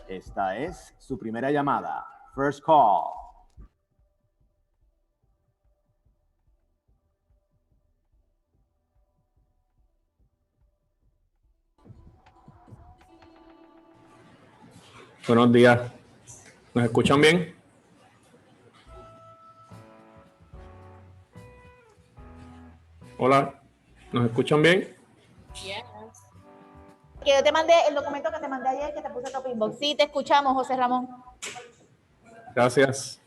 Esta es su primera llamada. First call. Buenos días. ¿Nos escuchan bien? Hola. ¿Nos escuchan bien? Yes. Que yo te mandé el documento que te mandé ayer, que te puse top inbox. Sí, te escuchamos, José Ramón. Gracias.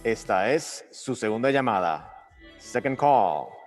Esta es su segunda llamada. Second call.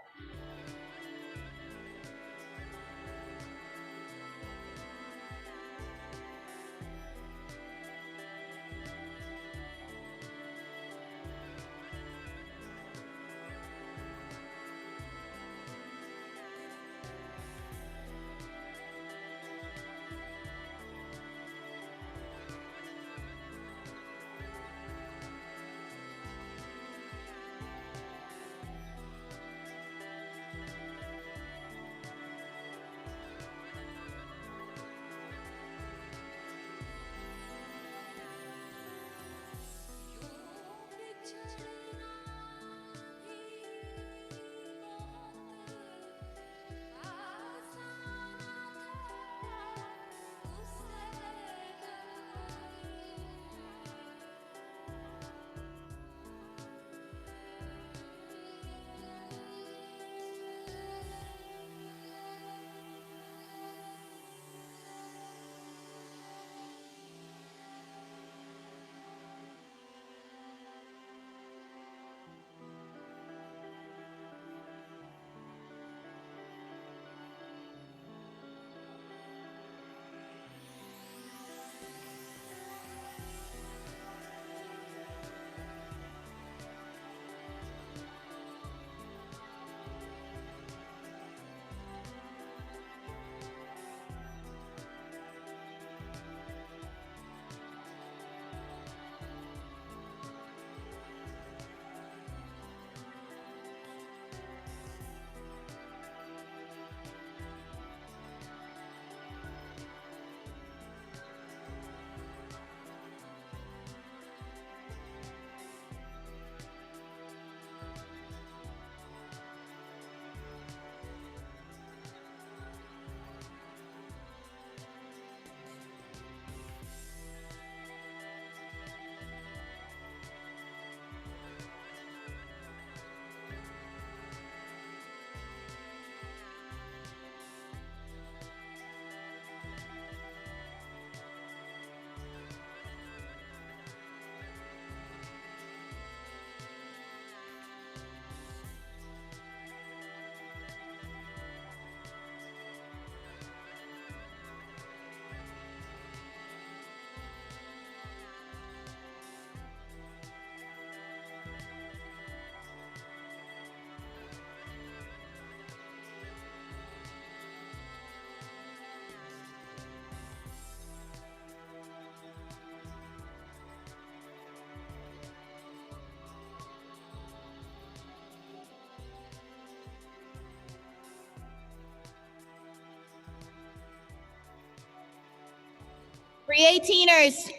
Pre18ers,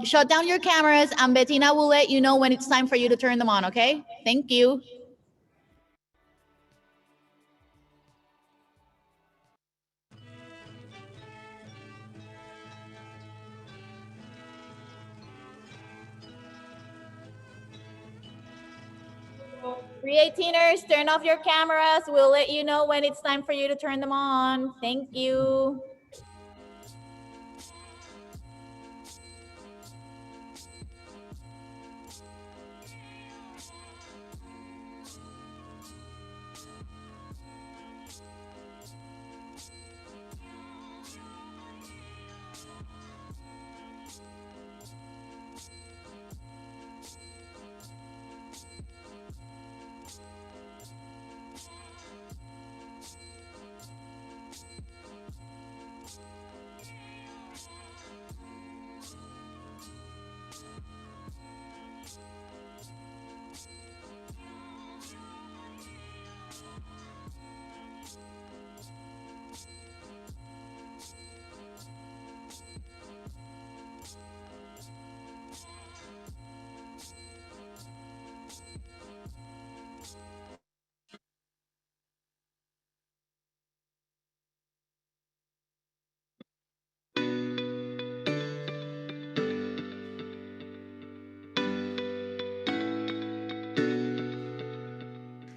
shut down your cameras, and Bettina will let you know when it's time for you to turn them on, okay? Thank you. Pre18ers, turn off your cameras. We'll let you know when it's time for you to turn them on. Thank you.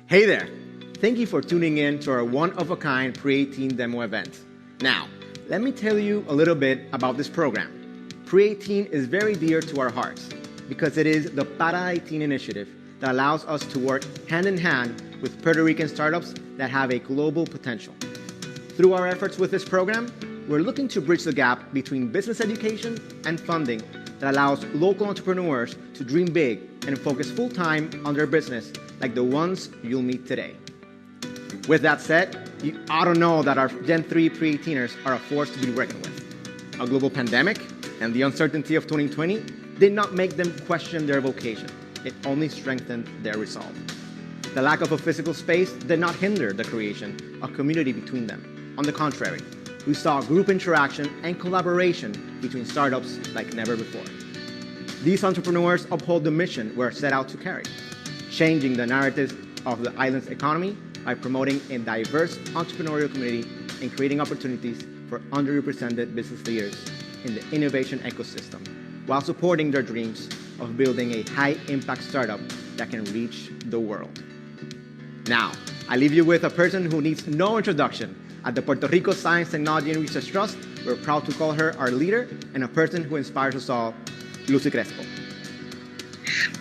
Hey there! Thank you for tuning in to our one-of-a-kind pre-18 demo event. Now, let me tell you a little bit about this program. Pre-18 is very dear to our hearts because it is the Para-18 initiative that allows us to work hand-in-hand with Puerto Rican startups that have a global potential. Through our efforts with this program, we're looking to bridge the gap between business education and funding that allows local entrepreneurs to dream big and focus full-time on their business like the ones you'll meet today. With that said, you ought to know that our Gen.3 pre18ers are a force to be reckoned with. A global pandemic and the uncertainty of 2020 did not make them question their vocation. It only strengthened their resolve. The lack of a physical space did not hinder the creation of community between them. On the contrary, we saw group interaction and collaboration between startups like never before. These entrepreneurs uphold the mission we're set out to carry, changing the narrative of the island's economy by promoting a diverse entrepreneurial community and creating opportunities for underrepresented business leaders in the innovation ecosystem, while supporting their dreams of building a high-impact startup that can reach the world. Now, I leave you with a person who needs no introduction. At the Puerto Rico Science, Technology, and Research Trust, we're proud to call her our leader and a person who inspires us all, Lucy Crespo.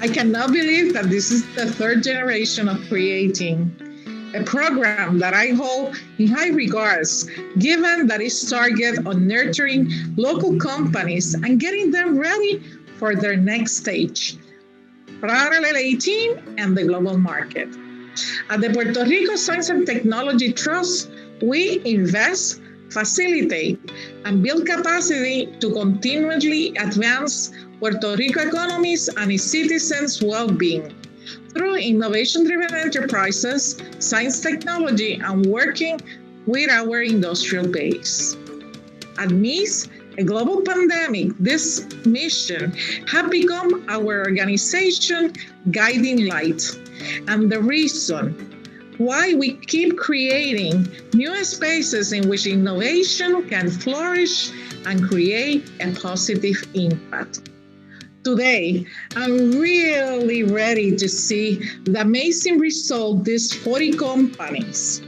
I cannot believe that this is the third generation of pre18, a program that I hold in high regards, given that it's targeted on nurturing local companies and getting them ready for their next stage, Parallel 18 and the global market. At the Puerto Rico Science and Technology Trust, we invest, facilitate, and build capacity to continually advance Puerto Rico economies and its citizens' well-being through innovation-driven enterprises, science technology, and working with our industrial base. Amidst a global pandemic, this mission has become our organization guiding light and the reason why we keep creating new spaces in which innovation can flourish and create a positive impact. Today, I'm really ready to see the amazing result these 40 companies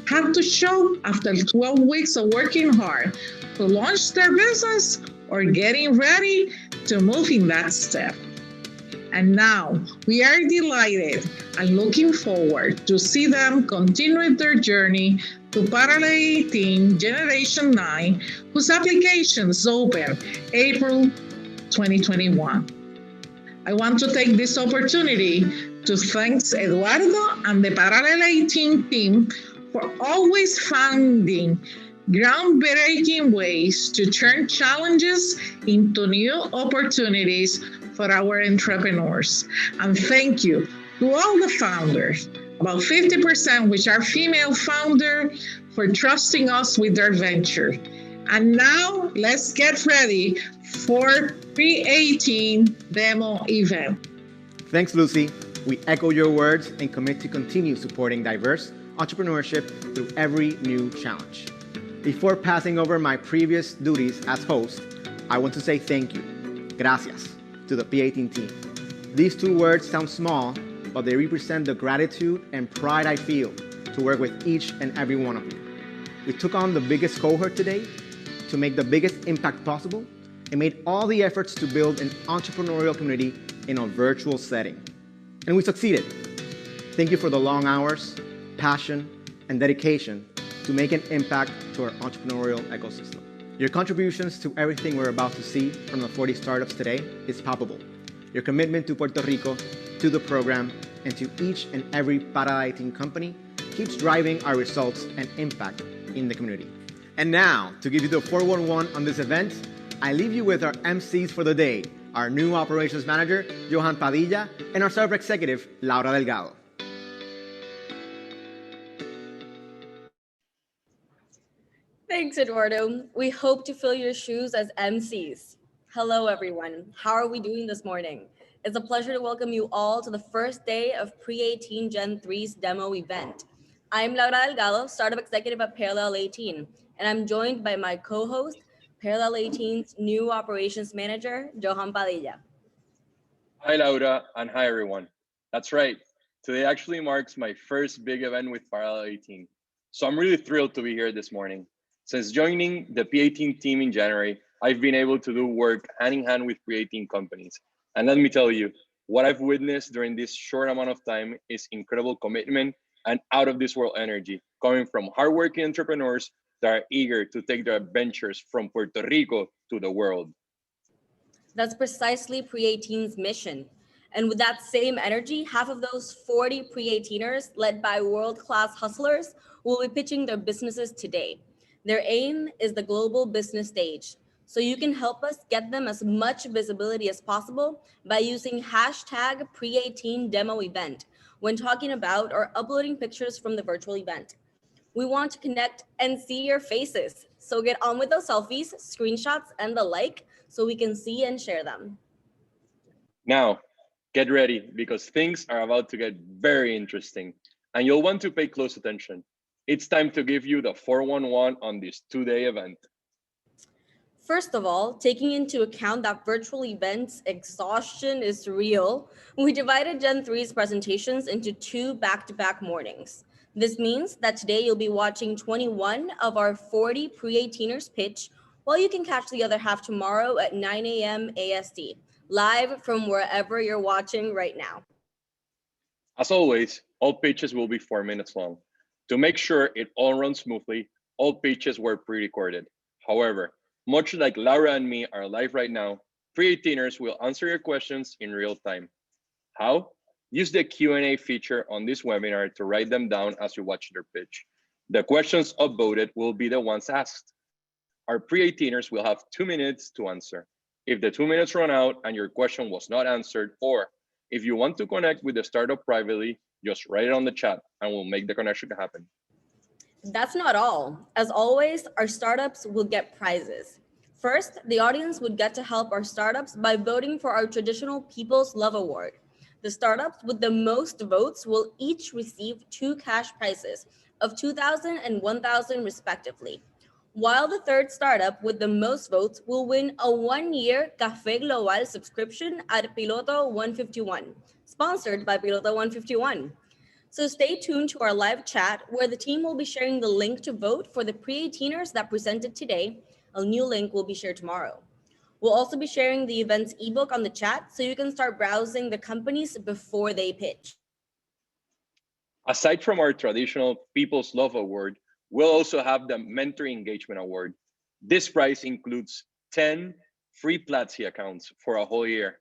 have to show after 12 weeks of working hard to launch their business or getting ready to move in that step. And now we are delighted and looking forward to see them continue their journey to Parallel 18 Generation 9, whose applications open April 2021. I want to take this opportunity to thank Eduardo and the Parallel 18 team for always finding groundbreaking ways to turn challenges into new opportunities for our entrepreneurs. And thank you to all the founders, about 50% which are female founders, for trusting us with their venture. And now let's get ready for pre18 demo event. Thanks, Lucy. We echo your words and commit to continue supporting diverse entrepreneurship through every new challenge. Before passing over my previous duties as host, I want to say thank you, gracias, to the P18 team. These two words sound small, but they represent the gratitude and pride I feel to work with each and every one of you. We took on the biggest cohort today to make the biggest impact possible and made all the efforts to build an entrepreneurial community in a virtual setting. And we succeeded. Thank you for the long hours, passion, and dedication to make an impact to our entrepreneurial ecosystem. Your contributions to everything we're about to see from the 40 startups today is palpable. Your commitment to Puerto Rico, to the program, and to each and every para18 company keeps driving our results and impact in the community. And now, to give you the 411 on this event, I leave you with our MCs for the day, our new operations manager, Johan Padilla, and our startup executive, Laura Delgado. Thanks, Eduardo. We hope to fill your shoes as MCs. Hello, everyone. How are we doing this morning? It's a pleasure to welcome you all to the first day of pre18 Gen.3's demo event. I'm Laura Delgado, startup executive at Parallel 18, and I'm joined by my co-host, Parallel 18's new operations manager, Johan Padilla. Hi, Laura, and hi, everyone. That's right. Today actually marks my first big event with Parallel 18. So I'm really thrilled to be here this morning. Since joining the P18 team in January, I've been able to do work hand in hand with Pre18 companies. And let me tell you, what I've witnessed during this short amount of time is incredible commitment and out of this world energy coming from hardworking entrepreneurs that are eager to take their adventures from Puerto Rico to the world. That's precisely Pre18's mission. And with that same energy, half of those 40 Pre18ers led by world-class hustlers will be pitching their businesses today. Their aim is the global business stage. So you can help us get them as much visibility as possible by using hashtag pre18 demo event when talking about or uploading pictures from the virtual event. We want to connect and see your faces. So get on with those selfies, screenshots, and the like so we can see and share them. Now, get ready because things are about to get very interesting and you'll want to pay close attention. It's time to give you the 411 on this two-day event. First of all, taking into account that virtual events exhaustion is real, we divided Gen.3's presentations into two back-to-back mornings. This means that today you'll be watching 21 of our 40 pre-18ers pitch, while you can catch the other half tomorrow at 9 a.m. AST, live from wherever you're watching right now. As always, all pitches will be 4 minutes long. To make sure it all runs smoothly, all pitches were pre-recorded. However, much like Laura and me are live right now, pre-18ers will answer your questions in real time. How? Use the Q&A feature on this webinar to write them down as you watch their pitch. The questions upvoted will be the ones asked. Our pre-18ers will have 2 minutes to answer. If the 2 minutes run out and your question was not answered, or if you want to connect with the startup privately, just write it on the chat and we'll make the connection happen. That's not all. As always, our startups will get prizes. First, the audience would get to help our startups by voting for our traditional People's Love Award. The startups with the most votes will each receive 2 cash prizes of $2,000 and $1,000 respectively, while the third startup with the most votes will win a 1-year Café Global subscription at Piloto 151, sponsored by Piloto 151. So stay tuned to our live chat where the team will be sharing the link to vote for the pre-18ers that presented today. A new link will be shared tomorrow. We'll also be sharing the event's ebook on the chat so you can start browsing the companies before they pitch. Aside from our traditional People's Love Award, we'll also have the Mentor Engagement Award. This prize includes 10 free Platzi accounts for a whole year.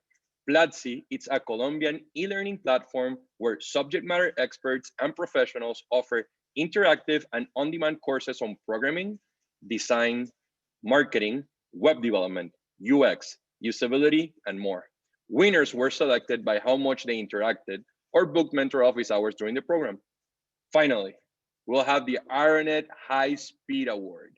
Platzi, it's a Colombian e-learning platform where subject matter experts and professionals offer interactive and on-demand courses on programming, design, marketing, web development, UX, usability, and more. Winners were selected by how much they interacted or booked mentor office hours during the program. Finally, we'll have the Ironet High Speed Award.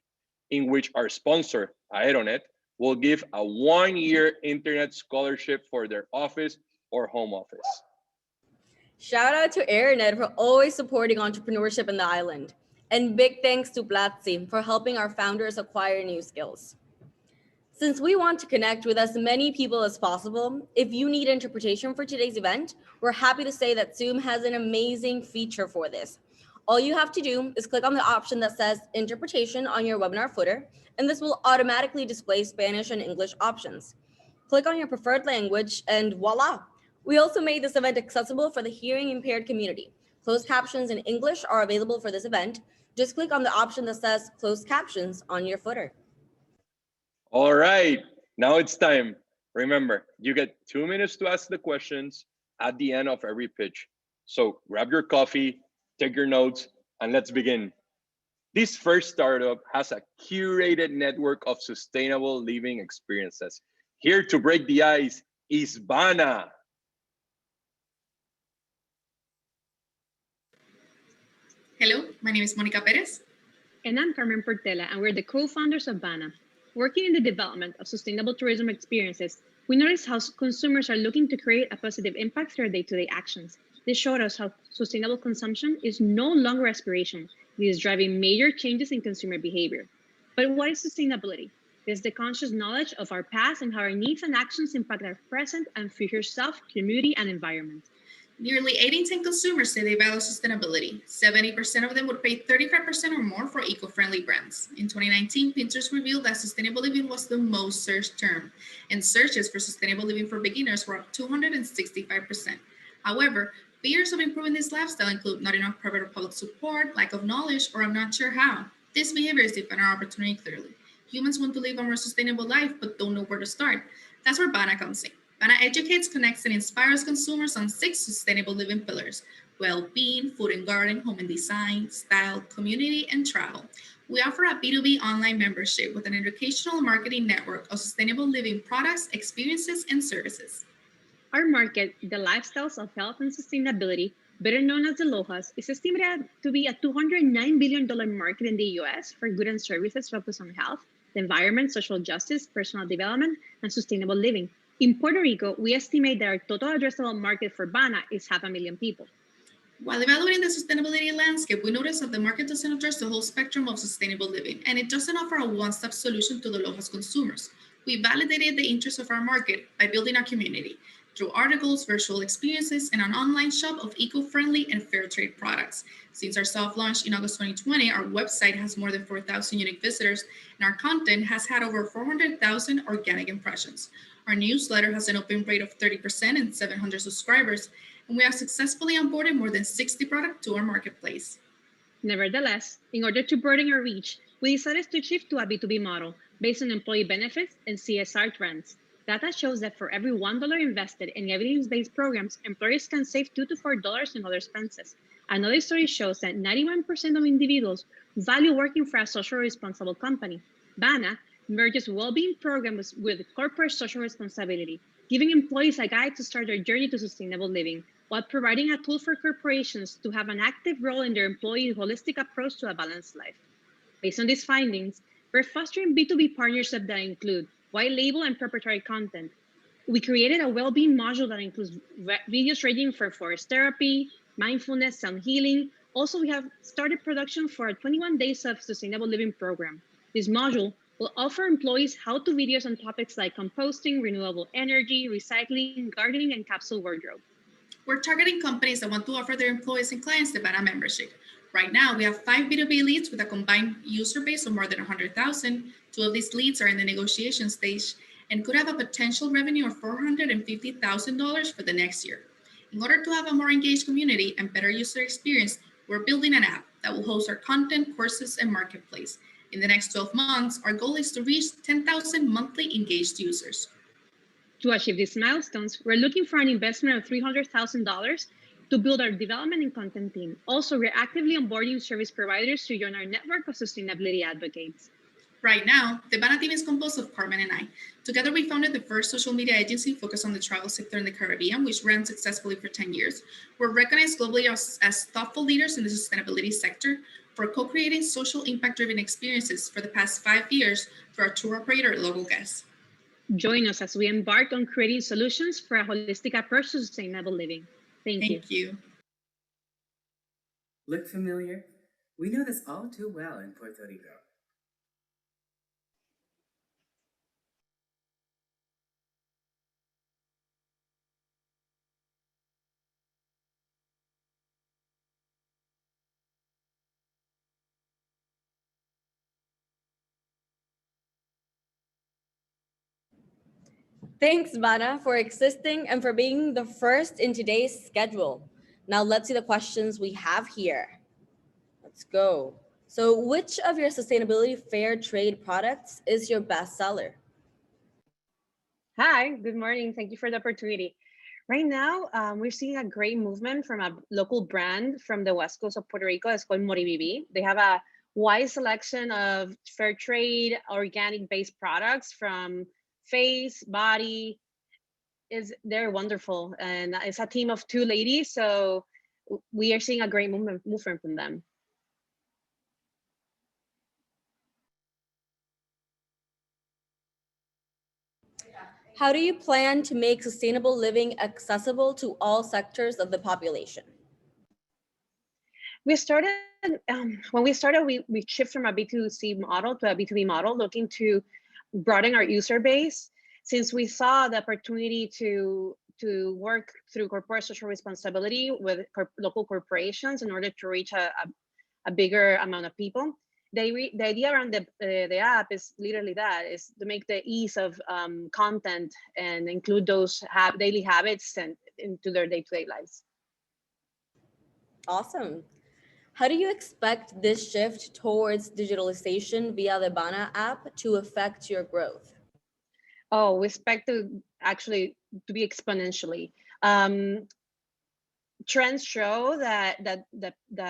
in which our sponsor, Aeronet, will give a 1-year internet scholarship for their office or home office. Shout out to Aeronet for always supporting entrepreneurship in the island. And big thanks to Platzi for helping our founders acquire new skills. Since we want to connect with as many people as possible, if you need interpretation for today's event, we're happy to say that Zoom has an amazing feature for this. All you have to do is click on the option that says interpretation on your webinar footer, and this will automatically display Spanish and English options. Click on your preferred language and voila. We also made this event accessible for the hearing impaired community. Closed captions in English are available for this event. Just click on the option that says closed captions on your footer. All right, now it's time. Remember, you get 2 minutes to ask the questions at the end of every pitch. So grab your coffee, take your notes, and let's begin. This first startup has a curated network of sustainable living experiences. Here to break the ice is Bana. Hello, my name is Monica Perez. And I'm Carmen Portela, and we're the co-founders of Bana. Working in the development of sustainable tourism experiences, we noticed how consumers are looking to create a positive impact through their day-to-day actions. This showed us how sustainable consumption is no longer aspiration. It is driving major changes in consumer behavior. But what is sustainability? It is the conscious knowledge of our past and how our needs and actions impact our present and future self, community, and environment. Nearly 8 in 10 consumers say they value sustainability. 70% of them would pay 35% or more for eco-friendly brands. In 2019, Pinterest revealed that sustainable living was the most searched term, and searches for sustainable living for beginners were up 265%. However, fears of improving this lifestyle include not enough private or public support, lack of knowledge, or I'm not sure how. These behaviors define our opportunity clearly. Humans want to live a more sustainable life, but don't know where to start. That's where Bana comes in. Bana educates, connects, and inspires consumers on 6 sustainable living pillars: well-being, food and garden, home and design, style, community, and travel. We offer a B2B online membership with an educational marketing network of sustainable living products, experiences, and services. Our market, the lifestyles of health and sustainability, better known as the LOHAS, is estimated to be a $209 billion market in the US for goods and services focused on health, the environment, social justice, personal development, and sustainable living. In Puerto Rico, we estimate that our total addressable market for Bana is 500,000 people. While evaluating the sustainability landscape, we noticed that the market doesn't address the whole spectrum of sustainable living, and it doesn't offer a one-stop solution to the LOHAS consumers. We validated the interests of our market by building a community through articles, virtual experiences, and an online shop of eco-friendly and fair trade products. Since our soft launch in August 2020, our website has more than 4,000 unique visitors, and our content has had over 400,000 organic impressions. Our newsletter has an open rate of 30% and 700 subscribers, and we have successfully onboarded more than 60 products to our marketplace. Nevertheless, in order to broaden our reach, we decided to shift to a B2B model based on employee benefits and CSR trends. Data shows that for every $1 invested in evidence-based programs, employers can save $2 to $4 in other expenses. Another study shows that 91% of individuals value working for a socially responsible company. Bana merges well-being programs with corporate social responsibility, giving employees a guide to start their journey to sustainable living, while providing a tool for corporations to have an active role in their employee holistic approach to a balanced life. Based on these findings, we're fostering B2B partnerships that include white label and proprietary content. We created a well-being module that includes videos ranging for forest therapy, mindfulness, sound healing. Also, we have started production for a 21 days of sustainable living program. This module will offer employees how-to videos on topics like composting, renewable energy, recycling, gardening, and capsule wardrobe. We're targeting companies that want to offer their employees and clients the Bana membership. Right now, we have 5 B2B leads with a combined user base of more than 100,000. 2 of these leads are in the negotiation stage and could have a potential revenue of $450,000 for the next year. In order to have a more engaged community and better user experience, we're building an app that will host our content, courses, and marketplace. In the next 12 months, our goal is to reach 10,000 monthly engaged users. To achieve these milestones, we're looking for an investment of $300,000 to build our development and content team. Also, we're actively onboarding service providers to join our network of sustainability advocates. Right now, the Bana team is composed of Carmen and I. Together, we founded the first social media agency focused on the travel sector in the Caribbean, which ran successfully for 10 years. We're recognized globally as thoughtful leaders in the sustainability sector. for co-creating social impact-driven experiences for the past 5 years for our tour operator local guests. Join us as we embark on creating solutions for a holistic approach to sustainable living. Thank you. Thank you. Look familiar? We know this all too well in Puerto Rico. Thanks, Vana, for existing and for being the first in today's schedule. Now let's see the questions we have here. Let's go. So which of your sustainability fair trade products is your best seller? Hi, good morning. Thank you for the opportunity. Right now, we're seeing a great movement from a local brand from the west coast of Puerto Rico. It's called Moribibi. They have a wide selection of fair trade, organic-based products from face, body. They're wonderful, and it's a team of 2 ladies. So we are seeing a great movement from them. How do you plan to make sustainable living accessible to all sectors of the population? We started, when we started, we shift from a B2C model to a B2B model, looking to broaden our user base, since we saw the opportunity to work through corporate social responsibility with local corporations in order to reach a bigger amount of people. The idea around the app is literally that, is to make the ease of content and include those daily habits and into their day-to-day lives. Awesome. How do you expect this shift towards digitalization via the Bana app to affect your growth? Oh, we expect to actually to be exponentially. Trends show that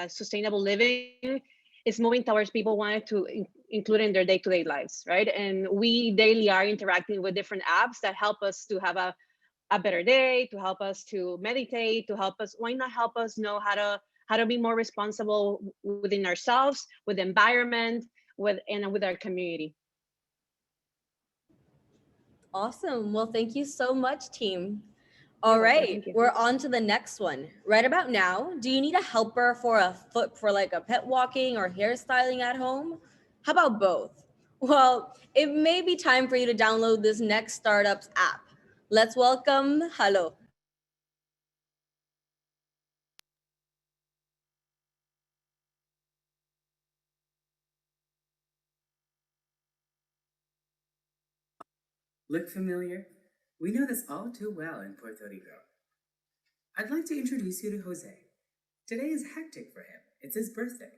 sustainable living is moving towards people wanting to include in their day-to-day lives, right? And we daily are interacting with different apps that help us to have a better day, to help us to meditate, to help us, why not help us know how to be more responsible within ourselves, with the environment, with our community. Awesome. Well, thank you so much, team. All right, we're on to the next one. Right about now, do you need a helper for like a pet walking or hairstyling at home? How about both? Well, it may be time for you to download this next startup's app. Let's welcome Hello. Look familiar? We know this all too well in Puerto Rico. I'd like to introduce you to Jose. Today is hectic for him. It's his birthday.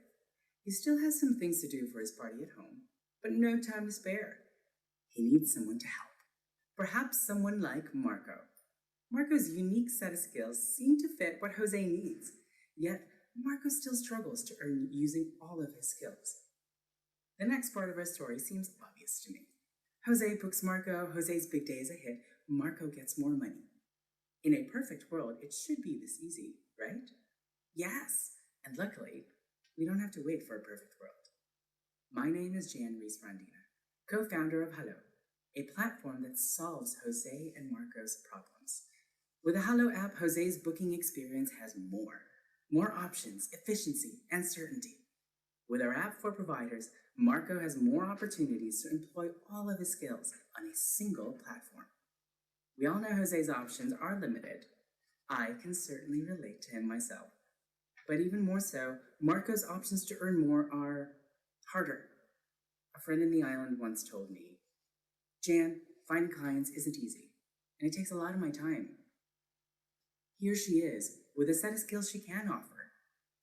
He still has some things to do for his party at home, but no time to spare. He needs someone to help. Perhaps someone like Marco. Marco's unique set of skills seem to fit what Jose needs, yet Marco still struggles to earn using all of his skills. The next part of our story seems obvious to me. Jose books Marco, Jose's big day is a hit, Marco gets more money. In a perfect world, it should be this easy, right? Yes, and luckily, we don't have to wait for a perfect world. My name is Gen.3 co-founder of Hello, a platform that solves Jose and Marco's problems. With the Hello app, Jose's booking experience has more options, efficiency, and certainty. With our app for providers, Marco has more opportunities to employ all of his skills on a single platform. We all know Jose's options are limited. I can certainly relate to him myself. But even more so, Marco's options to earn more are harder. A friend in the island once told me, Jan, finding clients isn't easy, and it takes a lot of my time. Here she is, with a set of skills she can offer,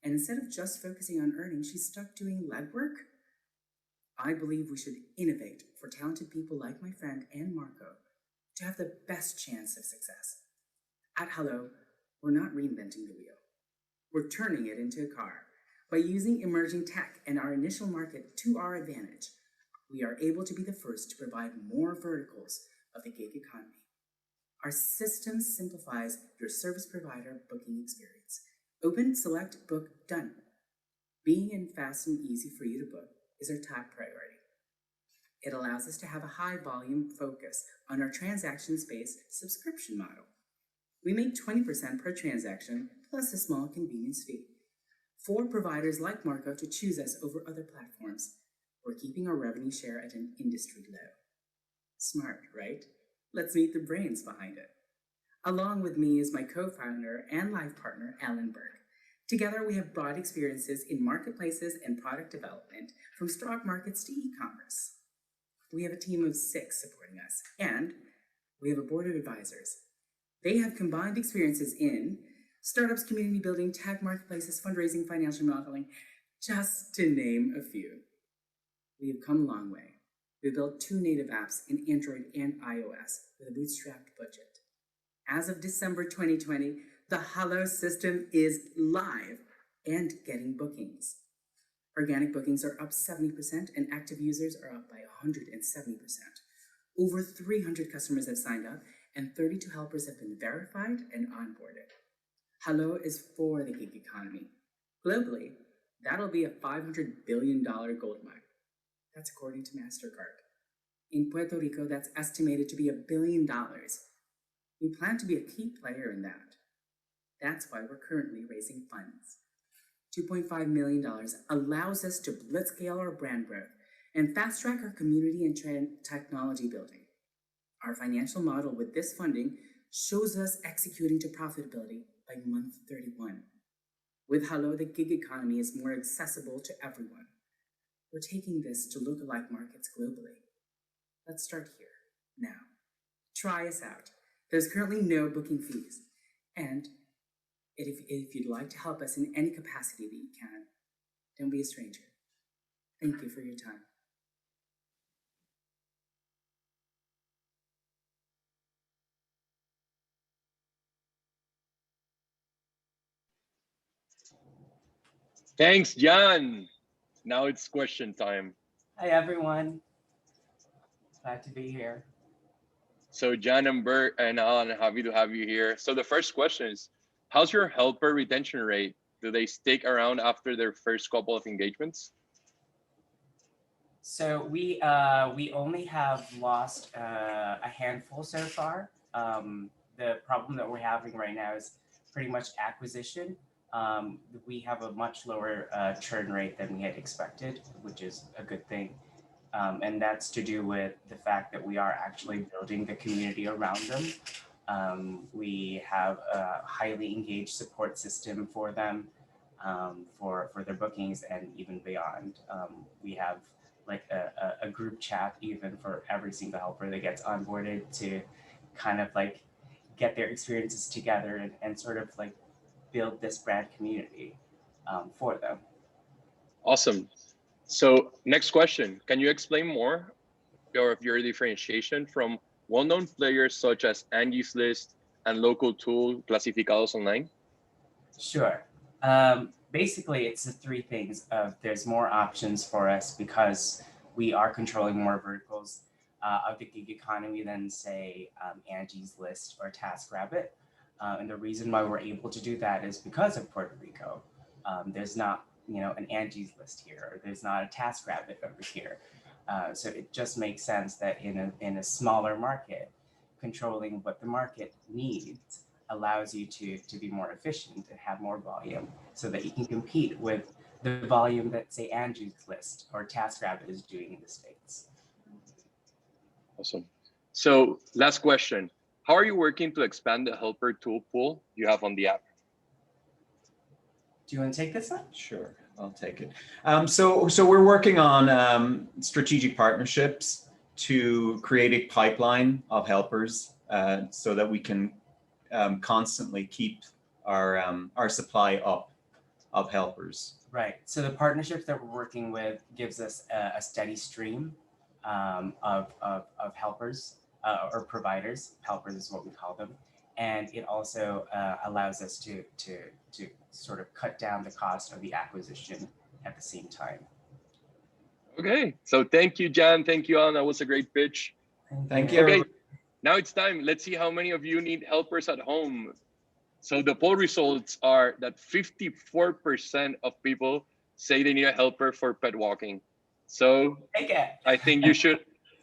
and instead of just focusing on earning, she's stuck doing legwork. I believe we should innovate for talented people like my friend and Marco to have the best chance of success. At Hello, we're not reinventing the wheel. We're turning it into a car. By using emerging tech and our initial market to our advantage, we are able to be the first to provide more verticals of the gig economy. Our system simplifies your service provider booking experience. Open, select, book, done. Being in fast and easy for you to book is our top priority. It allows us to have a high volume focus on our transactions-based subscription model. We make 20% per transaction plus a small convenience fee. For providers like Marco to choose us over other platforms, we're keeping our revenue share at an industry low. Smart, right? Let's meet the brains behind it. Along with me is my co-founder and life partner, Alan Burke. Together, we have broad experiences in marketplaces and product development, from stock markets to e-commerce. We have a team of 6 supporting us, and we have a board of advisors. They have combined experiences in startups, community building, tech marketplaces, fundraising, financial modeling, just to name a few. We have come a long way. We built 2 native apps in Android and iOS with a bootstrapped budget. As of December 2020, the Hello system is live and getting bookings. Organic bookings are up 70% and active users are up by 170%. Over 300 customers have signed up and 32 helpers have been verified and onboarded. Hello is for the gig economy. Globally, that'll be a $500 billion gold mine. That's according to MasterCard. In Puerto Rico, that's estimated to be $1 billion. We plan to be a key player in that. That's why we're currently raising funds. $2.5 million allows us to blitzscale our brand growth and fast-track our community and technology building. Our financial model with this funding shows us executing to profitability by month 31. With Hello, the gig economy is more accessible to everyone. We're taking this to lookalike markets globally. Let's start here, now. Try us out. There's currently no booking fees. And if you'd like to help us in any capacity that you can, don't be a stranger. Thank you for your time. Thanks, John. Now it's question time. Hi, everyone. Glad to be here. So John and Bert and Alan, happy to have you here. So the first question is, how's your helper retention rate? Do they stick around after their first couple of engagements? So we only have lost a handful so far. The problem that we're having right now is pretty much acquisition. We have a much lower churn rate than we had expected, which is a good thing. And that's to do with the fact that we are actually building the community around them. We have a highly engaged support system for them, for their bookings and even beyond. We have like a group chat even for every single helper that gets onboarded to kind of like get their experiences together and sort of like build this brand community for them. Awesome. So next question, can you explain more of your differentiation from well-known players such as Angie's List and local tool Clasificados Online? Sure. Basically, it's the 3 things of there's more options for us because we are controlling more verticals of the gig economy than say Angie's List or TaskRabbit. And the reason why we're able to do that is because of Puerto Rico. There's not, an Angie's List here, or there's not a TaskRabbit over here. So it just makes sense that in a smaller market, controlling what the market needs allows you to be more efficient and have more volume so that you can compete with the volume that say Angie's List or TaskRabbit is doing in the States. Awesome. So last question, how are you working to expand the helper tool pool you have on the app? Do you want to take this one? Sure, I'll take it. So we're working on strategic partnerships to create a pipeline of helpers so that we can constantly keep our supply up of helpers. Right. So the partnerships that we're working with gives us a steady stream of helpers or providers. Helpers is what we call them. And it also allows us to sort of cut down the cost of the acquisition at the same time. Okay, so thank you, John. Thank you, Alan. That was a great pitch. Thank you. Okay, now it's time. Let's see how many of you need helpers at home. So the poll results are that 54% of people say they need a helper for pet walking. So Take it. I think you should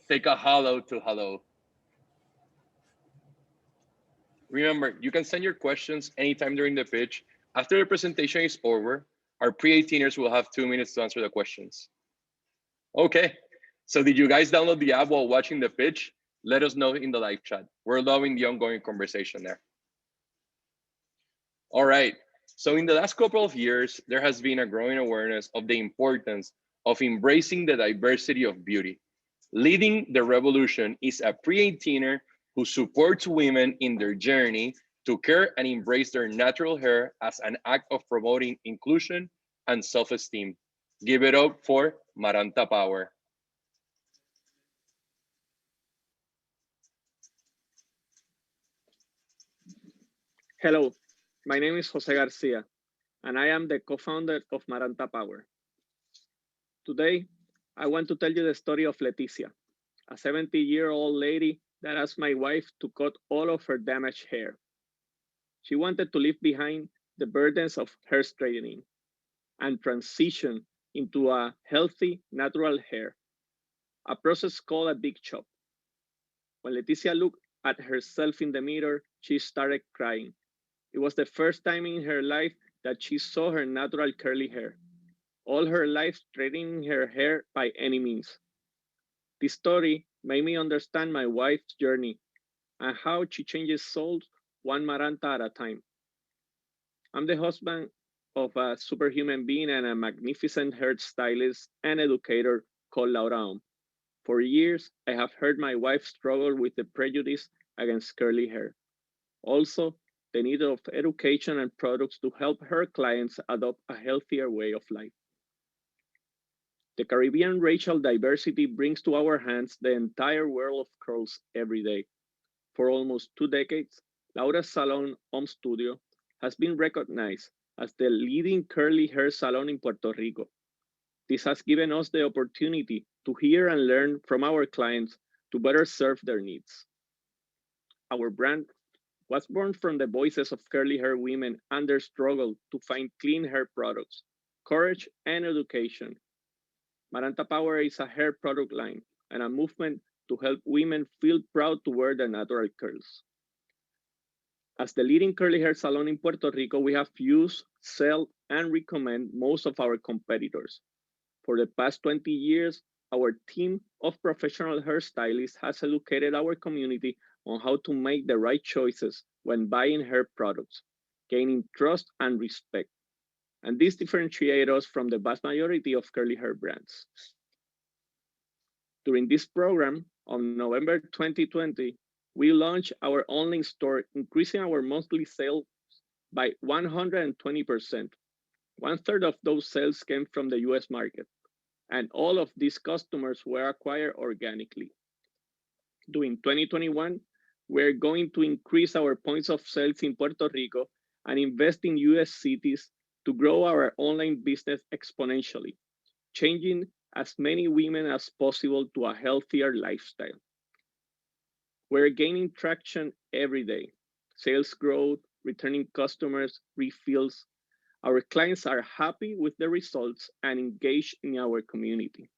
take a hello to hello. Remember, you can send your questions anytime during the pitch. After the presentation is over, our pre-18ers will have 2 minutes to answer the questions. Okay, so did you guys download the app while watching the pitch? Let us know in the live chat. We're loving the ongoing conversation there. All right, so in the last couple of years, there has been a growing awareness of the importance of embracing the diversity of beauty. Leading the revolution is a pre-18er who supports women in their journey to care and embrace their natural hair as an act of promoting inclusion and self-esteem. Give it up for Maranta Power. Hello, my name is Jose Garcia, and I am the co-founder of Maranta Power. Today, I want to tell you the story of Leticia, a 70-year-old lady that asked my wife to cut all of her damaged hair. She wanted to leave behind the burdens of hair straightening and transition into a healthy, natural hair, a process called a big chop. When Leticia looked at herself in the mirror, she started crying. It was the first time in her life that she saw her natural curly hair. All her life straightening her hair by any means. This story made me understand my wife's journey and how she changes souls one Maranta at a time. I'm the husband of a superhuman being and a magnificent hairstylist and educator called Laura. For years, I have heard my wife struggle with the prejudice against curly hair. Also, the need of education and products to help her clients adopt a healthier way of life. The Caribbean racial diversity brings to our hands the entire world of curls every day. For almost 2 decades, Laura's Salon Home Studio has been recognized as the leading curly hair salon in Puerto Rico. This has given us the opportunity to hear and learn from our clients to better serve their needs. Our brand was born from the voices of curly hair women and their struggle to find clean hair products, courage, and education. Maranta Power is a hair product line and a movement to help women feel proud to wear their natural curls. As the leading curly hair salon in Puerto Rico, we have used, sell, and recommend most of our competitors. For the past 20 years, our team of professional hairstylists has educated our community on how to make the right choices when buying hair products, gaining trust and respect. And this differentiates us from the vast majority of curly hair brands. During this program, on November 2020, we launched our online store, increasing our monthly sales by 120%. One third of those sales came from the US market, and all of these customers were acquired organically. During 2021, we're going to increase our points of sales in Puerto Rico and invest in US cities to grow our online business exponentially, changing as many women as possible to a healthier lifestyle. We're gaining traction every day. Sales growth, returning customers, refills. Our clients are happy with the results and engaged in our community.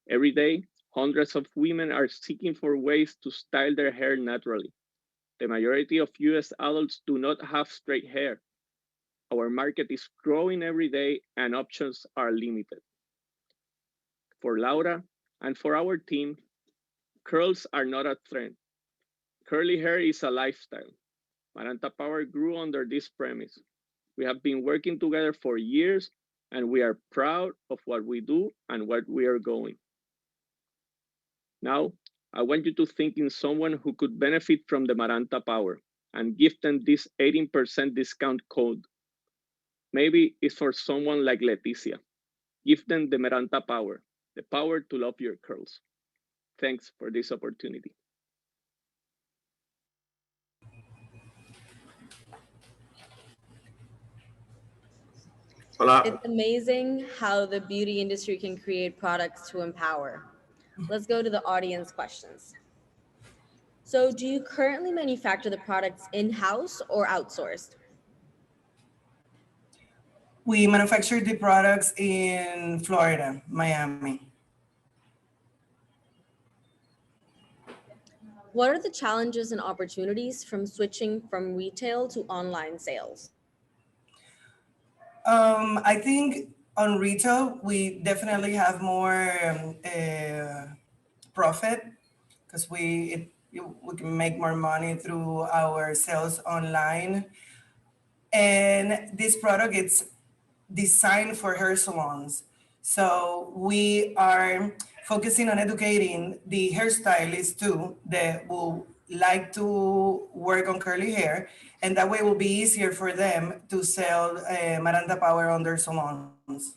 Every day, hundreds of women are seeking for ways to style their hair naturally. The majority of US adults do not have straight hair. Our market is growing every day and options are limited. For Laura and for our team, curls are not a trend. Curly hair is a lifestyle. Maranta Power grew under this premise. We have been working together for years, and we are proud of what we do and where we are going. Now, I want you to think in someone who could benefit from the Maranta Power and give them this 18% discount code. Maybe it's for someone like Leticia. Give them the Maranta Power, the power to love your curls. Thanks for this opportunity. Hola. It's amazing how the beauty industry can create products to empower. Let's go to the audience questions. So, do you currently manufacture the products in-house or outsourced? We manufacture the products in Florida, Miami. What are the challenges and opportunities from switching from retail to online sales? I think on retail, we definitely have more profit because we can make more money through our sales online. And this product, it's designed for hair salons. So we are focusing on educating the hairstylists too that will like to work on curly hair, and that way it will be easier for them to sell Maranta Power on their salons.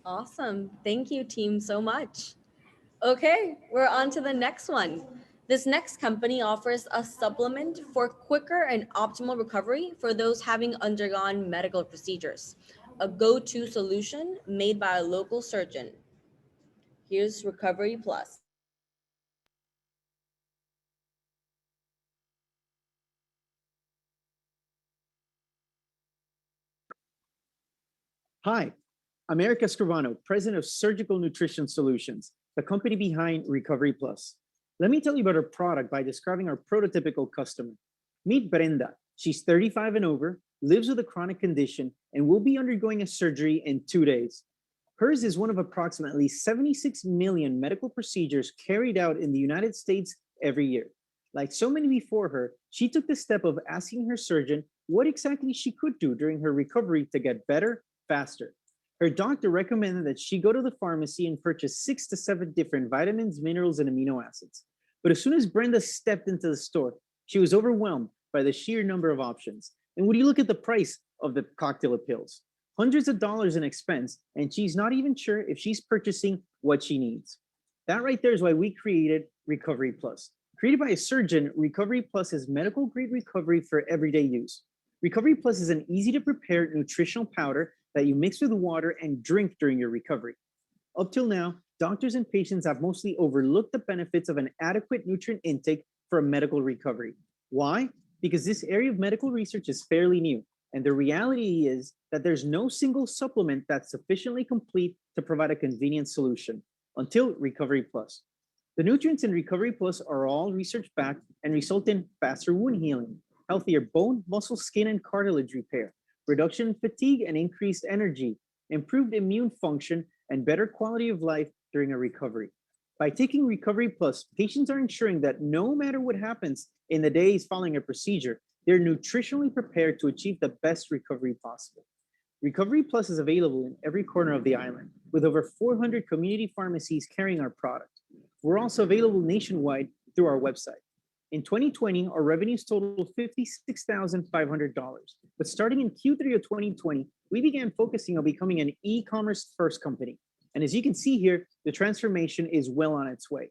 Awesome. Thank you, team, so much. Okay, we're on to the next one. This next company offers a supplement for quicker and optimal recovery for those having undergone medical procedures, a go-to solution made by a local surgeon. Here's Recovery Plus. Hi, I'm Eric Escribano, President of Surgical Nutrition Solutions, the company behind Recovery Plus. Let me tell you about our product by describing our prototypical customer. Meet Brenda. She's 35 and over, lives with a chronic condition, and will be undergoing a surgery in 2 days. Hers is one of approximately 76 million medical procedures carried out in the United States every year. Like so many before her, she took the step of asking her surgeon what exactly she could do during her recovery to get better faster. Her doctor recommended that she go to the pharmacy and purchase 6 to 7 different vitamins, minerals, and amino acids. But as soon as Brenda stepped into the store, she was overwhelmed by the sheer number of options. And when you look at the price of the cocktail of pills, hundreds of dollars in expense, and she's not even sure if she's purchasing what she needs. That right there is why we created Recovery Plus. Created by a surgeon, Recovery Plus is medical grade recovery for everyday use. Recovery Plus is an easy to prepare nutritional powder that you mix with water and drink during your recovery. Up till now, doctors and patients have mostly overlooked the benefits of an adequate nutrient intake for a medical recovery. Why? Because this area of medical research is fairly new, and the reality is that there's no single supplement that's sufficiently complete to provide a convenient solution until Recovery Plus. The nutrients in Recovery Plus are all research-backed and result in faster wound healing, healthier bone, muscle, skin, and cartilage repair, reduction in fatigue and increased energy, improved immune function, and better quality of life during a recovery. By taking Recovery Plus, patients are ensuring that no matter what happens in the days following a procedure, they're nutritionally prepared to achieve the best recovery possible. Recovery Plus is available in every corner of the island, with over 400 community pharmacies carrying our product. We're also available nationwide through our website. In 2020, our revenues totaled $56,500. But starting in Q3 of 2020, we began focusing on becoming an e-commerce first company. And as you can see here, the transformation is well on its way.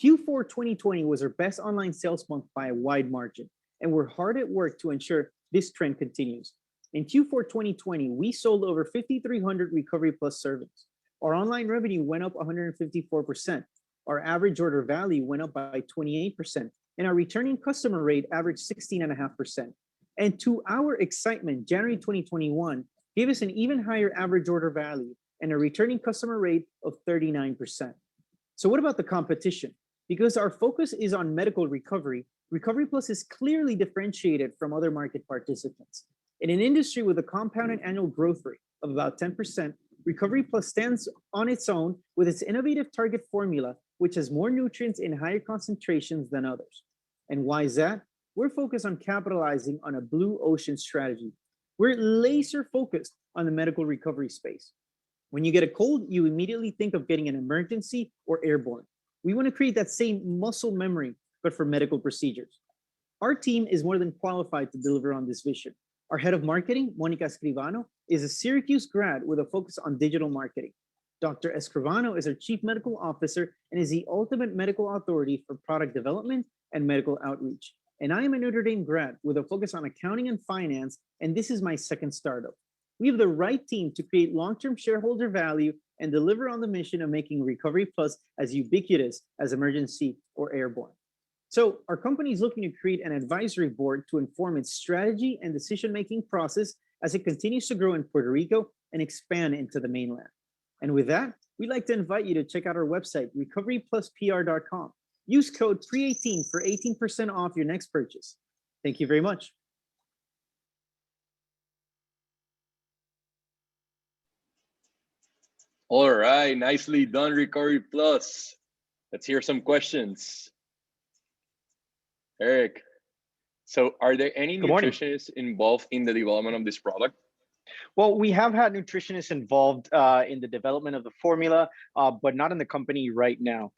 Q4 2020 was our best online sales month by a wide margin, and we're hard at work to ensure this trend continues. In Q4 2020, we sold over 5,300 Recovery Plus servings. Our online revenue went up 154%. Our average order value went up by 28%, and our returning customer rate averaged 16.5%. And to our excitement, January 2021 gave us an even higher average order value and a returning customer rate of 39%. So what about the competition? Because our focus is on medical recovery, Recovery Plus is clearly differentiated from other market participants. In an industry with a compounded annual growth rate of about 10%, Recovery Plus stands on its own with its innovative target formula, which has more nutrients in higher concentrations than others. And why is that? We're focused on capitalizing on a blue ocean strategy. We're laser focused on the medical recovery space. When you get a cold, you immediately think of getting an emergency or airborne. We want to create that same muscle memory, but for medical procedures. Our team is more than qualified to deliver on this vision. Our head of marketing, Monica Escribano, is a Syracuse grad with a focus on digital marketing. Dr. Escribano is our chief medical officer and is the ultimate medical authority for product development and medical outreach. And I am a Notre Dame grad with a focus on accounting and finance, and this is my second startup. We have the right team to create long-term shareholder value and deliver on the mission of making Recovery Plus as ubiquitous as emergency or airborne. So our company is looking to create an advisory board to inform its strategy and decision-making process as it continues to grow in Puerto Rico and expand into the mainland. And with that, we'd like to invite you to check out our website, recoverypluspr.com. Use code pre18 for 18% off your next purchase. Thank you very much. All right, nicely done, Recovery Plus. Let's hear some questions. Eric, so are there any Good morning. nutritionists involved in the development of this product? Well, we have had nutritionists involved in the development of the formula, but not in the company right now.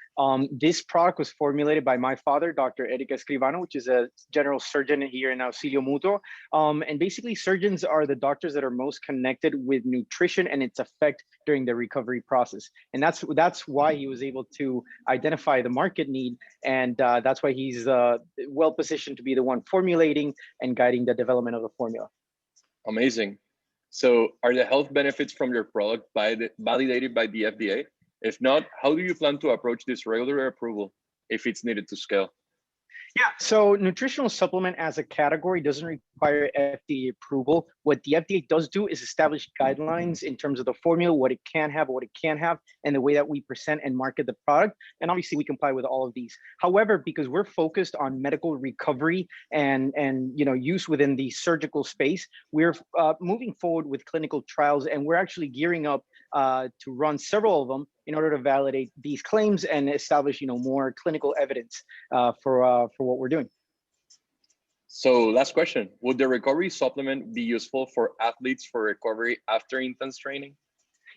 This product was formulated by my father, Dr. Eric Escribano, which is a general surgeon here in Auxilio Mutuo. And basically, surgeons are the doctors that are most connected with nutrition and its effect during the recovery process. And that's why he was able to identify the market need. And that's why he's well positioned to be the one formulating and guiding the development of the formula. Amazing. So are the health benefits from your product validated by the FDA? If not, how do you plan to approach this regulatory approval if it's needed to scale? Yeah, so nutritional supplement as a category doesn't require FDA approval. What the FDA does do is establish guidelines in terms of the formula, what it can have, what it can't have, and the way that we present and market the product. And obviously we comply with all of these. However, because we're focused on medical recovery and use within the surgical space, we're moving forward with clinical trials, and we're actually gearing up to run several of them in order to validate these claims and establish more clinical evidence for what we're doing. So last question, would the recovery supplement be useful for athletes for recovery after intense training?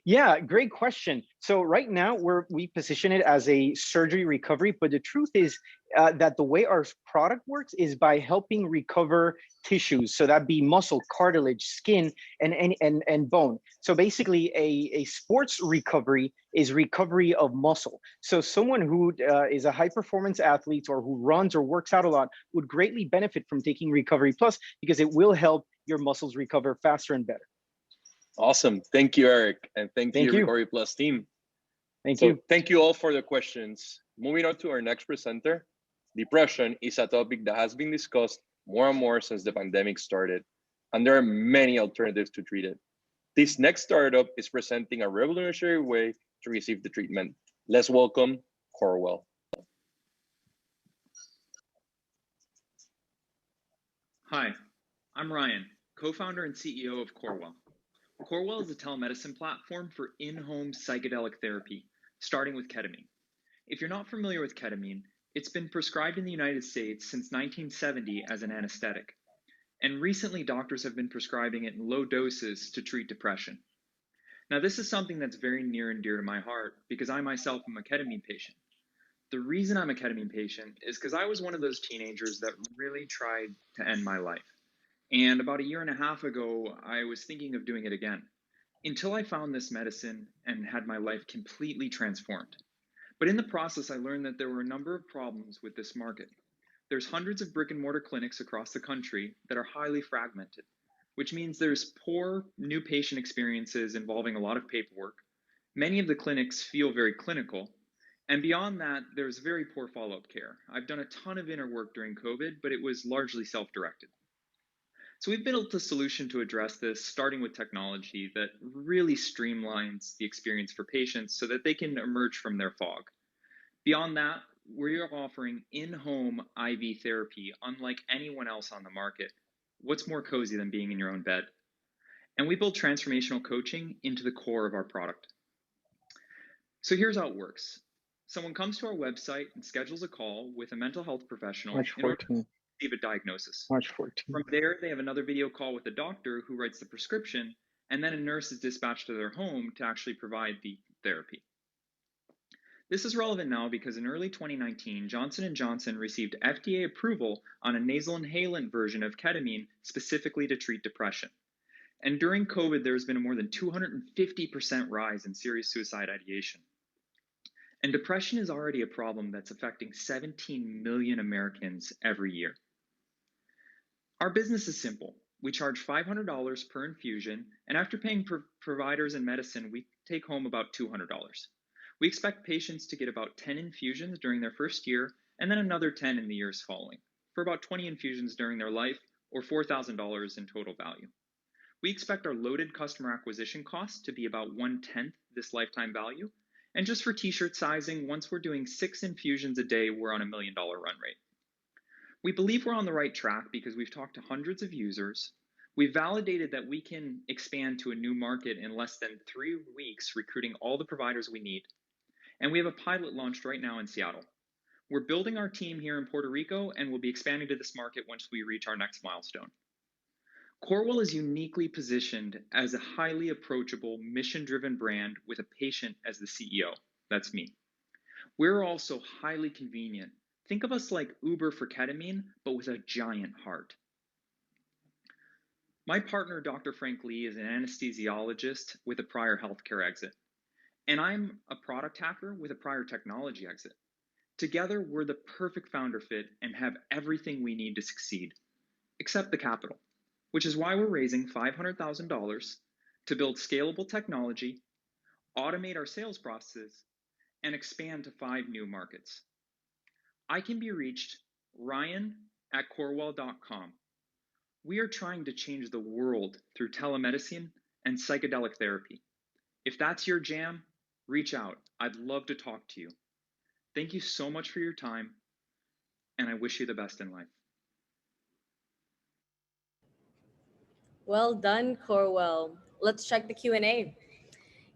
Yeah, great question. So right now we position it as a surgery recovery, but the truth is that the way our product works is by helping recover tissues. So that'd be muscle, cartilage, skin, and bone. So basically a sports recovery is recovery of muscle. So someone who is a high performance athlete or who runs or works out a lot would greatly benefit from taking Recovery Plus because it will help your muscles recover faster and better. Awesome. Thank you, Eric. And thank you, Recovery Plus team. Thank you. Thank you all for the questions. Moving on to our next presenter. Depression is a topic that has been discussed more and more since the pandemic started, and there are many alternatives to treat it. This next startup is presenting a revolutionary way to receive the treatment. Let's welcome Corwell. Hi, I'm Ryan, co-founder and CEO of Corwell. Corwell is a telemedicine platform for in-home psychedelic therapy, starting with ketamine. If you're not familiar with ketamine, it's been prescribed in the United States since 1970 as an anesthetic. And recently, doctors have been prescribing it in low doses to treat depression. Now, this is something that's very near and dear to my heart because I myself am a ketamine patient. The reason I'm a ketamine patient is because I was one of those teenagers that really tried to end my life. And about a year and a half ago, I was thinking of doing it again, until I found this medicine and had my life completely transformed. But in the process, I learned that there were a number of problems with this market. There's hundreds of brick and mortar clinics across the country that are highly fragmented, which means there's poor new patient experiences involving a lot of paperwork. Many of the clinics feel very clinical. And beyond that, there's very poor follow-up care. I've done a ton of inner work during COVID, but it was largely self-directed. So we've built a solution to address this, starting with technology that really streamlines the experience for patients so that they can emerge from their fog. Beyond that, we're offering in-home IV therapy unlike anyone else on the market. What's more cozy than being in your own bed? And we build transformational coaching into the core of our product. So here's how it works. Someone comes to our website and schedules a call with a mental health professional in order to receive a diagnosis. March 14. From there, they have another video call with the doctor who writes the prescription, and then a nurse is dispatched to their home to actually provide the therapy. This is relevant now because in early 2019, Johnson & Johnson received FDA approval on a nasal inhalant version of ketamine specifically to treat depression. And during COVID, there's been a more than 250% rise in serious suicide ideation. And depression is already a problem that's affecting 17 million Americans every year. Our business is simple. We charge $500 per infusion, and after paying providers and medicine, we take home about $200. We expect patients to get about 10 infusions during their first year, and then another 10 in the years following, for about 20 infusions during their life, or $4,000 in total value. We expect our loaded customer acquisition cost to be about 1/10 this lifetime value. And just for t-shirt sizing, once we're doing 6 infusions a day, we're on $1 million run rate. We believe we're on the right track because we've talked to hundreds of users. We've validated that we can expand to a new market in less than 3 weeks, recruiting all the providers we need. And we have a pilot launched right now in Seattle. We're building our team here in Puerto Rico, and we'll be expanding to this market once we reach our next milestone. Corewell is uniquely positioned as a highly approachable, mission-driven brand with a patient as the CEO. That's me. We're also highly convenient. Think of us like Uber for ketamine, but with a giant heart. My partner, Dr. Frank Lee, is an anesthesiologist with a prior healthcare exit. And I'm a product hacker with a prior technology exit. Together, we're the perfect founder fit and have everything we need to succeed, except the capital, which is why we're raising $500,000 to build scalable technology, automate our sales processes, and expand to 5 new markets. I can be reached ryan@corewell.com. We are trying to change the world through telemedicine and psychedelic therapy. If that's your jam, reach out. I'd love to talk to you. Thank you so much for your time, and I wish you the best in life. Well done, Corewell. Let's check the Q&A.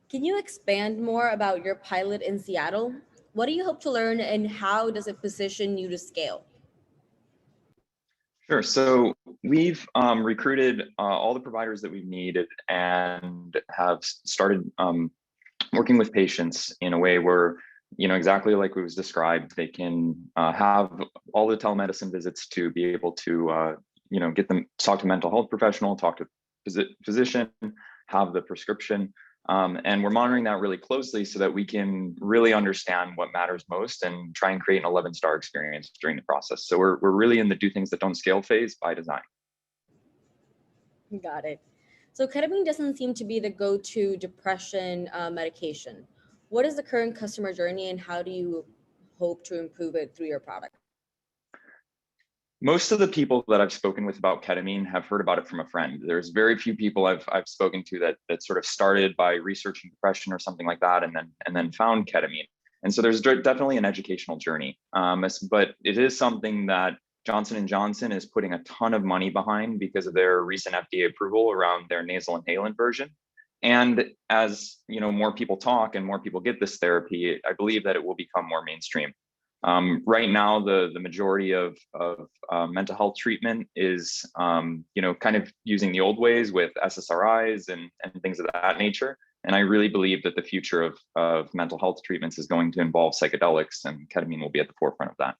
Can you expand more about your pilot in Seattle? What do you hope to learn, and how does it position you to scale? Sure. So we've recruited all the providers that we've needed and have started working with patients in a way where, exactly like it was described, they can have all the telemedicine visits to be able to, get them talk to a mental health professional, talk to physician, have the prescription. And we're monitoring that really closely so that we can really understand what matters most and try and create an 11-star experience during the process. So we're really in the do things that don't scale phase by design. Got it. So ketamine doesn't seem to be the go-to depression medication. What is the current customer journey, and how do you hope to improve it through your product? Most of the people that I've spoken with about ketamine have heard about it from a friend. There's very few people I've spoken to that sort of started by researching depression or something like that, and then found ketamine. And so there's definitely an educational journey, but it is something that Johnson & Johnson is putting a ton of money behind because of their recent FDA approval around their nasal inhalant version. And as more people talk and more people get this therapy, I believe that it will become more mainstream. Right now, the majority of mental health treatment is, kind of using the old ways with SSRIs and things of that nature. And I really believe that the future of mental health treatments is going to involve psychedelics, and ketamine will be at the forefront of that.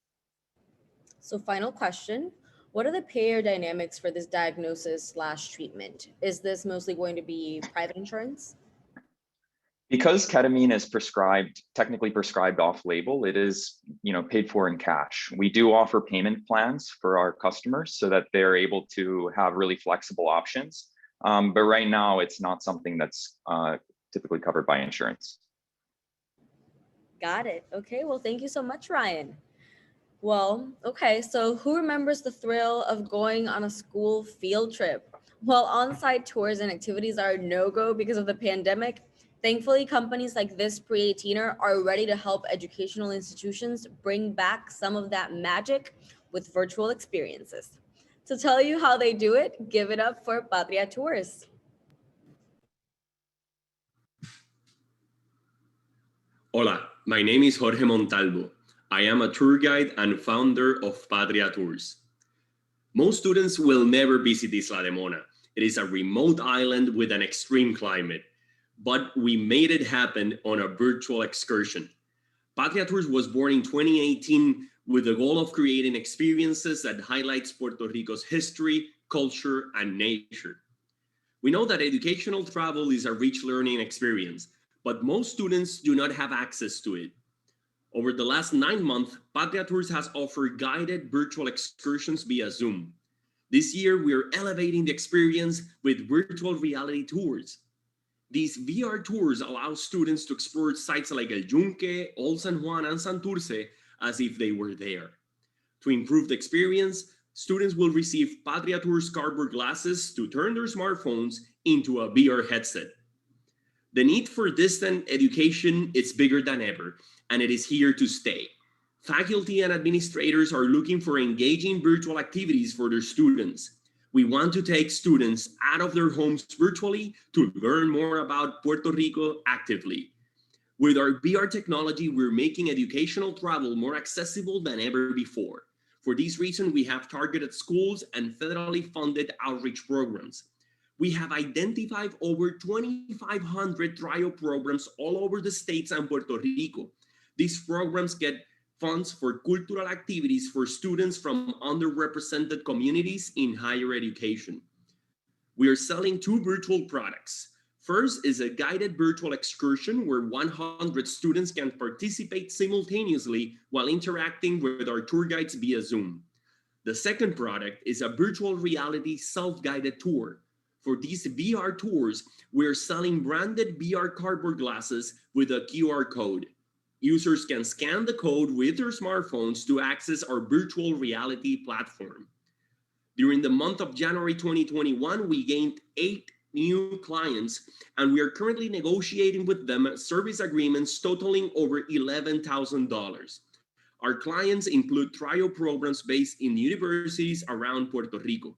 So final question, what are the payer dynamics for this diagnosis/treatment? Is this mostly going to be private insurance? Because ketamine is technically prescribed off-label, it is, paid for in cash. We do offer payment plans for our customers so that they're able to have really flexible options. But right now, it's not something that's typically covered by insurance. Got it. Okay, well, thank you so much, Ryan. Well, okay, so who remembers the thrill of going on a school field trip? While on-site tours and activities are a no-go because of the pandemic, thankfully, companies like this pre18er are ready to help educational institutions bring back some of that magic with virtual experiences. To tell you how they do it, give it up for Patria Tours. Hola, my name is Jorge Montalvo. I am a tour guide and founder of Patria Tours. Most students will never visit Isla de Mona. It is a remote island with an extreme climate, but we made it happen on a virtual excursion. Patria Tours was born in 2018 with the goal of creating experiences that highlights Puerto Rico's history, culture, and nature. We know that educational travel is a rich learning experience, but most students do not have access to it. Over the last 9 months, Patria Tours has offered guided virtual excursions via Zoom. This year, we are elevating the experience with virtual reality tours. These VR tours allow students to explore sites like El Yunque, Old San Juan, and Santurce as if they were there. To improve the experience, students will receive Patria Tours cardboard glasses to turn their smartphones into a VR headset. The need for distant education is bigger than ever, and it is here to stay. Faculty and administrators are looking for engaging virtual activities for their students. We want to take students out of their homes virtually to learn more about Puerto Rico actively. With our VR technology, we're making educational travel more accessible than ever before. For this reason, we have targeted schools and federally funded outreach programs. We have identified over 2,500 trial programs all over the states and Puerto Rico. These programs get funds for cultural activities for students from underrepresented communities in higher education. We are selling 2 virtual products. First is a guided virtual excursion where 100 students can participate simultaneously while interacting with our tour guides via Zoom. The second product is a virtual reality self-guided tour. For these VR tours, we're selling branded VR cardboard glasses with a QR code. Users can scan the code with their smartphones to access our virtual reality platform. During the month of January 2021, we gained 8 new clients, and we are currently negotiating with them service agreements totaling over $11,000. Our clients include trial programs based in universities around Puerto Rico.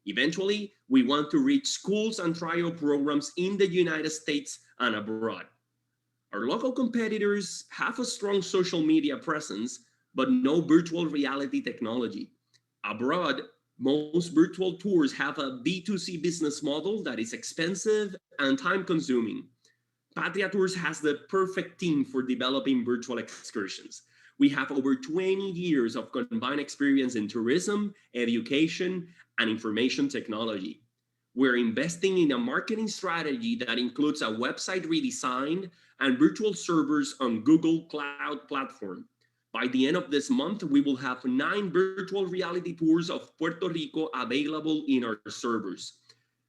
Eventually, we want to reach schools and trial programs in the United States and abroad. Our local competitors have a strong social media presence, but no virtual reality technology. Abroad, most virtual tours have a B2C business model that is expensive and time-consuming. Patria Tours has the perfect team for developing virtual excursions. We have over 20 years of combined experience in tourism, education, and information technology. We're investing in a marketing strategy that includes a website redesign and virtual servers on Google Cloud Platform. By the end of this month, we will have 9 virtual reality tours of Puerto Rico available in our servers.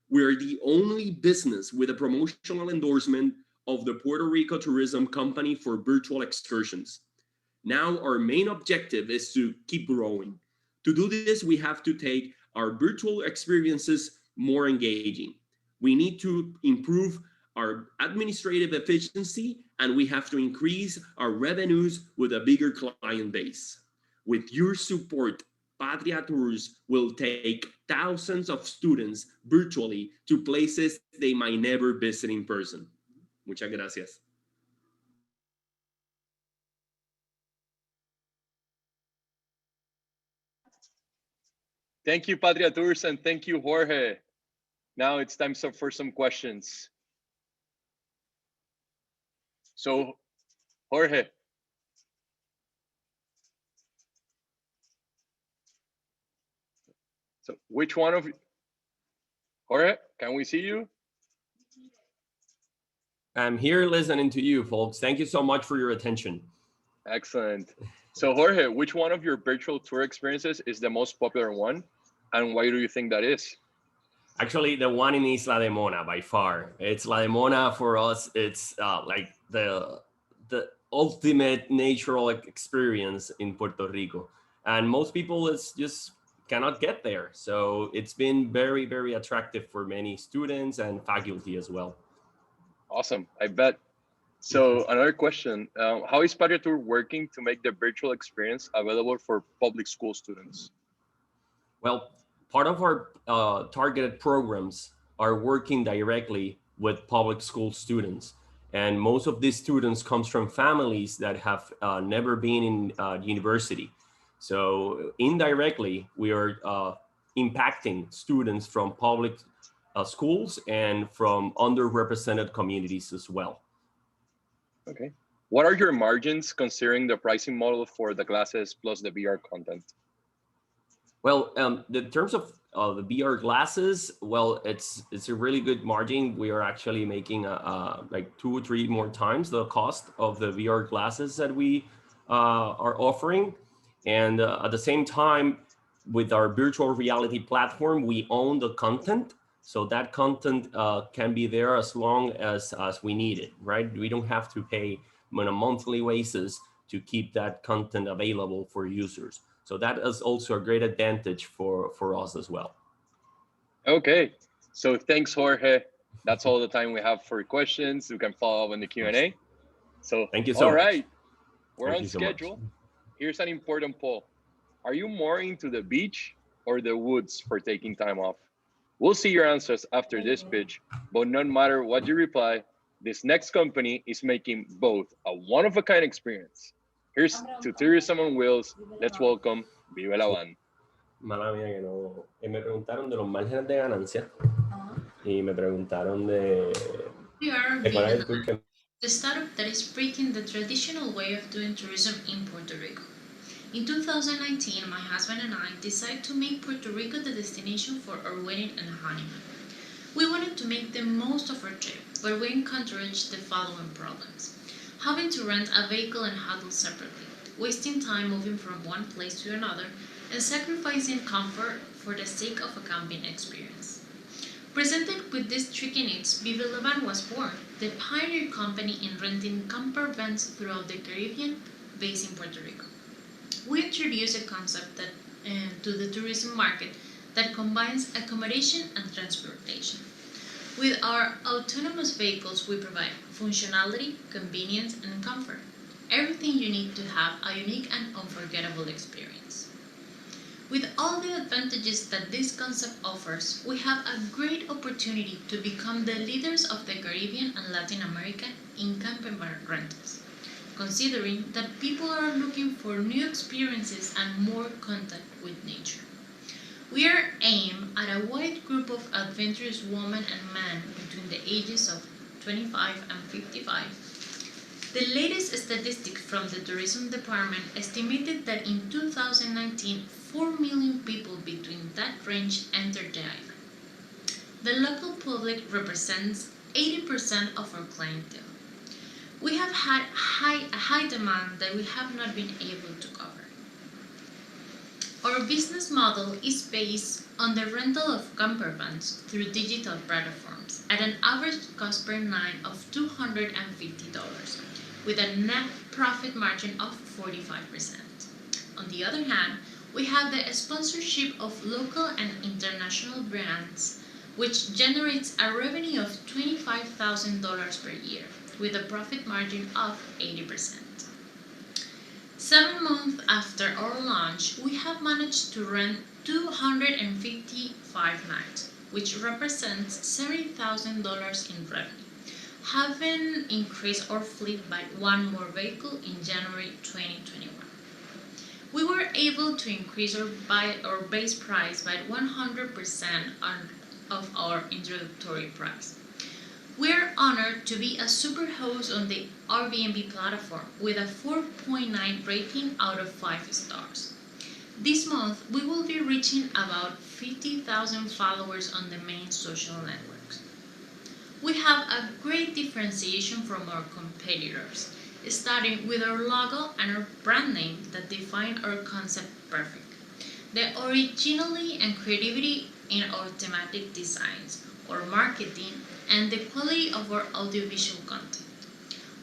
We're the only business with a promotional endorsement of the Puerto Rico Tourism Company for virtual excursions. Now, our main objective is to keep growing. To do this, we have to take our virtual experiences more engaging. We need to improve our administrative efficiency, and we have to increase our revenues with a bigger client base. With your support, Patria Tours will take thousands of students virtually to places they might never visit in person. Muchas gracias. Thank you, Patria Tours, and thank you, Jorge. Now it's time for some questions. So, Jorge. So, which one of you? Jorge, can we see you? I'm here listening to you, folks. Thank you so much for your attention. Excellent. So, Jorge, which one of your virtual tour experiences is the most popular one? And why do you think that is? Actually, the one in Isla de Mona by far. It's La de Mona for us. It's like the ultimate natural experience in Puerto Rico. And most people just cannot get there. So it's been very, very attractive for many students and faculty as well. Awesome, I bet. So another question, how is Patria Tour working to make the virtual experience available for public school students? Well, part of our targeted programs are working directly with public school students. And most of these students comes from families that have never been in university. So indirectly, we are impacting students from public schools and from underrepresented communities as well. Okay. What are your margins considering the pricing model for the classes plus the VR content? Well, in terms of the VR glasses, well, it's a really good margin. We are actually making like 2 or 3 more times the cost of the VR glasses that we are offering. And at the same time, with our virtual reality platform, we own the content. So that content can be there as long as we need it, right? We don't have to pay on a monthly basis to keep that content available for users. So that is also a great advantage for us as well. Okay, so thanks, Jorge. That's all the time we have for questions. We can follow up in the Q&A. So thank you so all much. right, we're Thank on you so schedule. much. Here's an important poll. Are you more into the beach or the woods for taking time off? We'll see your answers after this pitch, but no matter what you reply, this next company is making both a one-of-a-kind experience. Here's to Tourism on Wheels. Let's welcome Vive la Van. Mala mía que no. Me preguntaron de los márgenes de ganancia y me preguntaron de We are cuál es el Vive tour que the startup that is breaking the traditional way of doing tourism in Puerto Rico. In 2019, my husband and I decided to make Puerto Rico the destination for our wedding and honeymoon. We wanted to make the most of our trip, but we encountered the following problems. Having to rent a vehicle and huddle separately, wasting time moving from one place to another, and sacrificing comfort for the sake of a camping experience. Presented with these tricky needs, Vive la Van was born, the pioneer company in renting camper vans throughout the Caribbean, based in Puerto Rico. We introduced a concept to the tourism market that combines accommodation and transportation. With our autonomous vehicles, we provide functionality, convenience, and comfort. Everything you need to have a unique and unforgettable experience. With all the advantages that this concept offers, we have a great opportunity to become the leaders of the Caribbean and Latin America in camping rentals, considering that people are looking for new experiences and more contact with nature. We are aimed at a wide group of adventurous women and men between the ages of 25 and 55. The latest statistics from the tourism department estimated that in 2019, 4 million people between that range entered the island. The local public represents 80% of our clientele. We have had a high demand that we have not been able to cover. Our business model is based on the rental of camper vans through digital platforms at an average cost per night of $250, with a net profit margin of 45%. On the other hand, we have the sponsorship of local and international brands, which generates a revenue of $25,000 per year, with a profit margin of 80%. 7 months after our launch, we have managed to rent 255 nights, which represents $70,000 in revenue, having increased our fleet by 1 more vehicle in January 2021. We were able to increase our base price by 100% of our introductory price. We are honored to be a super host on the Airbnb platform with a 4.9 rating out of 5 stars. This month, we will be reaching about 50,000 followers on the main social networks. We have a great differentiation from our competitors, starting with our logo and our brand name that define our concept perfectly. The originality and creativity in our thematic designs, our marketing, and the quality of our audiovisual content.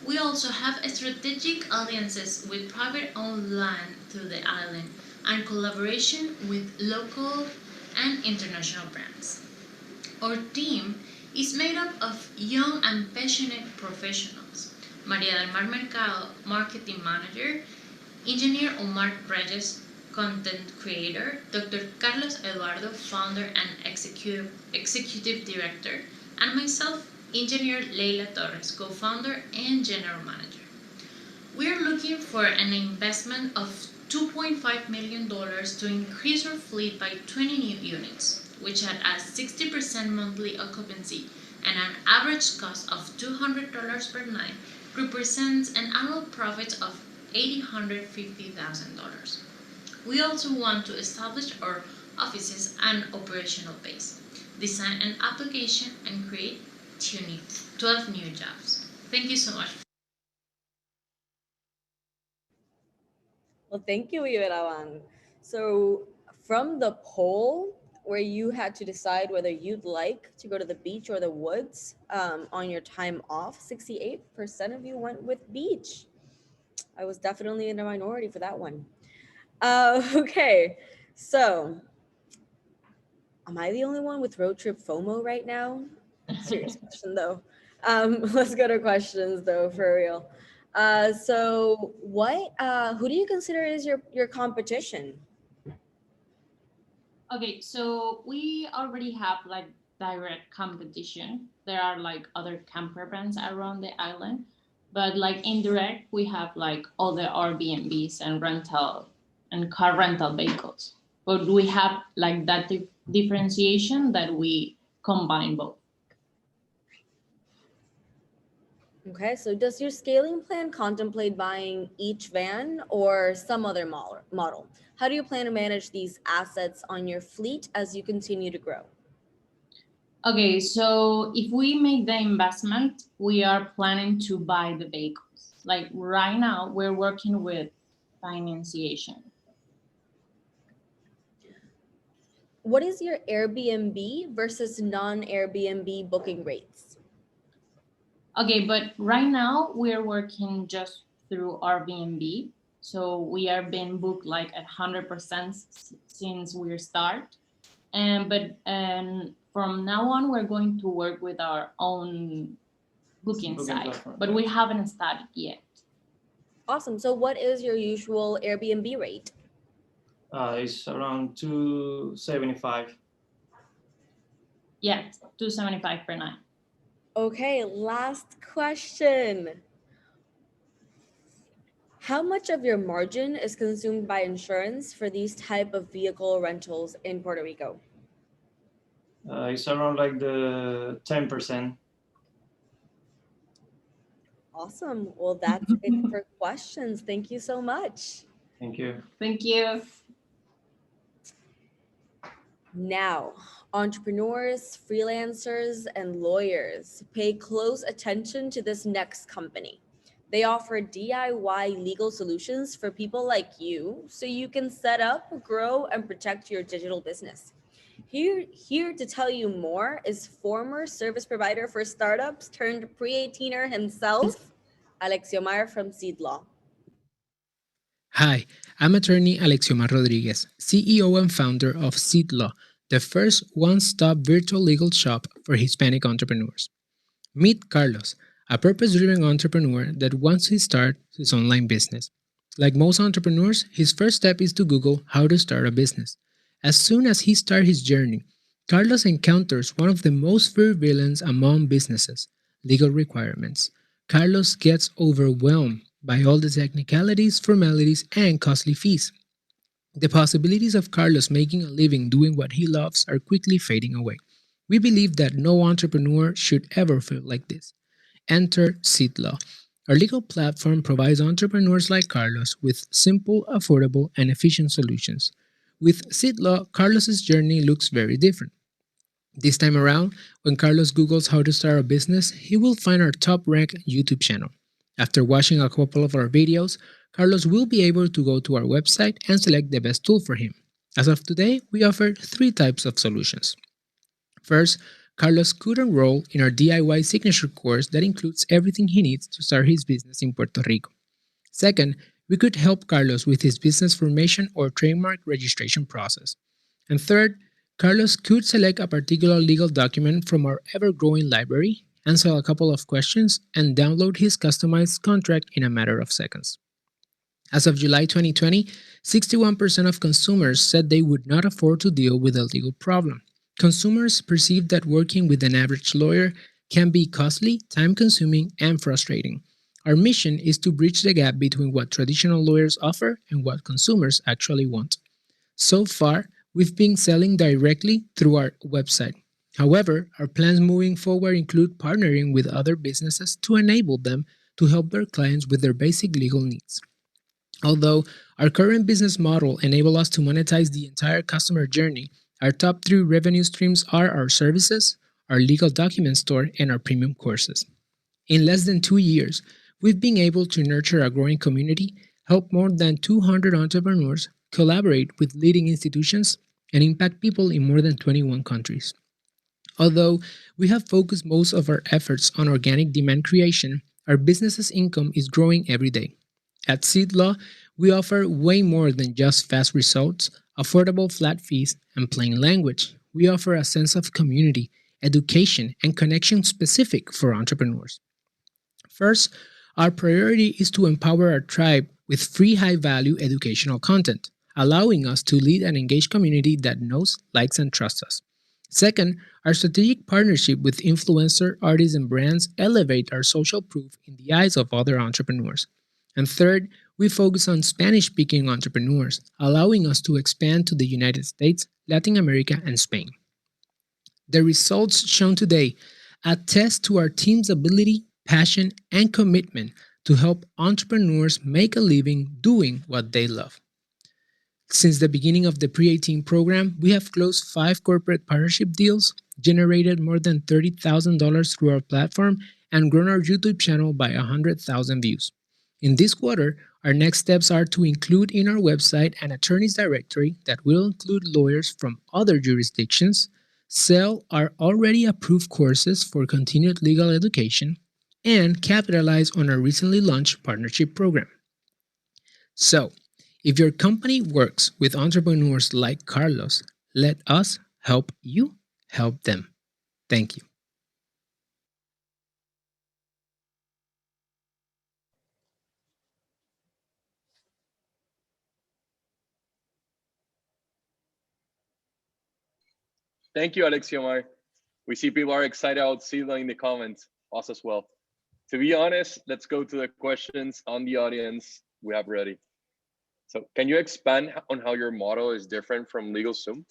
We also have strategic alliances with private-owned land through the island and collaboration with local and international brands. Our team is made up of young and passionate professionals. Maria del Mar Mercado, Marketing Manager, Engineer Omar Reyes, Content Creator, Dr. Carlos Eduardo, Founder and Executive Director, and myself, Engineer Leila Torres, Co-Founder and General Manager. We are looking for an investment of $2.5 million to increase our fleet by 20 new units, which had a 60% monthly occupancy and an average cost of $200 per night, represents an annual profit of $850,000. We also want to establish our offices and operational base, design an application, and create 12 new jobs. Thank you so much. Well, thank you, Iveravan. So from the poll where you had to decide whether you'd like to go to the beach or the woods on your time off, 68% of you went with beach. I was definitely in the minority for that one. Okay, so am I the only one with road trip FOMO right now? Serious question though. Let's go to questions though, for real. So who do you consider is your competition? Okay, so we already have like direct competition. There are like other camper brands around the island, but like indirect, we have like all the Airbnbs and car rental vehicles. But we have like that differentiation that we combine both. Okay, so does your scaling plan contemplate buying each van or some other model? How do you plan to manage these assets on your fleet as you continue to grow? Okay, so if we make the investment, we are planning to buy the vehicles. Like right now, we're working with financiation. What is your Airbnb versus non-Airbnb booking rates? Okay, but right now we're working just through Airbnb. So we are being booked like 100% since we start. But from now on, we're going to work with our own booking site, platform, but we haven't started yet. Awesome. So what is your usual Airbnb rate? It's around 275. Yeah, 275 per night. Okay, last question. How much of your margin is consumed by insurance for these type of vehicle rentals in Puerto Rico? It's around like the 10%. Awesome. Well, that's it for questions. Thank you so much. Thank you. Thank you. Now, entrepreneurs, freelancers, and lawyers, pay close attention to this next company. They offer DIY legal solutions for people like you so you can set up, grow, and protect your digital business. Here to tell you more is former service provider for startups turned pre-18er himself, Alexiomar from Seed Law. Hi, I'm attorney Alexiomar Rodriguez, CEO and founder of Seed Law, the first one-stop virtual legal shop for Hispanic entrepreneurs. Meet Carlos, a purpose-driven entrepreneur that wants to start his online business. Like most entrepreneurs, his first step is to Google how to start a business. As soon as he starts his journey, Carlos encounters one of the most feared villains among businesses, legal requirements. Carlos gets overwhelmed by all the technicalities, formalities, and costly fees. The possibilities of Carlos making a living doing what he loves are quickly fading away. We believe that no entrepreneur should ever feel like this. Enter Seed Law. Our legal platform provides entrepreneurs like Carlos with simple, affordable, and efficient solutions. With Seed Law, Carlos's journey looks very different. This time around, when Carlos Googles how to start a business, he will find our top-ranked YouTube channel. After watching a couple of our videos, Carlos will be able to go to our website and select the best tool for him. As of today, we offer 3 types of solutions. First, Carlos could enroll in our DIY signature course that includes everything he needs to start his business in Puerto Rico. Second, we could help Carlos with his business formation or trademark registration process. And third, Carlos could select a particular legal document from our ever-growing library, answer a couple of questions, and download his customized contract in a matter of seconds. As of July 2020, 61% of consumers said they would not afford to deal with a legal problem. Consumers perceive that working with an average lawyer can be costly, time-consuming, and frustrating. Our mission is to bridge the gap between what traditional lawyers offer and what consumers actually want. So far, we've been selling directly through our website. However, our plans moving forward include partnering with other businesses to enable them to help their clients with their basic legal needs. Although our current business model enables us to monetize the entire customer journey, our top 3 revenue streams are our services, our legal document store, and our premium courses. In less than 2 years, we've been able to nurture a growing community, help more than 200 entrepreneurs, collaborate with leading institutions, and impact people in more than 21 countries. Although we have focused most of our efforts on organic demand creation, our business's income is growing every day. At Seedlaw, we offer way more than just fast results, affordable flat fees, and plain language. We offer a sense of community, education, and connection specific for entrepreneurs. First, our priority is to empower our tribe with free high value educational content, allowing us to lead an engaged community that knows, likes, and trusts us. Second, our strategic partnership with influencer, artists, and brands elevate our social proof in the eyes of other entrepreneurs. And third, we focus on Spanish speaking entrepreneurs, allowing us to expand to the United States, Latin America, and Spain. The results shown today attest to our team's ability, passion, and commitment to help entrepreneurs make a living doing what they love. Since the beginning of the pre-18 program, we have closed 5 corporate partnership deals, generated more than $30,000 through our platform, and grown our YouTube channel by 100,000 views. In this quarter, our next steps are to include in our website an attorneys directory that will include lawyers from other jurisdictions, sell our already approved courses for continued legal education, and capitalize on our recently launched partnership program. So, if your company works with entrepreneurs like Carlos, let us help you help them. Thank you. Thank you, Alexiomar. We see people are excited about Sila in the comments. Us as well. To be honest, let's go to the questions on the audience we have ready. So can you expand on how your model is different from LegalZoom?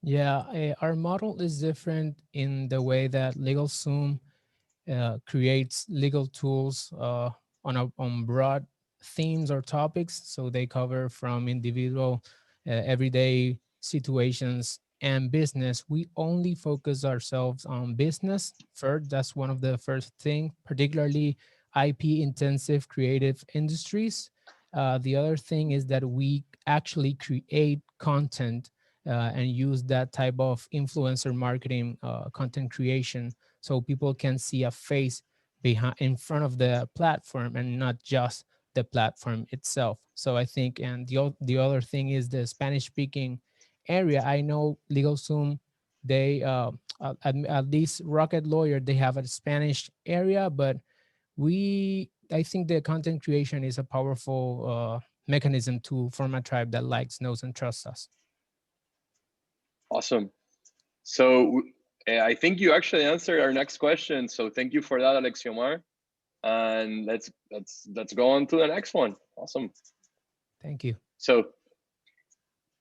Yeah, our model is different in the way that LegalZoom creates legal tools on broad themes or topics. So they cover from individual, everyday situations and business. We only focus ourselves on business first. That's one of the first thing, particularly IP intensive creative industries. The other thing is that we actually create content and use that type of influencer marketing content creation so people can see a face behind in front of the platform and not just the platform itself. So I think, and the other thing is the Spanish speaking area. I know LegalZoom, they at least Rocket Lawyer, they have a Spanish area, but I think the content creation is a powerful mechanism to form a tribe that likes, knows, and trusts us. Awesome. So I think you actually answered our next question. So thank you for that, Alexiomar. And let's go on to the next one. Awesome. Thank you. So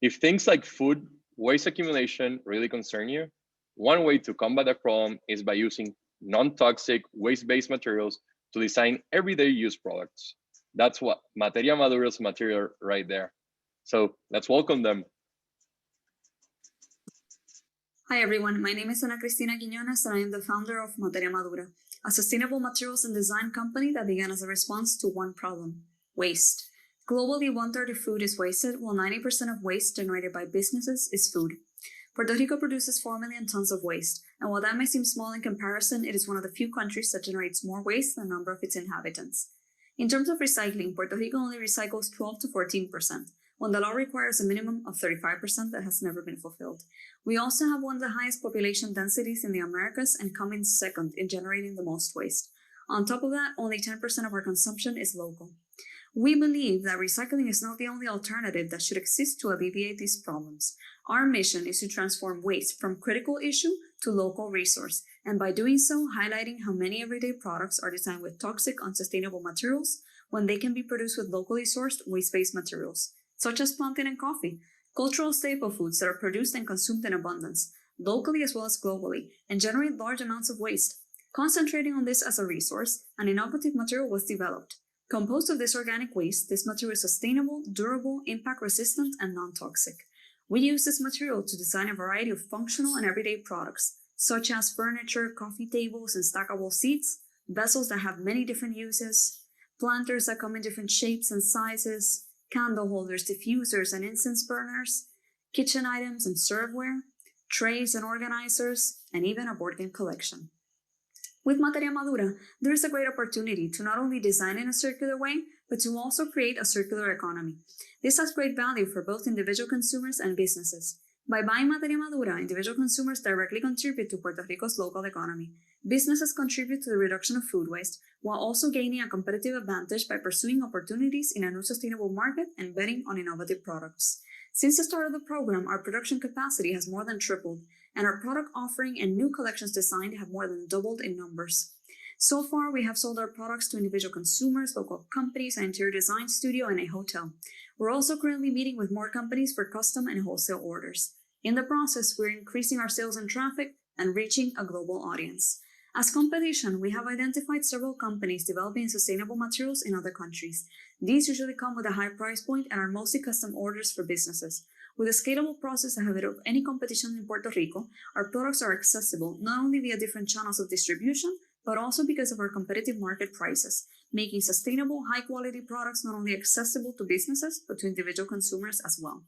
if things like food waste accumulation really concern you, one way to combat the problem is by using non-toxic waste-based materials to design everyday use products. That's what Materia Madura's material right there. So let's welcome them. Hi everyone, my name is Ana Cristina Quiñones and I am the founder of Materia Madura, a sustainable materials and design company that began as a response to one problem: waste. Globally, 1/3 of food is wasted, while 90% of waste generated by businesses is food. Puerto Rico produces 4 million tons of waste, and while that may seem small in comparison, it is one of the few countries that generates more waste than the number of its inhabitants. In terms of recycling, Puerto Rico only recycles 12 to 14%, when the law requires a minimum of 35% that has never been fulfilled. We also have one of the highest population densities in the Americas and come in second in generating the most waste. On top of that, only 10% of our consumption is local. We believe that recycling is not the only alternative that should exist to alleviate these problems. Our mission is to transform waste from critical issue to local resource, and by doing so, highlighting how many everyday products are designed with toxic, unsustainable materials when they can be produced with locally sourced waste-based materials, such as plantain and coffee, cultural staple foods that are produced and consumed in abundance, locally as well as globally, and generate large amounts of waste. Concentrating on this as a resource, an innovative material was developed. Composed of this organic waste, this material is sustainable, durable, impact-resistant, and non-toxic. We use this material to design a variety of functional and everyday products, such as furniture, coffee tables, and stackable seats, vessels that have many different uses, planters that come in different shapes and sizes, candle holders, diffusers, and incense burners, kitchen items and serveware, trays and organizers, and even a board game collection. With Materia Madura, there is a great opportunity to not only design in a circular way, but to also create a circular economy. This has great value for both individual consumers and businesses. By buying Materia Madura, individual consumers directly contribute to Puerto Rico's local economy. Businesses contribute to the reduction of food waste, while also gaining a competitive advantage by pursuing opportunities in a new sustainable market and betting on innovative products. Since the start of the program, our production capacity has more than tripled, and our product offering and new collections designed have more than doubled in numbers. So far, we have sold our products to individual consumers, local companies, an interior design studio, and a hotel. We're also currently meeting with more companies for custom and wholesale orders. In the process, we're increasing our sales and traffic and reaching a global audience. As competition, we have identified several companies developing sustainable materials in other countries. These usually come with a high price point and are mostly custom orders for businesses. With a scalable process ahead of any competition in Puerto Rico, our products are accessible not only via different channels of distribution, but also because of our competitive market prices, making sustainable, high-quality products not only accessible to businesses, but to individual consumers as well.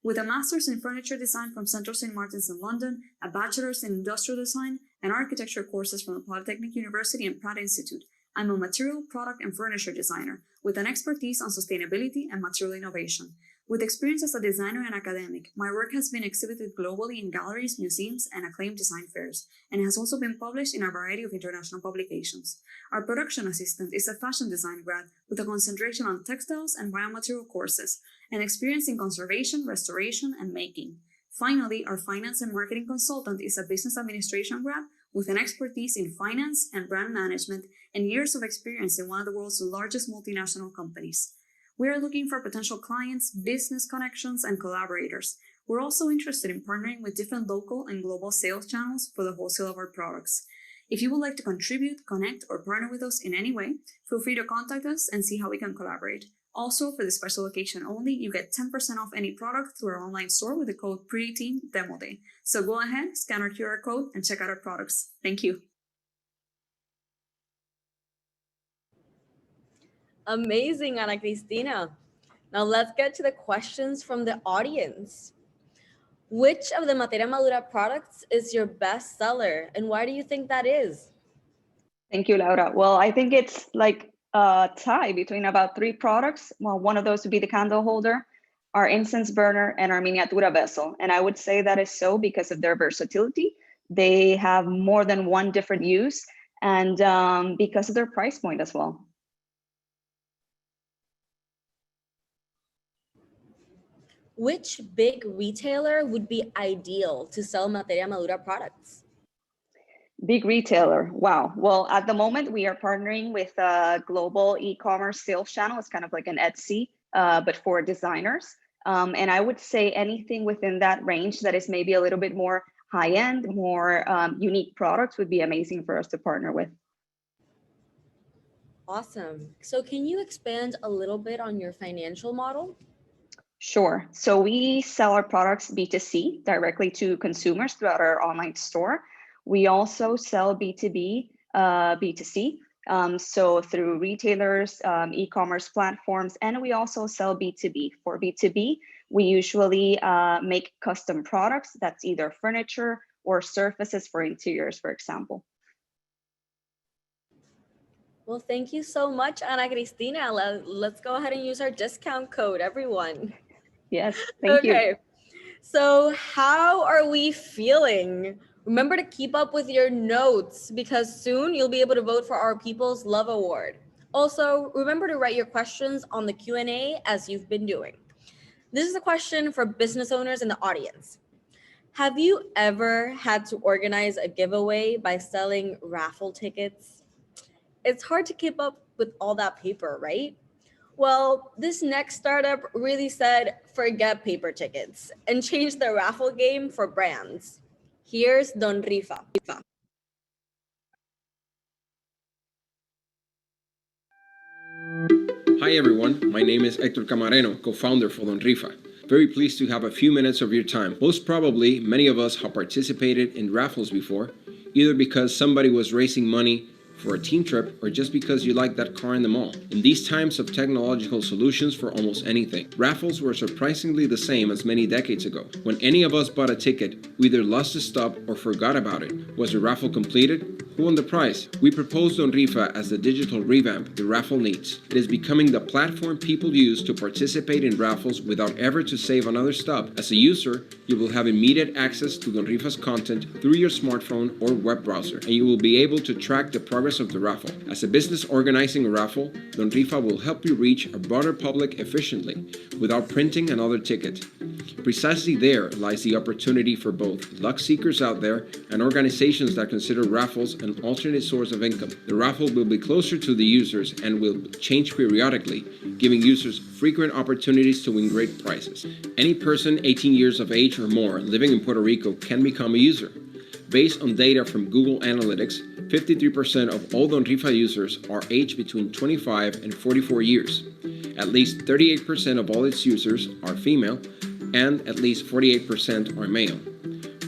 With a master's in furniture design from Central St. Martin's in London, a bachelor's in industrial design, and architecture courses from the Polytechnic University and Pratt Institute, I'm a material, product, and furniture designer with an expertise on sustainability and material innovation. With experience as a designer and academic, my work has been exhibited globally in galleries, museums, and acclaimed design fairs, and has also been published in a variety of international publications. Our production assistant is a fashion design grad with a concentration on textiles and biomaterial courses, and experience in conservation, restoration, and making. Finally, our finance and marketing consultant is a business administration grad with an expertise in finance and brand management and years of experience in one of the world's largest multinational companies. We are looking for potential clients, business connections, and collaborators. We're also interested in partnering with different local and global sales channels for the wholesale of our products. If you would like to contribute, connect, or partner with us in any way, feel free to contact us and see how we can collaborate. Also, for this special occasion only, you get 10% off any product through our online store with the code pre18 DemoEvent. So go ahead, scan our QR code, and check out our products. Thank you. Amazing, Ana Cristina. Now let's get to the questions from the audience. Which of the Materia Madura products is your best seller, and why do you think that is? Thank you, Laura. Well, I think it's like a tie between about 3 products. Well, one of those would be the candle holder, our incense burner, and our miniatura vessel. And I would say that is so because of their versatility. They have more than one different use, and because of their price point as well. Which big retailer would be ideal to sell Materia Madura products? Big retailer. Wow. Well, at the moment, we are partnering with a global e-commerce sales channel. It's kind of like an Etsy, but for designers. And I would say anything within that range that is maybe a little bit more high-end, more unique products would be amazing for us to partner with. Awesome. So can you expand a little bit on your financial model? Sure. So we sell our products B2C directly to consumers throughout our online store. We also sell B2B, B2C, so through retailers, e-commerce platforms, and we also sell B2B. For B2B, we usually make custom products that's either furniture or surfaces for interiors, for example. Well, thank you so much, Ana Cristina. Let's go ahead and use our discount code, everyone. Yes, thank you. Okay, so how are we feeling? Remember to keep up with your notes because soon you'll be able to vote for our People's Love Award. Also, remember to write your questions on the Q&A as you've been doing. This is a question for business owners in the audience. Have you ever had to organize a giveaway by selling raffle tickets? It's hard to keep up with all that paper, right? Well, this next startup really said, forget paper tickets and changed the raffle game for brands. Here's Don Rifa. Hi everyone, my name is Hector Camareno, co-founder for Don Rifa. Very pleased to have a few minutes of your time. Most probably, many of us have participated in raffles before, either because somebody was raising money for a team trip, or just because you like that car in the mall. In these times of technological solutions for almost anything, raffles were surprisingly the same as many decades ago. When any of us bought a ticket, we either lost the stop or forgot about it. Was the raffle completed? Who won the prize? We proposed on Rifa as the digital revamp the raffle needs. It is becoming the platform people use to participate in raffles without ever to save another stop. As a user, you will have immediate access to Don Rifa's content through your smartphone or web browser, and you will be able to track the progress of the raffle. As a business organizing a raffle, Don Rifa will help you reach a broader public efficiently without printing another ticket. Precisely there lies the opportunity for both luck seekers out there and organizations that consider raffles an alternate source of income. The raffle will be closer to the users and will change periodically, giving users frequent opportunities to win great prizes. Any person 18 years of age or more living in Puerto Rico can become a user. Based on data from Google Analytics, 53% of all Don Rifa users are aged between 25 and 44 years. At least 38% of all its users are female, and at least 48% are male.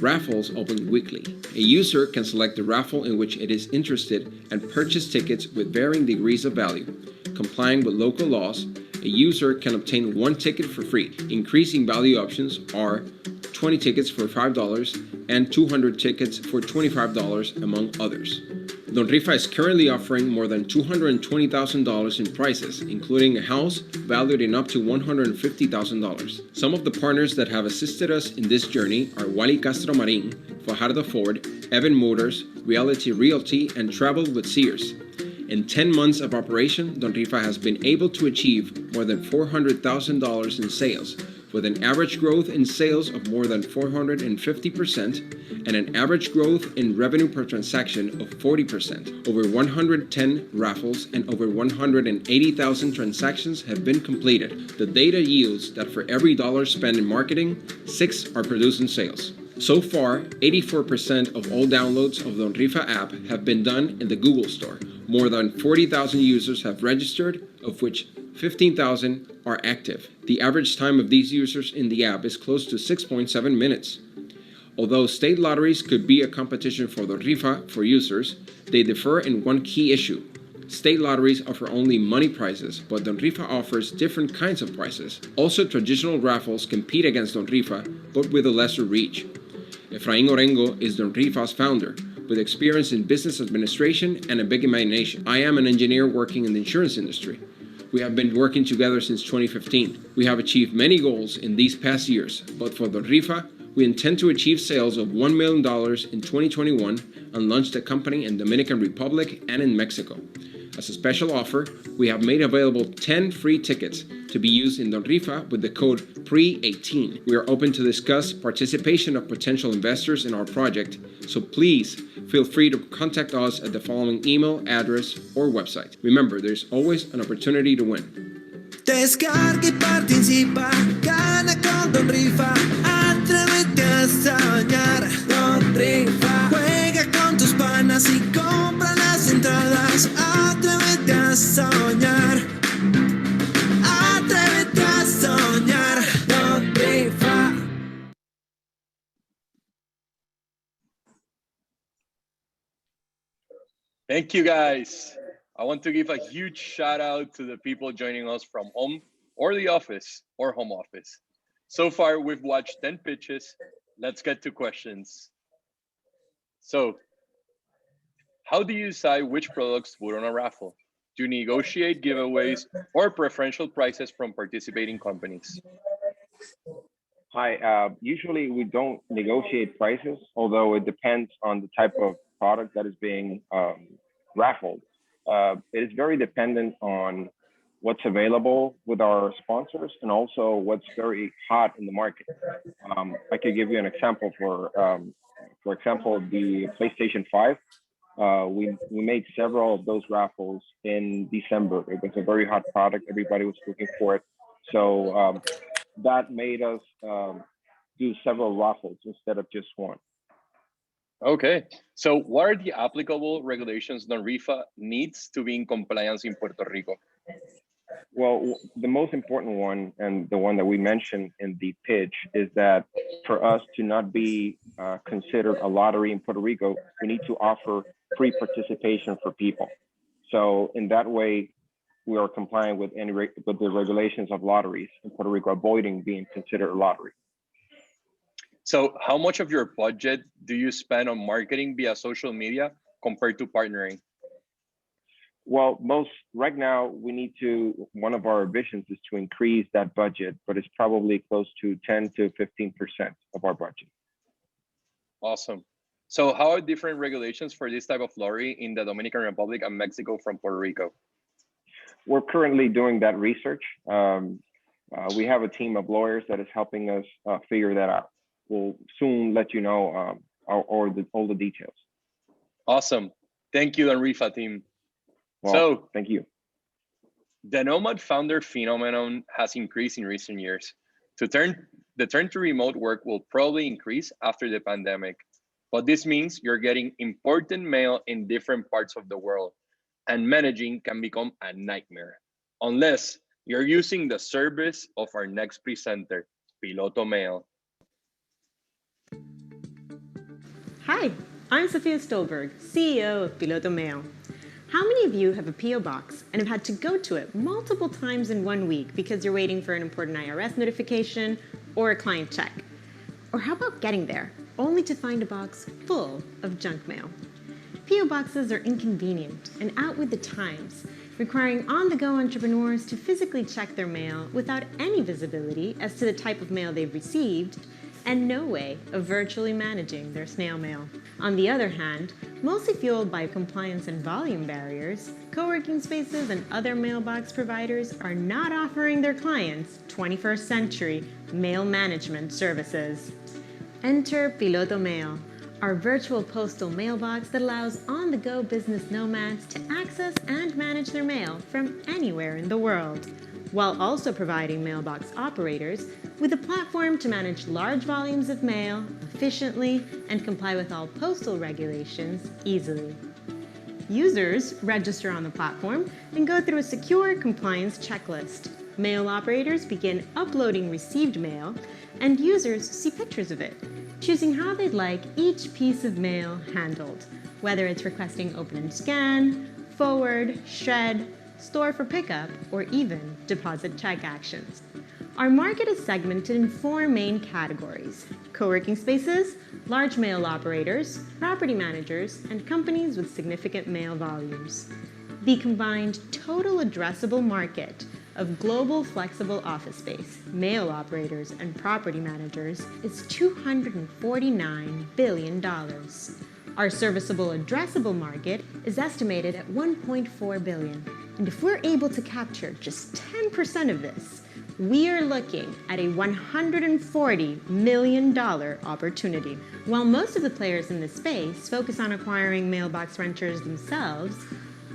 Raffles open weekly. A user can select the raffle in which it is interested and purchase tickets with varying degrees of value. Complying with local laws, a user can obtain one ticket for free. Increasing value options are 20 tickets for $5 and 200 tickets for $25, among others. Don Rifa is currently offering more than $220,000 in prizes, including a house valued in up to $150,000. Some of the partners that have assisted us in this journey are Wally Castro Marin, Fajardo Ford, Evan Motors, Reality Realty, and Travel with Sears. In 10 months of operation, Don Rifa has been able to achieve more than $400,000 in sales, with an average growth in sales of more than 450% and an average growth in revenue per transaction of 40%. Over 110 raffles and over 180,000 transactions have been completed. The data yields that for every dollar spent in marketing, 6 are producing sales. So far, 84% of all downloads of the Don Rifa app have been done in the Google Store. More than 40,000 users have registered, of which 15,000 are active. The average time of these users in the app is close to 6.7 minutes. Although state lotteries could be a competition for Don Rifa for users, they differ in one key issue. State lotteries offer only money prizes, but Don Rifa offers different kinds of prizes. Also, traditional raffles compete against Don Rifa, but with a lesser reach. Efraín Orengo is Don Rifa's founder, with experience in business administration and a big imagination. I am an engineer working in the insurance industry. We have been working together since 2015. We have achieved many goals in these past years, but for Don Rifa, we intend to achieve sales of $1 million in 2021 and launch the company in Dominican Republic and in Mexico. As a special offer, we have made available 10 free tickets to be used in Don Rifa with the code pre18. We are open to discuss participation of potential investors in our project, so please feel free to contact us at the following email, address, or website. Remember, there's always an opportunity to win. Descarga y participa, gana con Don Rifa, atrévete a soñar, Don Rifa, juega con tus panas y compra las entradas, atrévete a soñar, atrévete a soñar, Don Rifa. Thank you, guys. I want to give a huge shout out to the people joining us from home or the office or home office. So far, we've watched 10 pitches. Let's get to questions. So, how do you decide which products to put on a raffle? Do you negotiate giveaways or preferential prices from participating companies? Hi, usually we don't negotiate prices, although it depends on the type of product that is being raffled. It is very dependent on what's available with our sponsors and also what's very hot in the market. I could give you an example. For example, the PlayStation 5. We made several of those raffles in December. It was a very hot product. Everybody was looking for it. So that made us do several raffles instead of just one. Okay, so what are the applicable regulations Don Rifa needs to be in compliance in Puerto Rico? The most important one, and the one that we mentioned in the pitch, is that for us to not be considered a lottery in Puerto Rico, we need to offer free participation for people. So in that way, we are complying with with the regulations of lotteries in Puerto Rico, avoiding being considered a lottery. So how much of your budget do you spend on marketing via social media compared to partnering? Well, right now, one of our visions is to increase that budget, but it's probably close to 10 to 15% of our budget. Awesome. So how are different regulations for this type of lottery in the Dominican Republic and Mexico from Puerto Rico? We're currently doing that research. We have a team of lawyers that is helping us figure that out. We'll soon let you know all the details. Awesome. Thank you, Enrifa team. Well, so thank you. The nomad founder phenomenon has increased in recent years. The turn to remote work will probably increase after the pandemic, but this means you're getting important mail in different parts of the world, and managing can become a nightmare unless you're using the service of our next presenter, Piloto Mail. Hi, I'm Sophia Stolberg, CEO of Piloto Mail. How many of you have a P.O. box and have had to go to it multiple times in 1 week because you're waiting for an important IRS notification or a client check? Or how about getting there, only to find a box full of junk mail? P.O. boxes are inconvenient and out with the times, requiring on-the-go entrepreneurs to physically check their mail without any visibility as to the type of mail they've received, and no way of virtually managing their snail mail. On the other hand, mostly fueled by compliance and volume barriers, co-working spaces and other mailbox providers are not offering their clients 21st century mail management services. Enter Piloto Mail, our virtual postal mailbox that allows on-the-go business nomads to access and manage their mail from anywhere in the world, while also providing mailbox operators with a platform to manage large volumes of mail efficiently and comply with all postal regulations easily. Users register on the platform and go through a secure compliance checklist. Mail operators begin uploading received mail, and users see pictures of it, choosing how they'd like each piece of mail handled, whether it's requesting open and scan, forward, shred, store for pickup, or even deposit check actions. Our market is segmented in 4 main categories: co-working spaces, large mail operators, property managers, and companies with significant mail volumes. The combined total addressable market of global flexible office space, mail operators, and property managers is $249 billion. Our serviceable addressable market is estimated at $1.4 billion. And if we're able to capture just 10% of this, we are looking at a $140 million opportunity. While most of the players in this space focus on acquiring mailbox renters themselves,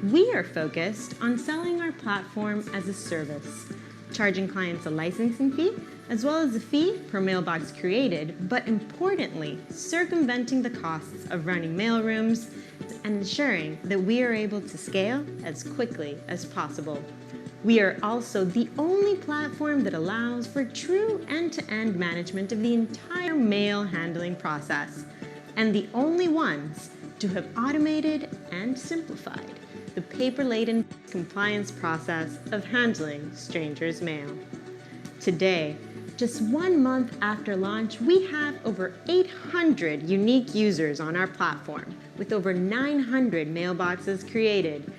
we are focused on selling our platform as a service, charging clients a licensing fee, as well as a fee per mailbox created, but importantly, circumventing the costs of running mailrooms and ensuring that we are able to scale as quickly as possible. We are also the only platform that allows for true end-to-end management of the entire mail handling process, and the only ones to have automated and simplified the paper-laden compliance process of handling strangers' mail. Today, just 1 month after launch, we have over 800 unique users on our platform, with over 900 mailboxes created,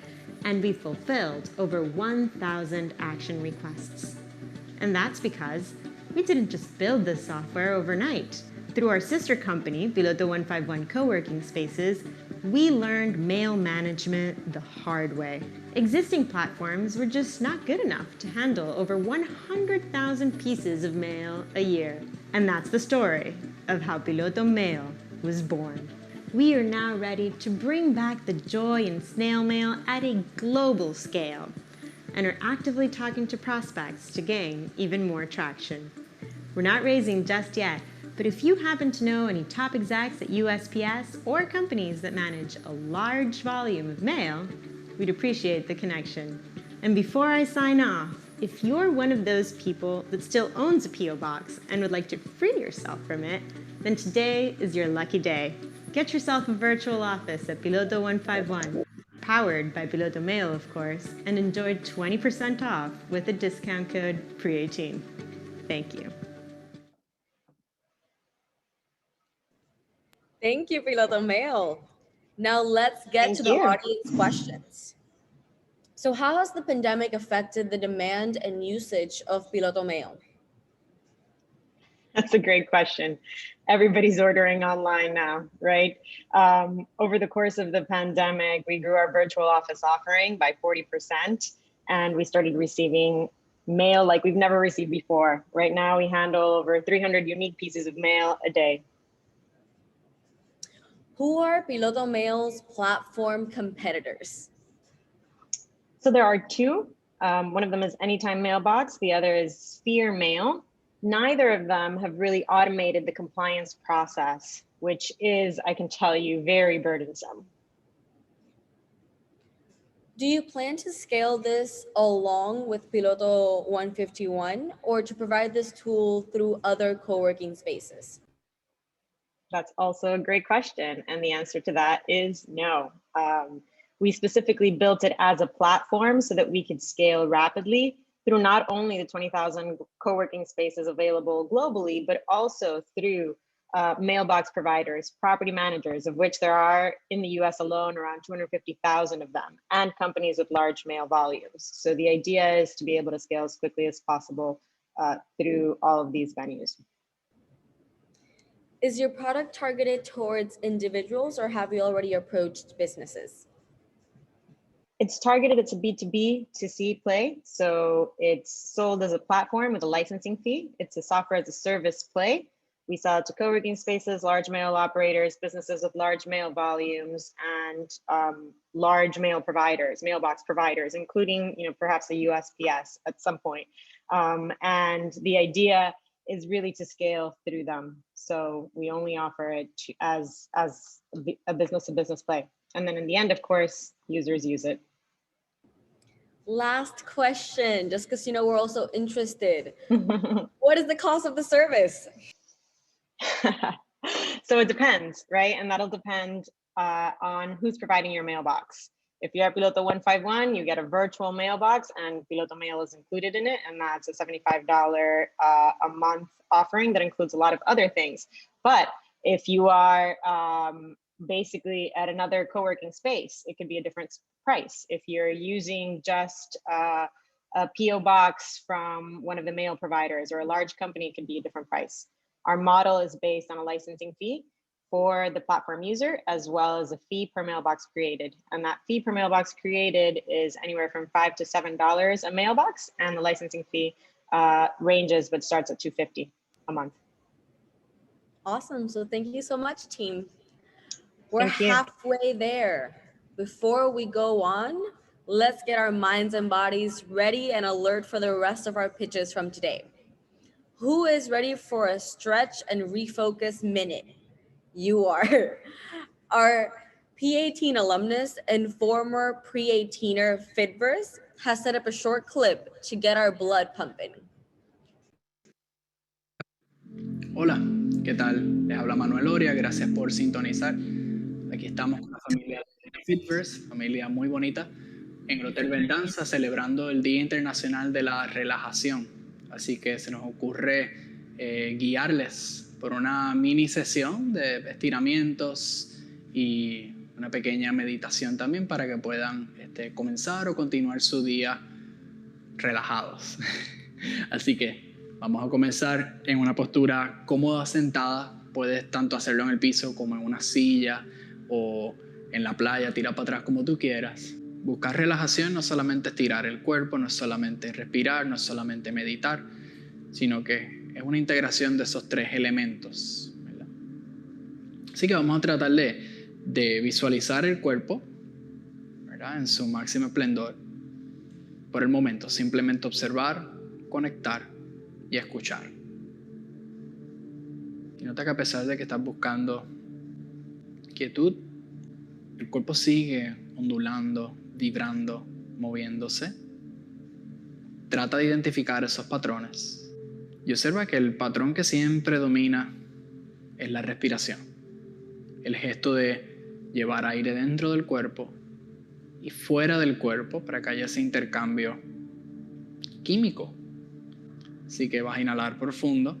and we fulfilled over 1,000 action requests. And that's because we didn't just build this software overnight. Through our sister company, Piloto 151 Co-working Spaces, we learned mail management the hard way. Existing platforms were just not good enough to handle over 100,000 pieces of mail a year. And that's the story of how Piloto Mail was born. We are now ready to bring back the joy in snail mail at a global scale, and are actively talking to prospects to gain even more traction. We're not raising just yet, but if you happen to know any top execs at USPS or companies that manage a large volume of mail, we'd appreciate the connection. And before I sign off, If you're one of those people that still owns a P.O. box and would like to free yourself from it, then today is your lucky day. Get yourself a virtual office at Piloto 151, powered by Piloto Mail, of course, and enjoy 20% off with the discount code pre18. Thank you. Thank you, Piloto Mail. Now let's get Thank to the you. audience questions. So how has the pandemic affected the demand and usage of Piloto Mail? That's a great question. Everybody's ordering online now, right? Over the course of the pandemic, we grew our virtual office offering by 40%, and we started receiving mail like we've never received before. Right now, we handle over 300 unique pieces of mail a day. Who are Piloto Mail's platform competitors? So there are two. One of them is Anytime Mailbox. The other is Sphere Mail. Neither of them have really automated the compliance process, which is, I can tell you, very burdensome. Do you plan to scale this along with Piloto 151 or to provide this tool through other co-working spaces? That's also a great question. And the answer to that is no. We specifically built it as a platform so that we could scale rapidly through not only the 20,000 co-working spaces available globally, but also through mailbox providers, property managers, of which there are in the US alone around 250,000 of them, and companies with large mail volumes. So the idea is to be able to scale as quickly as possible through all of these venues. Is your product targeted towards individuals or have you already approached businesses? It's targeted, it's a B2B to C play. So it's sold as a platform with a licensing fee. It's a software as a service play. We sell it to co-working spaces, large mail operators, businesses with large mail volumes, and large mail providers, mailbox providers, including perhaps the USPS at some point. And the idea is really to scale through them. So we only offer it as a business-to-business play. And then in the end, of course, users use it. Last question, just because we're also interested. What is the cost of the service? So it depends, right? And that'll depend on who's providing your mailbox. If you're at Piloto 151, you get a virtual mailbox and Piloto Mail is included in it. And that's a $75 a month offering that includes a lot of other things. But if you are basically at another co-working space, it could be a different price. If you're using just a PO box from one of the mail providers or a large company, it could be a different price. Our model is based on a licensing fee for the platform user, as well as a fee per mailbox created. And that fee per mailbox created is anywhere from $5 to $7 a mailbox. And the licensing fee ranges, but starts at $250 a month. Awesome. So thank you so much, team. We're halfway there. Before we go on, let's get our minds and bodies ready and alert for the rest of our pitches from today. Who is ready for a stretch and refocus minute? You are. Our P18 alumnus and former pre-18er Fitverse has set up a short clip to get our blood pumping. Hola, ¿qué tal? Les habla Manuel Oria, gracias por sintonizar. Aquí estamos con la familia de Fitverse, familia muy bonita, en el Hotel Vendanza celebrando el Día Internacional de la Relajación. Así que se nos ocurre guiarles por una mini sesión de estiramientos y una pequeña meditación también para que puedan comenzar o continuar su día relajados. Así que vamos a comenzar en una postura cómoda sentada. Puedes tanto hacerlo en el piso como en una silla o en la playa, tira para atrás como tú quieras. Buscar relajación no solamente estirar el cuerpo, no es solamente respirar, no es solamente meditar, sino que es una integración de esos tres elementos, ¿verdad? Así que vamos a tratar de visualizar el cuerpo, ¿verdad?, en su máximo esplendor. Por el momento, simplemente observar, conectar y escuchar. Y nota que a pesar de que estás buscando quietud, el cuerpo sigue ondulando, vibrando, moviéndose. trata de identificar esos patrones y observa que el patrón que siempre domina es la respiración. El gesto de llevar aire dentro del cuerpo y fuera del cuerpo para que haya ese intercambio químico. Así que vas a inhalar profundo.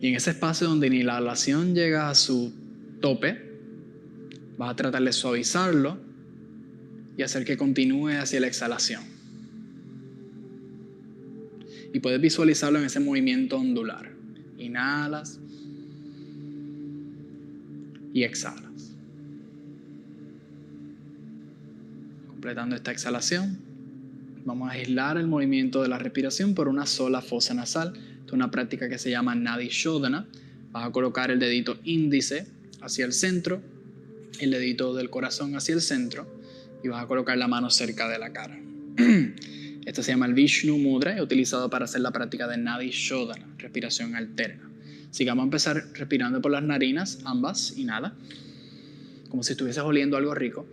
Y en ese espacio donde la inhalación llega a su tope, vas a tratar de suavizarlo y hacer que continúe hacia la exhalación. Y puedes visualizarlo en ese movimiento ondular. Inhalas y exhalas. Completando esta exhalación, vamos a aislar el movimiento de la respiración por una sola fosa nasal. Esto es una práctica que se llama Nadi Shodhana. Vas a colocar el dedito índice hacia el centro, el dedito del corazón hacia el centro y vas a colocar la mano cerca de la cara. Esto se llama el Vishnu Mudra y es utilizado para hacer la práctica de Nadi Shodhana, respiración alterna. Así que vamos a empezar respirando por las narinas, ambas, inhala, como si estuvieses oliendo algo rico.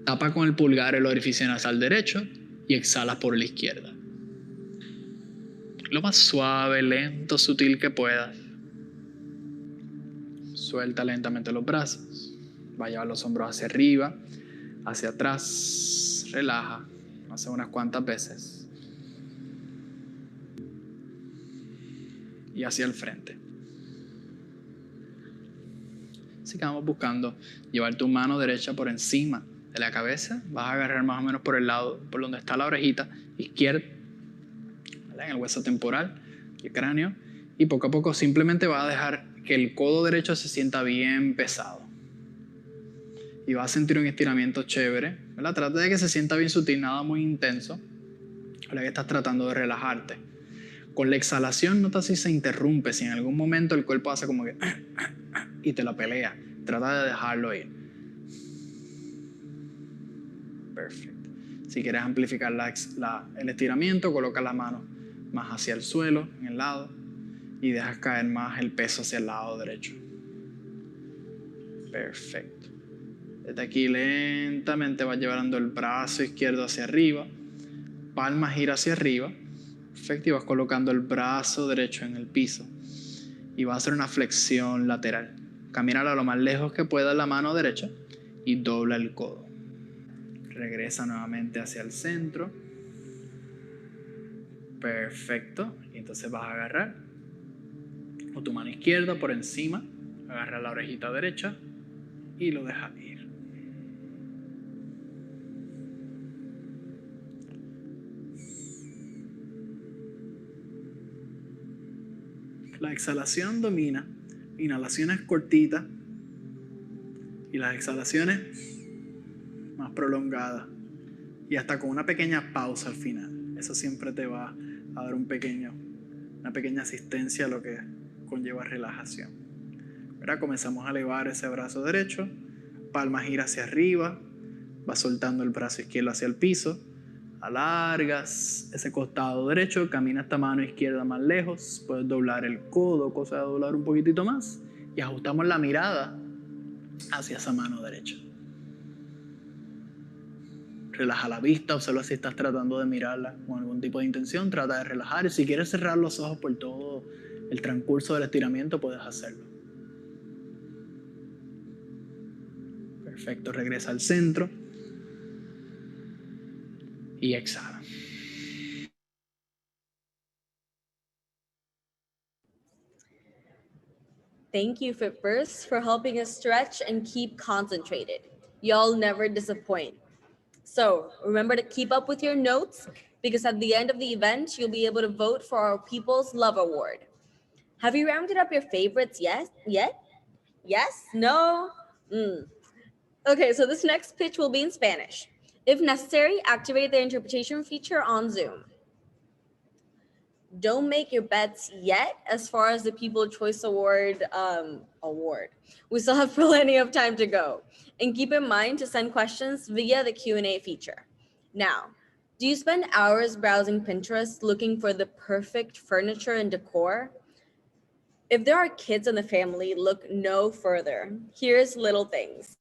Tapa con el pulgar el orificio nasal derecho y exhalas por la izquierda. Lo más suave, lento, sutil que puedas. Suelta lentamente los brazos. Va a llevar los hombros hacia arriba, hacia atrás. Relaja. Hace unas cuantas veces. Y hacia el frente. Así que vamos buscando llevar tu mano derecha por encima de la cabeza. Vas a agarrar más o menos por el lado, por donde está la orejita izquierda, ¿vale? En el hueso temporal y el cráneo. Y poco a poco simplemente vas a dejar que el codo derecho se sienta bien pesado. Y vas a sentir un estiramiento chévere, ¿verdad? Trata de que se sienta bien sutil, nada muy intenso. ¿Verdad? Que estás tratando de relajarte. Con la exhalación nota si se interrumpe, si en algún momento el cuerpo hace como que y te la pelea. Trata de dejarlo ir. Perfecto. Si quieres amplificar el estiramiento, coloca la mano más hacia el suelo, en el lado, y dejas caer más el peso hacia el lado derecho. Perfecto. Desde aquí lentamente vas llevando el brazo izquierdo hacia arriba, palma gira hacia arriba. Perfecto, y vas colocando el brazo derecho en el piso. Y vas a hacer una flexión lateral. Camina a lo más lejos que pueda la mano derecha y dobla el codo. Regresa nuevamente hacia el centro. Perfecto. Y entonces vas a agarrar con tu mano izquierda por encima. Agarra la orejita derecha y lo dejas ir. La exhalación domina. Inhalaciones cortitas y las exhalaciones más prolongadas. Y hasta con una pequeña pausa al final. Eso siempre te va a dar una pequeña asistencia a lo que conlleva relajación. Ahora comenzamos a elevar ese brazo derecho. Palma gira hacia arriba. Vas soltando el brazo izquierdo hacia el piso. Alargas ese costado derecho, camina esta mano izquierda más lejos, puedes doblar el codo, cosa de doblar un poquitito más, y ajustamos la mirada hacia esa mano derecha. Relaja la vista, observa si estás tratando de mirarla con algún tipo de intención, trata de relajar, y si quieres cerrar los ojos por todo el transcurso del estiramiento, puedes hacerlo. Perfecto, regresa al centro y exhala. Thank you, Fitverse, for helping us stretch and keep concentrated. Y'all never disappoint. So remember to keep up with your notes because at the end of the event, you'll be able to vote for our People's Love Award. Have you rounded up your favorites yet? Yes? No? Okay, so this next pitch will be in Spanish. If necessary, activate the interpretation feature on Zoom. Don't make your bets yet as far as the People Choice Award. We still have plenty of time to go. And keep in mind to send questions via the Q&A feature. Now, do you spend hours browsing Pinterest looking for the perfect furniture and decor? If there are kids in the family, look no further. Here's Little Things.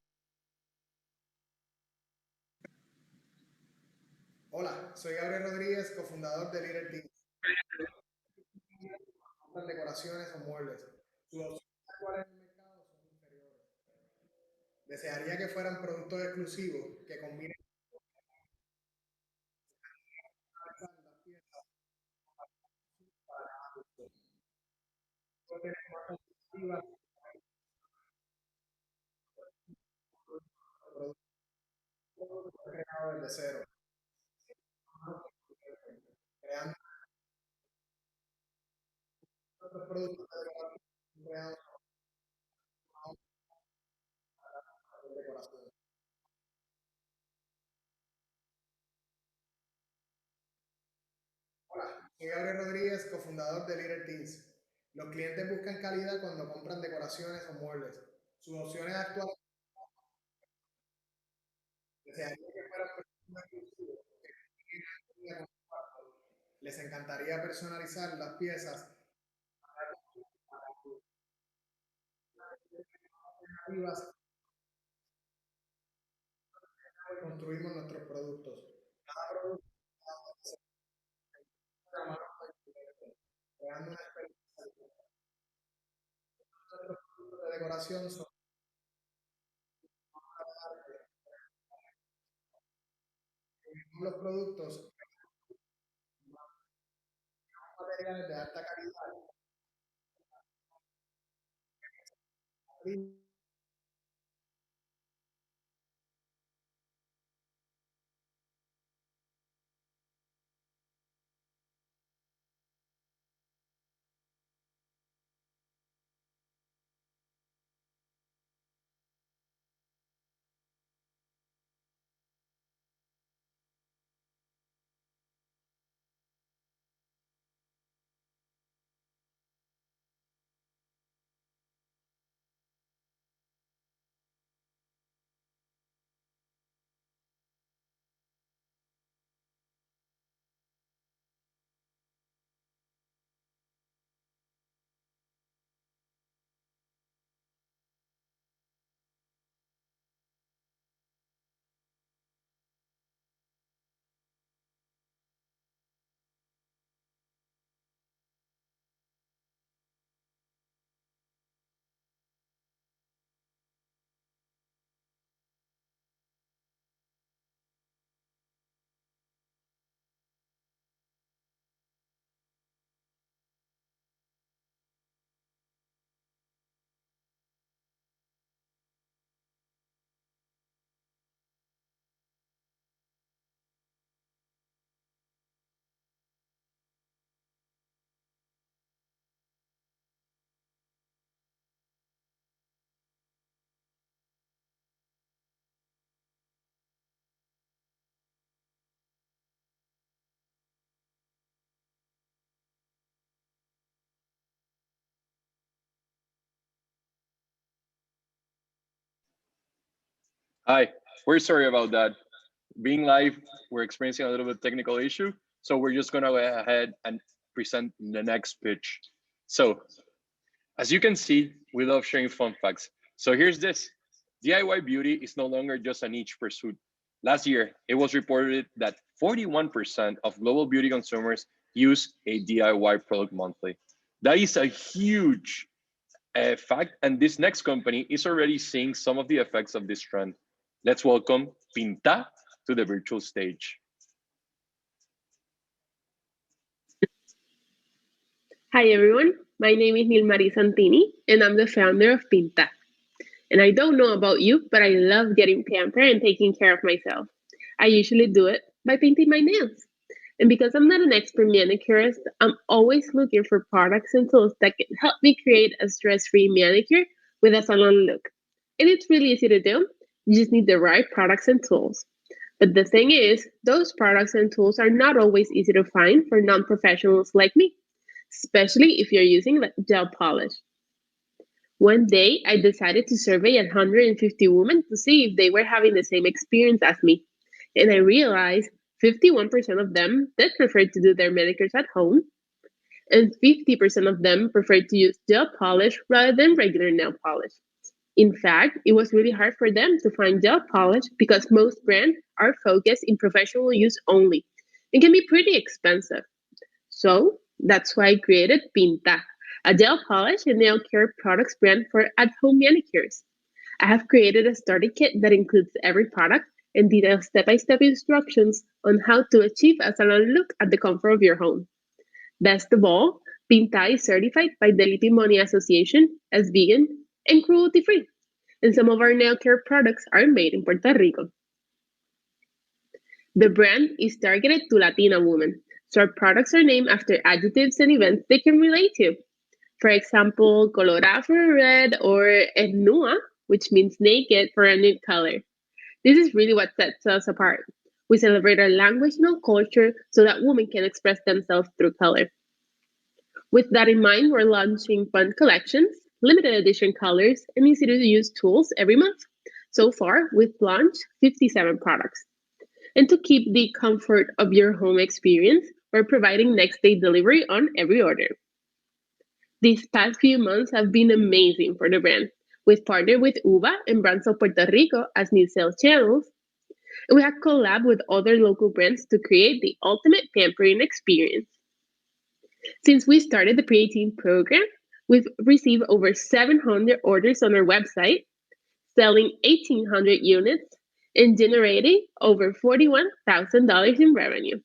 Hola, soy Gabriel Rodríguez, cofundador de Little Teams. Decoraciones o muebles. Sus opciones actuales en el mercado son inferiores. Desearía que fueran productos exclusivos que combinen las piezas para cada gusto. No tenemos más alternativas, productos creados desde cero, creando otros productos creados con decoración. Hola, soy Gabriel Rodríguez, cofundador de Little Teams. Los clientes buscan calidad cuando compran decoraciones o muebles. Sus opciones actuales desearía que fueran productos exclusivos, que combinen con su cuarto. Les encantaría personalizar las piezas alternativas y construimos nuestros productos. Cada producto creando una experiencia. Nuestros productos de decoración son los productos materiales de alta calidad. Hi, we're sorry about that. Being live, we're experiencing a little bit technical issue, so we're just gonna go ahead and present the next pitch. So, as you can see, we love sharing fun facts. So here's this. DIY beauty is no longer just a niche pursuit. Last year, it was reported that 41% of global beauty consumers use a DIY product monthly. That is a huge fact, and this next company is already seeing some of the effects of this trend. Let's welcome Pinta to the virtual stage. Hi everyone, my name is Nilmarie Santini and I'm the founder of Pinta. And I don't know about you, but I love getting pampered and taking care of myself. I usually do it by painting my nails. And because I'm not an expert manicurist, I'm always looking for products and tools that can help me create a stress-free manicure with a salon look. And it's really easy to do. You just need the right products and tools. But the thing is, those products and tools are not always easy to find for non-professionals like me, especially if you're using gel polish. One day, I decided to survey 150 women to see if they were having the same experience as me. And I realized 51% of them did prefer to do their manicures at home, and 50% of them preferred to use gel polish rather than regular nail polish. In fact, it was really hard for them to find gel polish because most brands are focused in professional use only and can be pretty expensive. So that's why I created Pinta, a gel polish and nail care products brand for at-home manicures. I have created a starter kit that includes every product and detailed step-by-step instructions on how to achieve a salon look at the comfort of your home. Best of all, Pinta is certified by the Lippy Money Association as vegan and cruelty-free, and some of our nail care products are made in Puerto Rico. The brand is targeted to Latina women, so our products are named after adjectives and events they can relate to. For example, colorada for red or etnua, which means naked for a nude color. This is really what sets us apart. We celebrate our language and our culture so that women can express themselves through color. With that in mind, we're launching fun collections, limited edition colors, and easy to use tools every month. So far, we've launched 57 products. And to keep the comfort of your home experience, we're providing next day delivery on every order. These past few months have been amazing for the brand. We've partnered with UVA and Brands of Puerto Rico as new sales channels, and we have collabed with other local brands to create the ultimate pampering experience. Since we started the pre18 program, we've received over 700 orders on our website, selling 1,800 units and generating over $41,000 in revenue.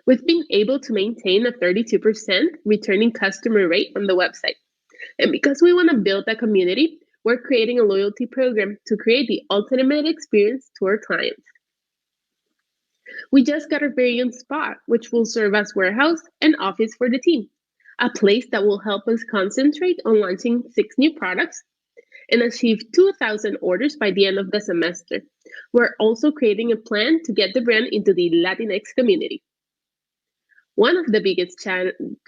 We've been able to maintain a 32% returning customer rate on the website. And because we want to build a community, we're creating a loyalty program to create the ultimate experience to our clients. We just got our very own spot, which will serve as warehouse and office for the team, a place that will help us concentrate on launching 6 new products and achieve 2,000 orders by the end of the semester. We're also creating a plan to get the brand into the Latinx community. One of the biggest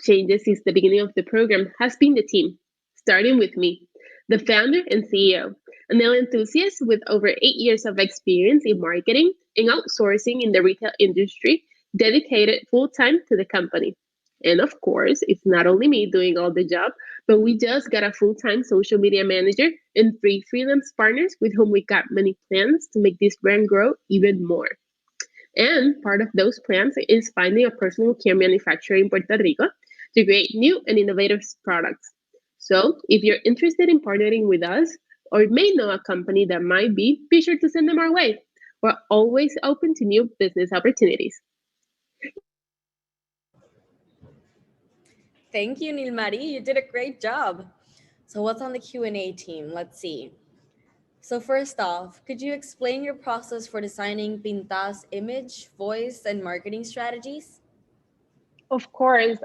changes since the beginning of the program has been the team, starting with me, the founder and CEO, a nail enthusiast with over 8 years of experience in marketing and outsourcing in the retail industry, dedicated full-time to the company. And of course, it's not only me doing all the job, but we just got a full-time social media manager and 3 freelance partners with whom we got many plans to make this brand grow even more. And part of those plans is finding a personal care manufacturer in Puerto Rico to create new and innovative products. So if you're interested in partnering with us or may know a company that might be sure to send them our way. We're always open to new business opportunities. Thank you, Nilmari. You did a great job. So what's on the Q&A team? Let's see. So first off, could you explain your process for designing Pinta's image, voice, and marketing strategies? Of course.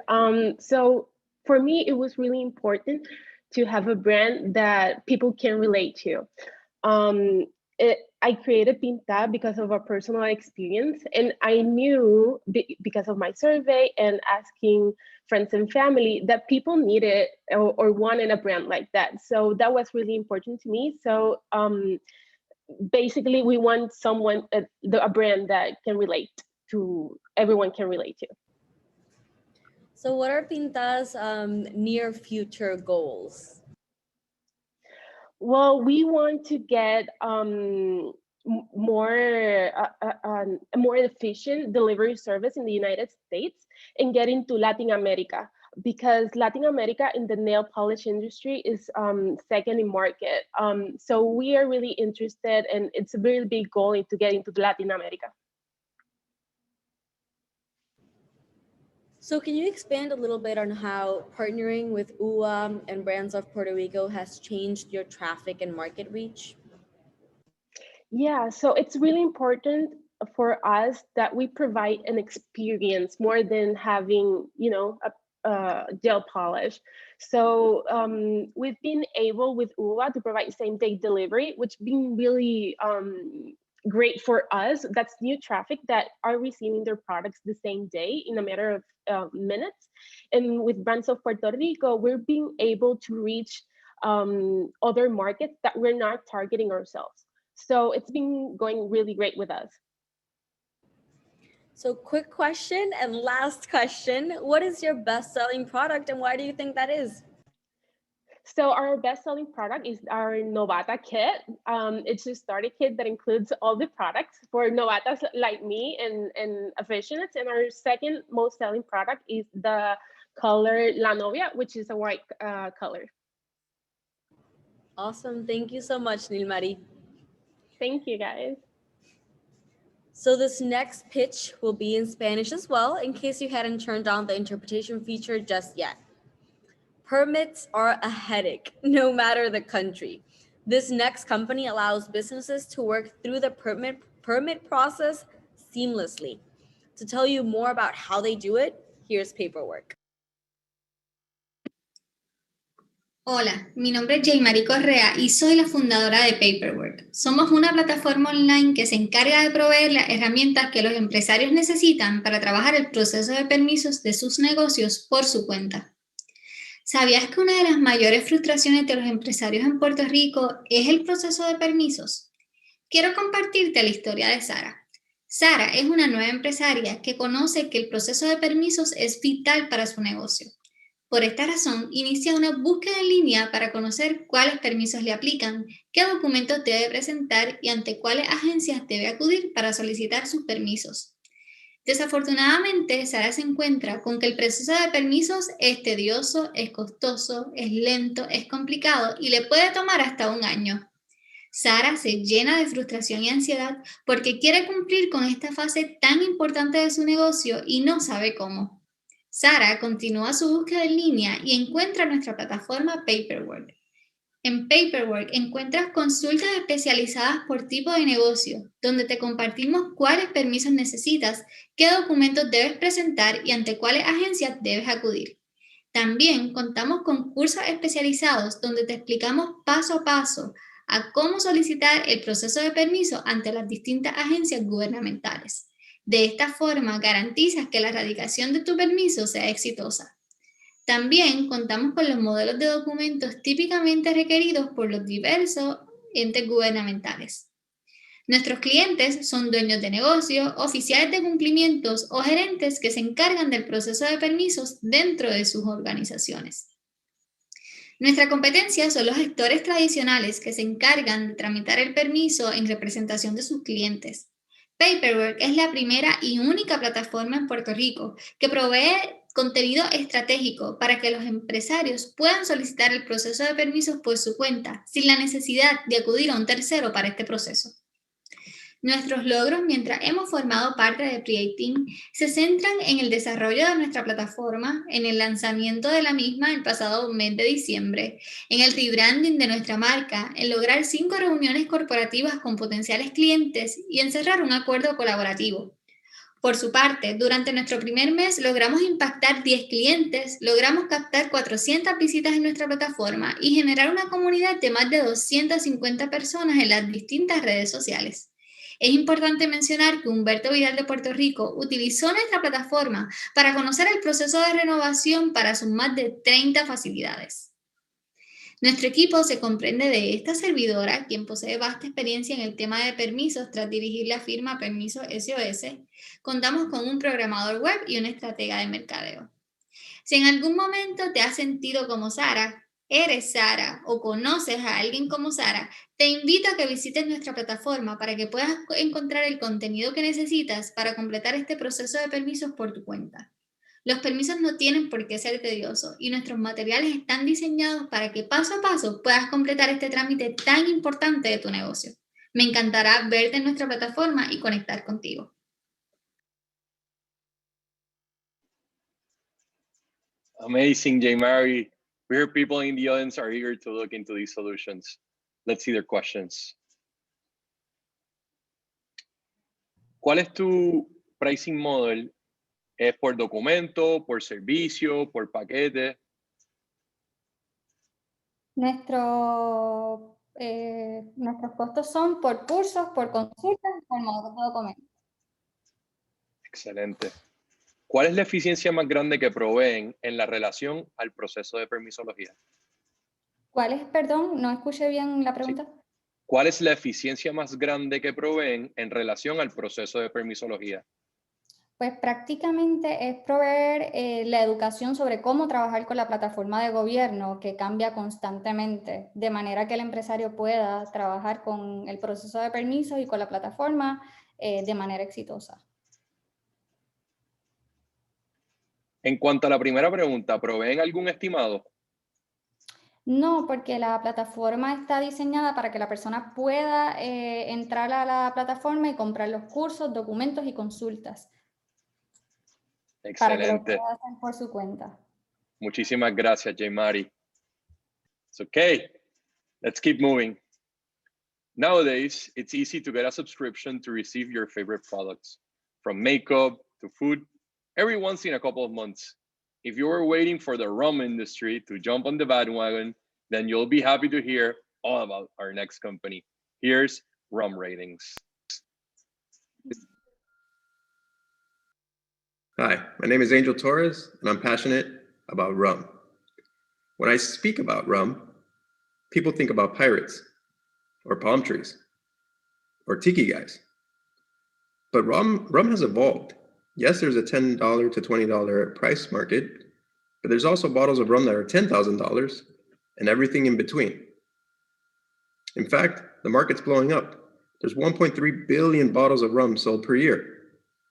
So for me, it was really important to have a brand that people can relate to. I created Pinta because of a personal experience, and I knew because of my survey and asking friends and family that people needed or wanted a brand like that. So that was really important to me. So basically, we want someone, a brand that can relate to, everyone can relate to. So what are Pinta's near future goals? Well, we want to get more a more efficient delivery service in the United States and get into Latin America, because Latin America in the nail polish industry is second in market. So we are really interested, and it's a really big goal to get into Latin America. So can you expand a little bit on how partnering with UA and Brands of Puerto Rico has changed your traffic and market reach? Yeah, so it's really important for us that we provide an experience more than having, a gel polish. So we've been able with UA to provide same day delivery, which been really great for us. That's new traffic that are receiving their products the same day in a matter of minutes. And with Brands of Puerto Rico, we're being able to reach other markets that we're not targeting ourselves. So it's been going really great with us. So quick question and last question. What is your best-selling product and why do you think that is? So our best-selling product is our Novata kit. It's a starter kit that includes all the products for novatas like me and aficionados. And our second most selling product is the color La Novia, which is a white color. Awesome. Thank you so much, Nilmari. Thank you, guys. So this next pitch will be in Spanish as well, in case you hadn't turned on the interpretation feature just yet. Permits are a headache, no matter the country. This next company allows businesses to work through the permit process seamlessly. To tell you more about how they do it, here's Paperwork. Hola, mi nombre es Jeymari Correa y soy la fundadora de Paperwork. Somos una plataforma online que se encarga de proveer las herramientas que los empresarios necesitan para trabajar el proceso de permisos de sus negocios por su cuenta. ¿Sabías que una de las mayores frustraciones de los empresarios en Puerto Rico es el proceso de permisos? Quiero compartirte la historia de Sara. Sara es una nueva empresaria que conoce que el proceso de permisos es vital para su negocio. Por esta razón, inicia una búsqueda en línea para conocer cuáles permisos le aplican, qué documentos debe presentar y ante cuáles agencias debe acudir para solicitar sus permisos. Desafortunadamente, Sara se encuentra con que el proceso de permisos es tedioso, es costoso, es lento, es complicado y le puede tomar hasta 1 año. Sara se llena de frustración y ansiedad porque quiere cumplir con esta fase tan importante de su negocio y no sabe cómo. Sara continúa su búsqueda en línea y encuentra nuestra plataforma Paperwork. En Paperwork encuentras consultas especializadas por tipo de negocio, donde te compartimos cuáles permisos necesitas, qué documentos debes presentar y ante cuáles agencias debes acudir. También contamos con cursos especializados donde te explicamos paso a paso a cómo solicitar el proceso de permiso ante las distintas agencias gubernamentales. De esta forma, garantizas que la erradicación de tu permiso sea exitosa. También contamos con los modelos de documentos típicamente requeridos por los diversos entes gubernamentales. Nuestros clientes son dueños de negocio, oficiales de cumplimientos o gerentes que se encargan del proceso de permisos dentro de sus organizaciones. Nuestra competencia son los gestores tradicionales que se encargan de tramitar el permiso en representación de sus clientes. Paperwork es la primera y única plataforma en Puerto Rico que provee contenido estratégico para que los empresarios puedan solicitar el proceso de permisos por su cuenta sin la necesidad de acudir a un tercero para este proceso. Nuestros logros mientras hemos formado parte de pre18 se centran en el desarrollo de nuestra plataforma, en el lanzamiento de la misma el pasado mes de diciembre, en el rebranding de nuestra marca, en lograr 5 reuniones corporativas con potenciales clientes y en cerrar un acuerdo colaborativo. Por su parte, durante nuestro primer mes logramos impactar 10 clientes, logramos captar 400 visitas en nuestra plataforma y generar una comunidad de más de 250 personas en las distintas redes sociales. Es importante mencionar que Humberto Vidal de Puerto Rico utilizó nuestra plataforma para conocer el proceso de renovación para sus más de 30 facilidades. Nuestro equipo se comprende de esta servidora, quien posee vasta experiencia en el tema de permisos tras dirigir la firma Permisos SOS. Contamos con un programador web y una estratega de mercadeo. Si en algún momento te has sentido como Sara, eres Sara o conoces a alguien como Sara, te invito a que visites nuestra plataforma para que puedas encontrar el contenido que necesitas para completar este proceso de permisos por tu cuenta. Los permisos no tienen por qué ser tediosos y nuestros materiales están diseñados para que paso a paso puedas completar este trámite tan importante de tu negocio. Me encantará verte en nuestra plataforma y conectar contigo. Amazing, Jeymari. We hear people in the audience are eager to look into these solutions. Let's see their questions. ¿Cuál es tu pricing model? ¿Es por documento, por servicio, por paquete? Nuestros costos son por cursos, por consultas, por modos de documentos. Excelente. ¿Cuál es la eficiencia más grande que proveen en la relación al proceso de permisología? ¿Cuál es, perdón? No escuché bien la pregunta. Sí. ¿Cuál es la eficiencia más grande que proveen en relación al proceso de permisología? Pues prácticamente es proveer la educación sobre cómo trabajar con la plataforma de gobierno que cambia constantemente, de manera que el empresario pueda trabajar con el proceso de permisos y con la plataforma de manera exitosa. En cuanto a la primera pregunta, ¿proveen algún estimado? No, porque la plataforma está diseñada para que la persona pueda entrar a la plataforma y comprar los cursos, documentos y consultas para que lo Excelente. pueda hacer por su cuenta. Muchísimas gracias, J-Mari. It's okay. Let's keep moving. Nowadays, it's easy to get a subscription to receive your favorite products, from makeup to food, every once in a couple of months. If you were waiting for the rum industry to jump on the bandwagon, then you'll be happy to hear all about our next company. Here's Rum Ratings. Hi, my name is Angel Torres, and I'm passionate about rum. When I speak about rum, people think about pirates, or palm trees, or tiki guys. But rum has evolved. Yes, there's a $10 to $20 price market, but there's also bottles of rum that are $10,000 and everything in between. In fact, the market's blowing up. There's 1.3 billion bottles of rum sold per year,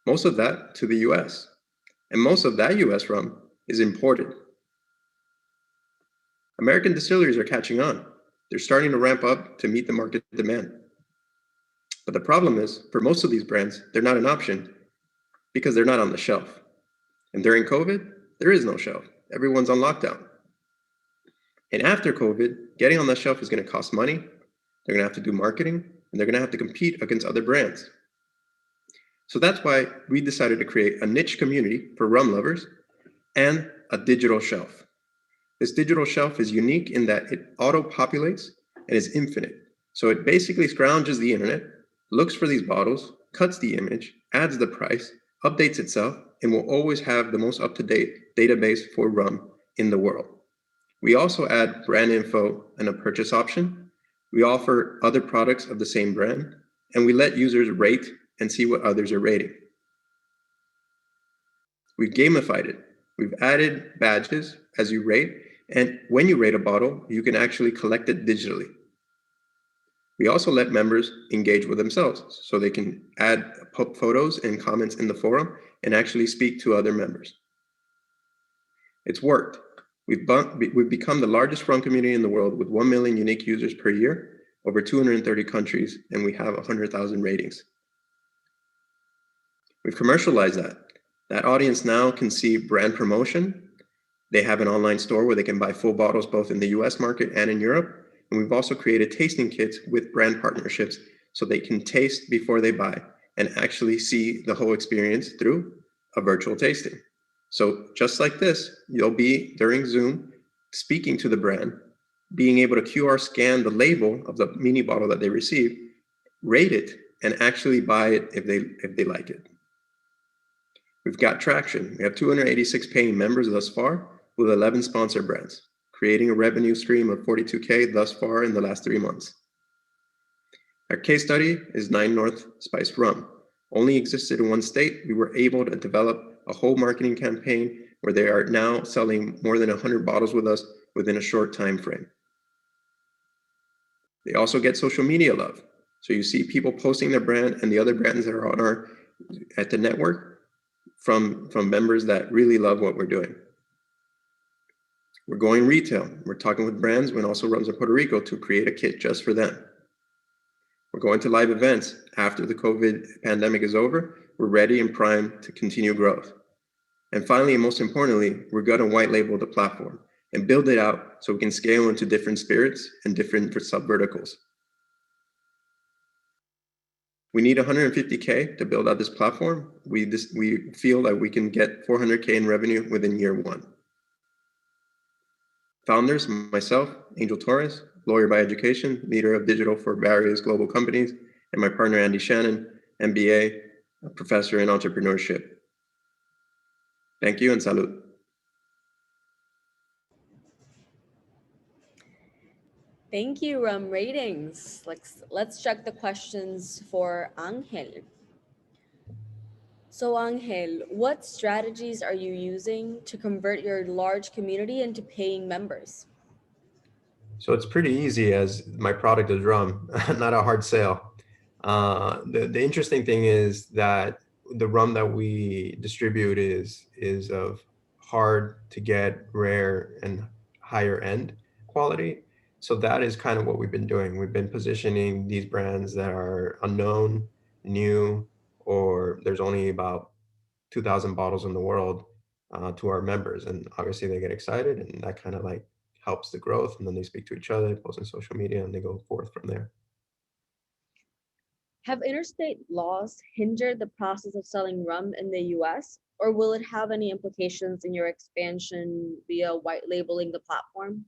most of that to the US. And most of that US rum is imported. American distilleries are catching on. They're starting to ramp up to meet the market demand. But the problem is, for most of these brands, they're not an option because they're not on the shelf. And during COVID, there is no shelf. Everyone's on lockdown. And after COVID, getting on the shelf is going to cost money. They're going to have to do marketing, and they're going to have to compete against other brands. So that's why we decided to create a niche community for rum lovers and a digital shelf. This digital shelf is unique in that it auto-populates and is infinite. So it basically scrounges the internet, looks for these bottles, cuts the image, adds the price, updates itself, and will always have the most up-to-date database for rum in the world. We also add brand info and a purchase option. We offer other products of the same brand, and we let users rate and see what others are rating. We've gamified it. We've added badges as you rate, and when you rate a bottle, you can actually collect it digitally. We also let members engage with themselves, so they can add photos and comments in the forum and actually speak to other members. It's worked. We've become the largest rum community in the world with 1 million unique users per year, over 230 countries, and we have 100,000 ratings. We've commercialized that. That audience now can see brand promotion. They have an online store where they can buy full bottles both in the US market and in Europe. And we've also created tasting kits with brand partnerships so they can taste before they buy and actually see the whole experience through a virtual tasting. So just like this, you'll be during Zoom speaking to the brand, being able to QR scan the label of the mini bottle that they receive, rate it, and actually buy it if they like it. We've got traction. We have 286 paying members thus far with 11 sponsor brands, creating a revenue stream of $42K thus far in the last 3 months. Our case study is 9 North Spiced Rum. Only existed in one state. We were able to develop a whole marketing campaign where they are now selling more than 100 bottles with us within a short time frame. They also get social media love. So you see people posting their brand and the other brands that are on at the network from members that really love what we're doing. We're going retail. We're talking with brands and also Rums in Puerto Rico to create a kit just for them. We're going to live events after the COVID pandemic is over. We're ready and primed to continue growth. And finally, and most importantly, we're going to white label the platform and build it out so we can scale into different spirits and different sub-verticals. We need 150K to build out this platform. We feel that we can get 400K in revenue within year 1. Founders, myself, Angel Torres, lawyer by education, leader of digital for various global companies, and my partner, Andy Shannon, MBA, a professor in entrepreneurship. Thank you and salud. Thank you, Rum Ratings. Let's check the questions for Angel. So Angel, what strategies are you using to convert your large community into paying members? So it's pretty easy as my product is rum, not a hard sale. The interesting thing is that the rum that we distribute is of hard to get, rare, and higher end quality. So that is kind of what we've been doing. We've been positioning these brands that are unknown, new, or there's only about 2,000 bottles in the world to our members. And obviously they get excited and that kind of like helps the growth. And then they speak to each other, post on social media, and they go forth from there. Have interstate laws hindered the process of selling rum in the US, or will it have any implications in your expansion via white labeling the platform?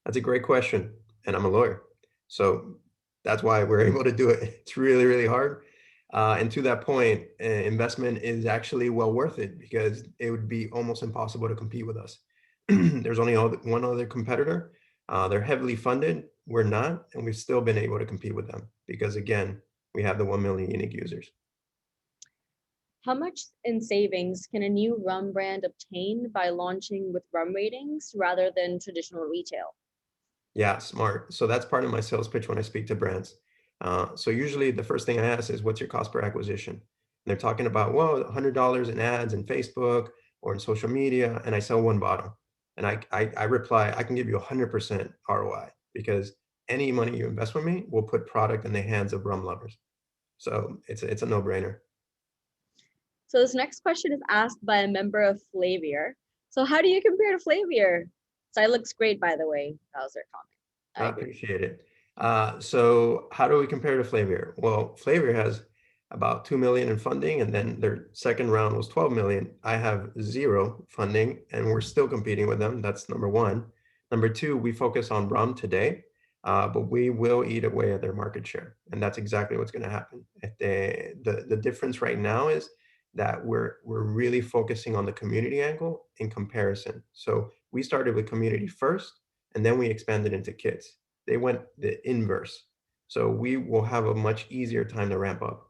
That's a great question. And I'm a lawyer. So that's why we're able to do it. It's really, really hard. And to that point, investment is actually well worth it because it would be almost impossible to compete with us. There's only one other competitor. They're heavily funded. We're not, and we've still been able to compete with them because, again, we have the 1 million unique users. How much in savings can a new rum brand obtain by launching with rum ratings rather than traditional retail? Yeah, smart. So that's part of my sales pitch when I speak to brands. So usually the first thing I ask is, what's your cost per acquisition? And they're talking about, well, $100 in ads in Facebook or in social media, and I sell one bottle. And I reply, I can give you 100% ROI because any money you invest with me will put product in the hands of rum lovers. So it's a no-brainer. So this next question is asked by a member of Flavier. So how do you compare to Flavier? Site looks great, by the way. That was their comment. I appreciate it. So how do we compare to Flavier? Well, Flavier has about 2 million in funding, and then their second round was 12 million. I have 0 funding, and we're still competing with them. That's number one. Number two, we focus on rum today, but we will eat away at their market share, and that's exactly what's going to happen. The difference right now is that we're really focusing on the community angle in comparison. So we started with community first, and then we expanded into kids. They went the inverse. So we will have a much easier time to ramp up.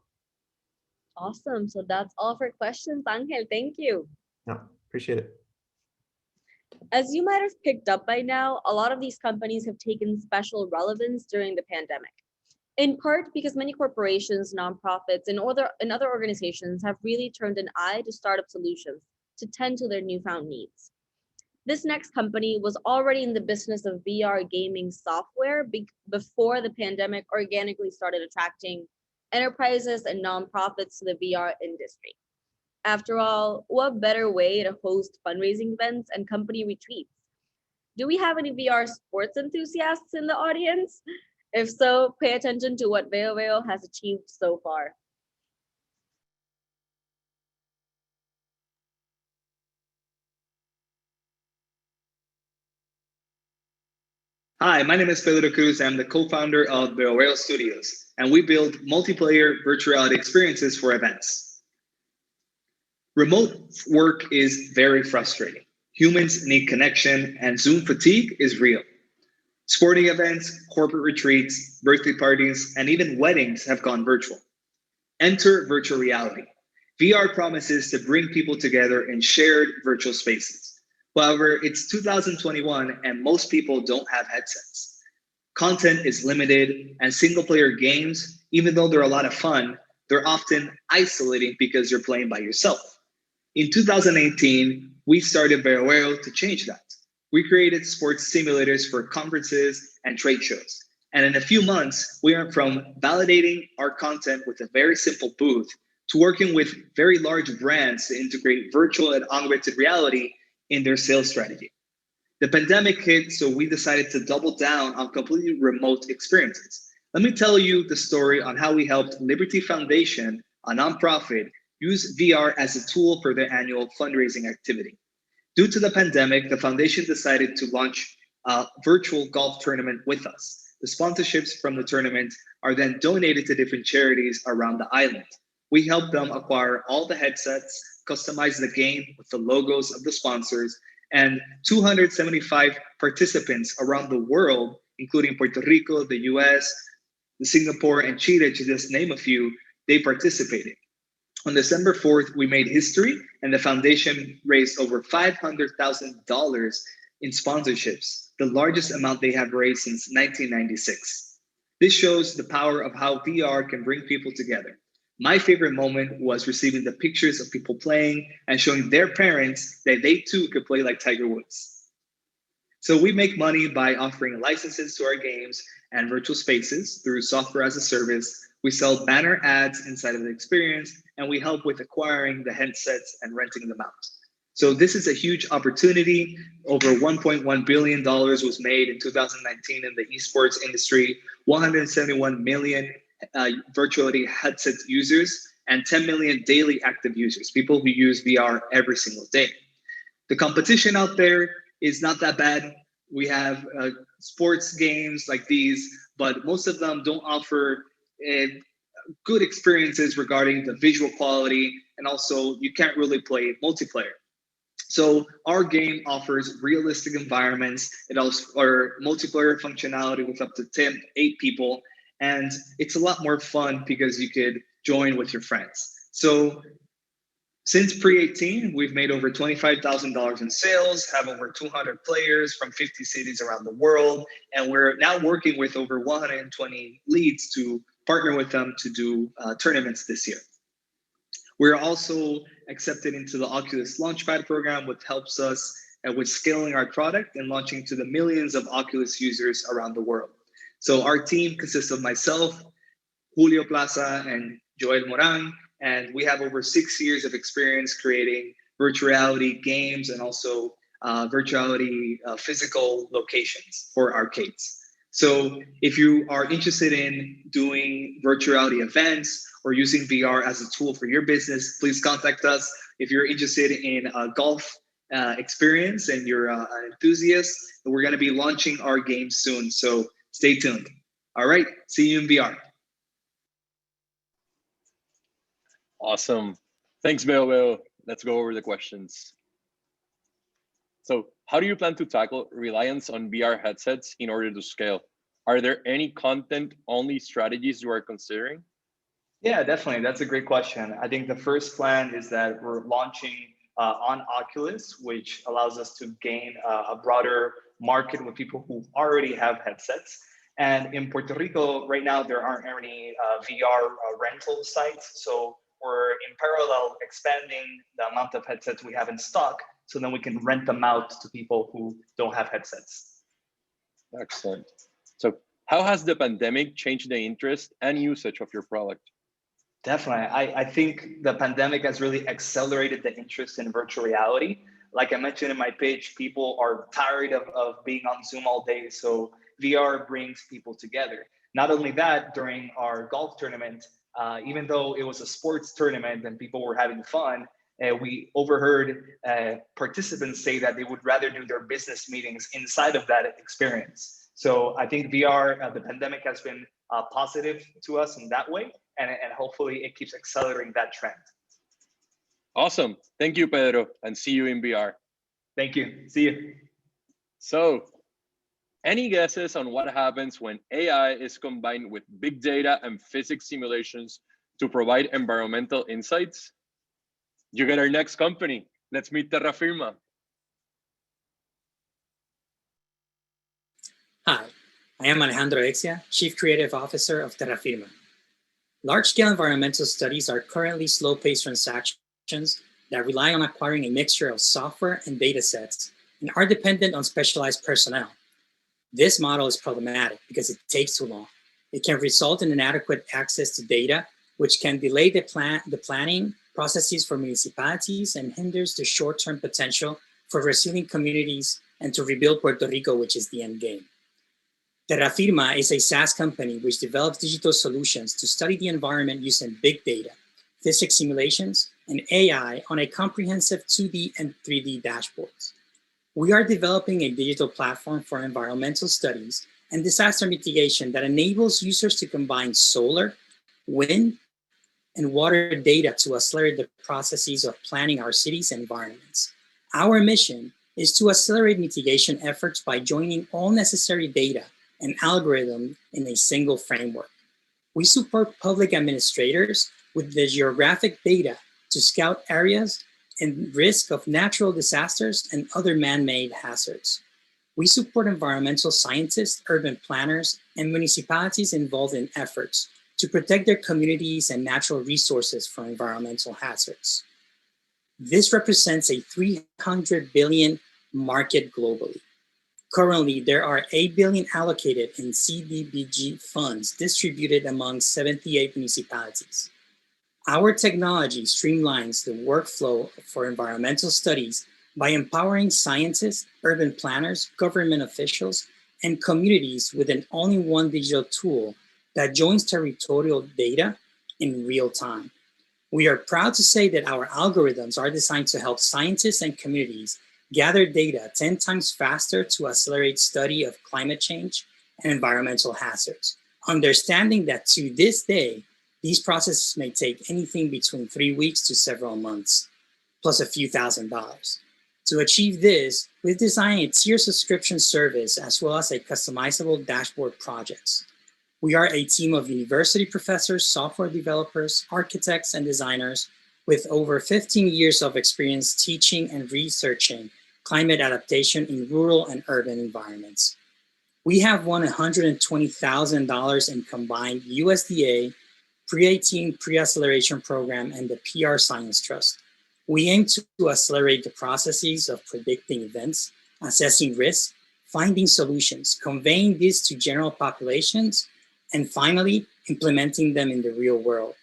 Awesome. So that's all for questions, Angel. Thank you. No, appreciate it. As you might have picked up by now, a lot of these companies have taken special relevance during the pandemic, in part because many corporations, nonprofits, and other organizations have really turned an eye to startup solutions to tend to their newfound needs. This next company was already in the business of VR gaming software before the pandemic organically started attracting enterprises and nonprofits to the VR industry. After all, what better way to host fundraising events and company retreats? Do we have any VR sports enthusiasts in the audience? If so, pay attention to what Veo Veo has achieved so far. Hi, my name is Pedro Cruz. I'm the co-founder of Veo Studios, and we build multiplayer virtual reality experiences for events. Remote work is very frustrating. Humans need connection, and Zoom fatigue is real. Sporting events, corporate retreats, birthday parties, and even weddings have gone virtual. Enter virtual reality. VR promises to bring people together in shared virtual spaces. However, it's 2021 and most people don't have headsets. Content is limited, and single-player games, even though they're a lot of fun, they're often isolating because you're playing by yourself. In 2018, we started Veo to change that. We created sports simulators for conferences and trade shows. And in a few months, we went from validating our content with a very simple booth to working with very large brands to integrate virtual and augmented reality in their sales strategy. The pandemic hit, so we decided to double down on completely remote experiences. Let me tell you the story on how we helped Liberty Foundation, a nonprofit, use VR as a tool for their annual fundraising activity. Due to the pandemic, the foundation decided to launch a virtual golf tournament with us. The sponsorships from the tournament are then donated to different charities around the island. We help them acquire all the headsets, customize the game with the logos of the sponsors, and 275 participants around the world, including Puerto Rico, the US, Singapore, and Chile, to just name a few, they participated. On December 4th, we made history, and the foundation raised over $500,000 in sponsorships, the largest amount they have raised since 1996. This shows the power of how VR can bring people together. My favorite moment was receiving the pictures of people playing and showing their parents that they too could play like Tiger Woods. So we make money by offering licenses to our games and virtual spaces through software as a service. We sell banner ads inside of the experience, and we help with acquiring the headsets and renting them out. So this is a huge opportunity. Over $1.1 billion was made in 2019 in the esports industry, 171 million virtual reality headset users, and 10 million daily active users, people who use VR every single day. The competition out there is not that bad. We have sports games like these, but most of them don't offer good experiences regarding the visual quality, and also you can't really play multiplayer. So our game offers realistic environments. It also offers multiplayer functionality with up to 8 people, and it's a lot more fun because you could join with your friends. So since pre18, we've made over $25,000 in sales, have over 200 players from 50 cities around the world, and we're now working with over 120 leads to partner with them to do tournaments this year. We're also accepted into the Oculus Launchpad program, which helps us with scaling our product and launching to the millions of Oculus users around the world. So our team consists of myself, Julio Plaza, and Joel Moran, and we have over 6 years of experience creating virtual reality games and also virtual reality physical locations for arcades. So if you are interested in doing virtual reality events or using VR as a tool for your business, please contact us. If you're interested in a golf experience and you're an enthusiast, we're going to be launching our game soon. So stay tuned. All right, see you in VR. Awesome. Thanks, Beo. Let's go over the questions. So how do you plan to tackle reliance on VR headsets in order to scale? Are there any content-only strategies you are considering? Yeah, definitely. That's a great question. I think the first plan is that we're launching on Oculus, which allows us to gain a broader market with people who already have headsets. And in Puerto Rico, right now, there aren't any VR rental sites. So we're in parallel expanding the amount of headsets we have in stock, so then we can rent them out to people who don't have headsets. Excellent. So how has the pandemic changed the interest and usage of your product? Definitely. I think the pandemic has really accelerated the interest in virtual reality. Like I mentioned in my pitch, people are tired of being on Zoom all day. So VR brings people together. Not only that, during our golf tournament, even though it was a sports tournament and people were having fun, we overheard participants say that they would rather do their business meetings inside of that experience. So I think VR, the pandemic has been positive to us in that way, and hopefully it keeps accelerating that trend. Awesome. Thank you, Pedro, and see you in VR. Thank you. See you. So, any guesses on what happens when AI is combined with big data and physics simulations to provide environmental insights? You get our next company. Let's meet Terrafirma. Hi, I am Alejandro Exia, Chief Creative Officer of Terrafirma. Large-scale environmental studies are currently slow-paced transactions that rely on acquiring a mixture of software and data sets and are dependent on specialized personnel. This model is problematic because it takes too long. It can result in inadequate access to data, which can delay the planning processes for municipalities and hinders the short-term potential for resilient communities and to rebuild Puerto Rico, which is the end game. Terrafirma is a SaaS company which develops digital solutions to study the environment using big data, physics simulations, and AI on a comprehensive 2D and 3D dashboards. We are developing a digital platform for environmental studies and disaster mitigation that enables users to combine solar, wind, and water data to accelerate the processes of planning our cities and environments. Our mission is to accelerate mitigation efforts by joining all necessary data and algorithm in a single framework. We support public administrators with the geographic data to scout areas and risk of natural disasters and other man-made hazards. We support environmental scientists, urban planners, and municipalities involved in efforts to protect their communities and natural resources from environmental hazards. This represents a 300 billion market globally. Currently, there are 8 billion allocated in CDBG funds distributed among 78 municipalities. Our technology streamlines the workflow for environmental studies by empowering scientists, urban planners, government officials, and communities with an all-in-one digital tool that joins territorial data in real time. We are proud to say that our algorithms are designed to help scientists and communities gather data 10 times faster to accelerate study of climate change and environmental hazards, understanding that to this day, these processes may take anything between 3 weeks to several months, plus a few $1,000s. To achieve this, we've designed a tier subscription service as well as a customizable dashboard projects. We are a team of university professors, software developers, architects, and designers with over 15 years of experience teaching and researching climate adaptation in rural and urban environments. We have won $120,000 in combined USDA, pre18 pre-acceleration program, and the PR Science Trust. We aim to accelerate the processes of predicting events, assessing risks, finding solutions, conveying these to general populations, and finally, implementing them in the real world.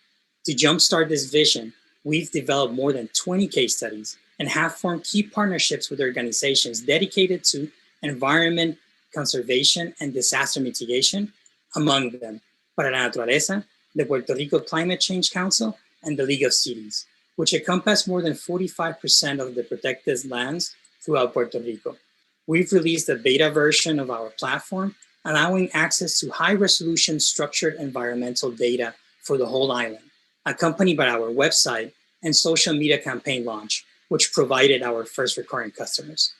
To jumpstart this vision, we've developed more than 20 case studies and have formed key partnerships with organizations dedicated to environment conservation and disaster mitigation, among them Para la Naturaleza, the Puerto Rico Climate Change Council, and the League of Cities, which encompass more than 45% of the protected lands throughout Puerto Rico. We've released a beta version of our platform, allowing access to high-resolution structured environmental data for the whole island, accompanied by our website and social media campaign launch, which provided our first recurring customers.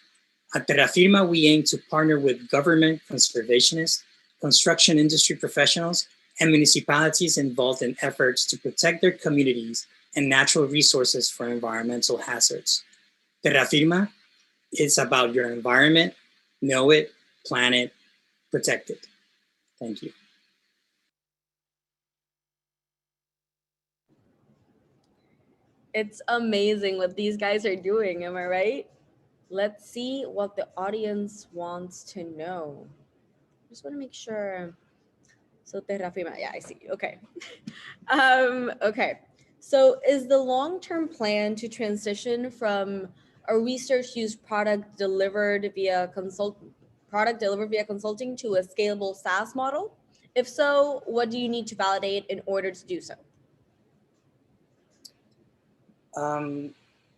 At Terrafirma, we aim to partner with government conservationists, construction industry professionals, and municipalities involved in efforts to protect their communities and natural resources from environmental hazards. Terrafirma is about your environment, know it, plan it, protect it. Thank you. It's amazing what these guys are doing, am I right? Let's see what the audience wants to know. Just want to make sure. So Terrafirma, yeah, I see. Okay. Okay. So is the long-term plan to transition from a research-use product delivered via consulting to a scalable SaaS model? If so, what do you need to validate in order to do so?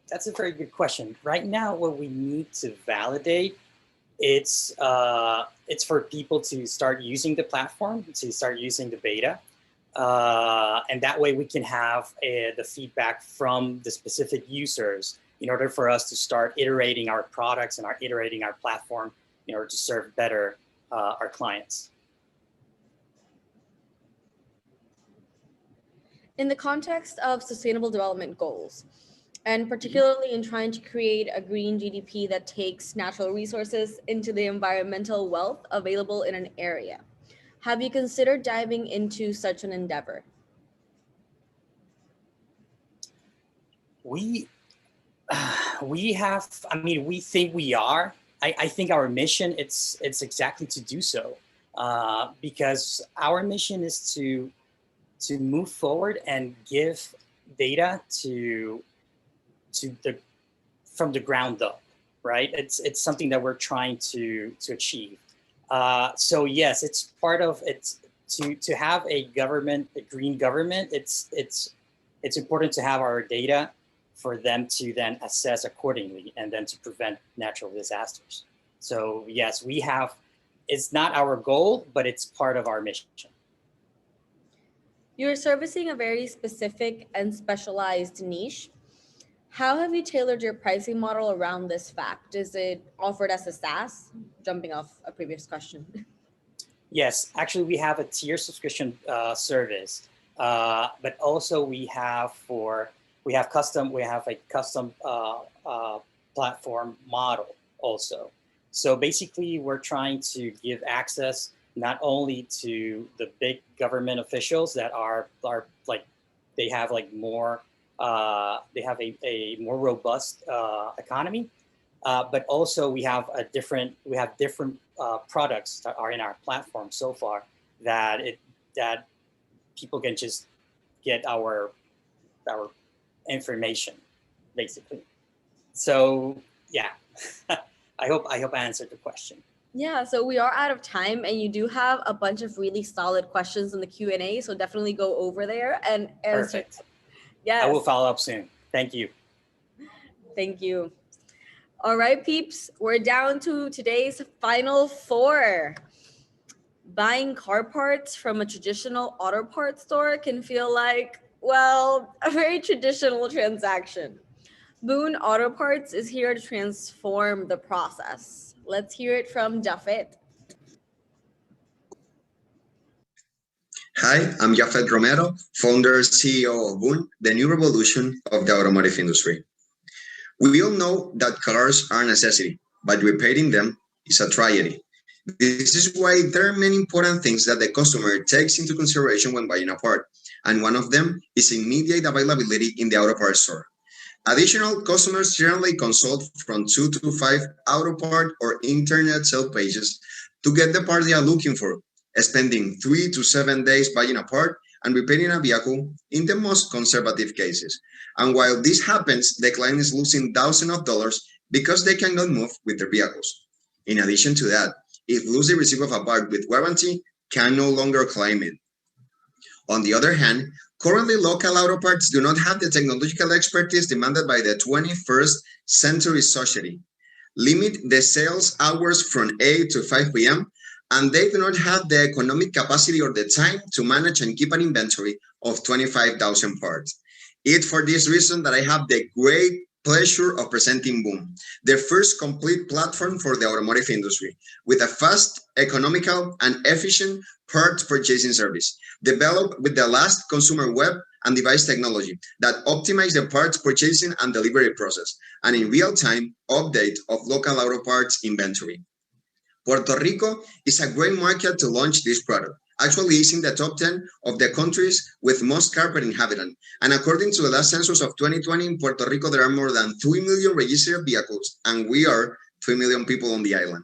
That's a very good question. Right now, what we need to validate, it's for people to start using the platform, to start using the beta. And that way we can have the feedback from the specific users in order for us to start iterating our products and iterating our platform in order to serve better our clients. In the context of sustainable development goals, and particularly in trying to create a green GDP that takes natural resources into the environmental wealth available in an area, have you considered diving into such an endeavor? We have, I mean, we think we are. I think our mission, it's exactly to do so, because our mission is to move forward and give data from the ground up, right? It's something that we're trying to achieve. So yes, it's part of it to have a green government. It's important to have our data for them to then assess accordingly and then to prevent natural disasters. So yes, we have. It's not our goal, but it's part of our mission. You're servicing a very specific and specialized niche. How have you tailored your pricing model around this fact? Is it offered as a SaaS? Jumping off a previous question. Yes, actually we have a tier subscription service But also we have a custom platform model also. So basically, we're trying to give access not only to the big government officials that are like they have like more they have a more robust economy, but also we have different products that are in our platform so far that people can just get our information basically. So yeah, I hope I answered the question. Yeah, so we are out of time, and you do have a bunch of really solid questions in the Q&A, so definitely go over there and answer. Perfect. Yes. I will follow up soon. Thank you. Thank you. All right, peeps, we're down to today's final four. Buying car parts from a traditional auto parts store can feel like, well, a very traditional transaction. Boone Auto Parts is here to transform the process. Let's hear it from Jafet. Hi, I'm Jafet Romero, founder CEO of Boone, the new revolution of the automotive industry. We all know that cars are a necessity, but repairing them is a tragedy. This is why there are many important things that the customer takes into consideration when buying a part, and one of them is immediate availability in the auto parts store. Additional, customers generally consult from 2 to 5 auto part or internet sale pages to get the part they are looking for, spending 3 to 7 days buying a part and repairing a vehicle in the most conservative cases. And while this happens, the client is losing thousands of dollars because they cannot move with their vehicles. In addition to that, if lose the receipt of a part with warranty, can no longer claim it. On the other hand, currently local auto parts do not have the technological expertise demanded by the 21st century society. Limit the sales hours from 8 to 5 p.m., and they do not have the economic capacity or the time to manage and keep an inventory of 25,000 parts. It's for this reason that I have the great pleasure of presenting Boom, the first complete platform for the automotive industry, with a fast, economical, and efficient parts purchasing service, developed with the last consumer web and device technology that optimize the parts purchasing and delivery process, and in real-time update of local auto parts inventory. Puerto Rico is a great market to launch this product. Actually, it's in the top 10 of the countries with most car per inhabitant. And according to the last census of 2020, in Puerto Rico, there are more than 3 million registered vehicles, and we are 3 million people on the island.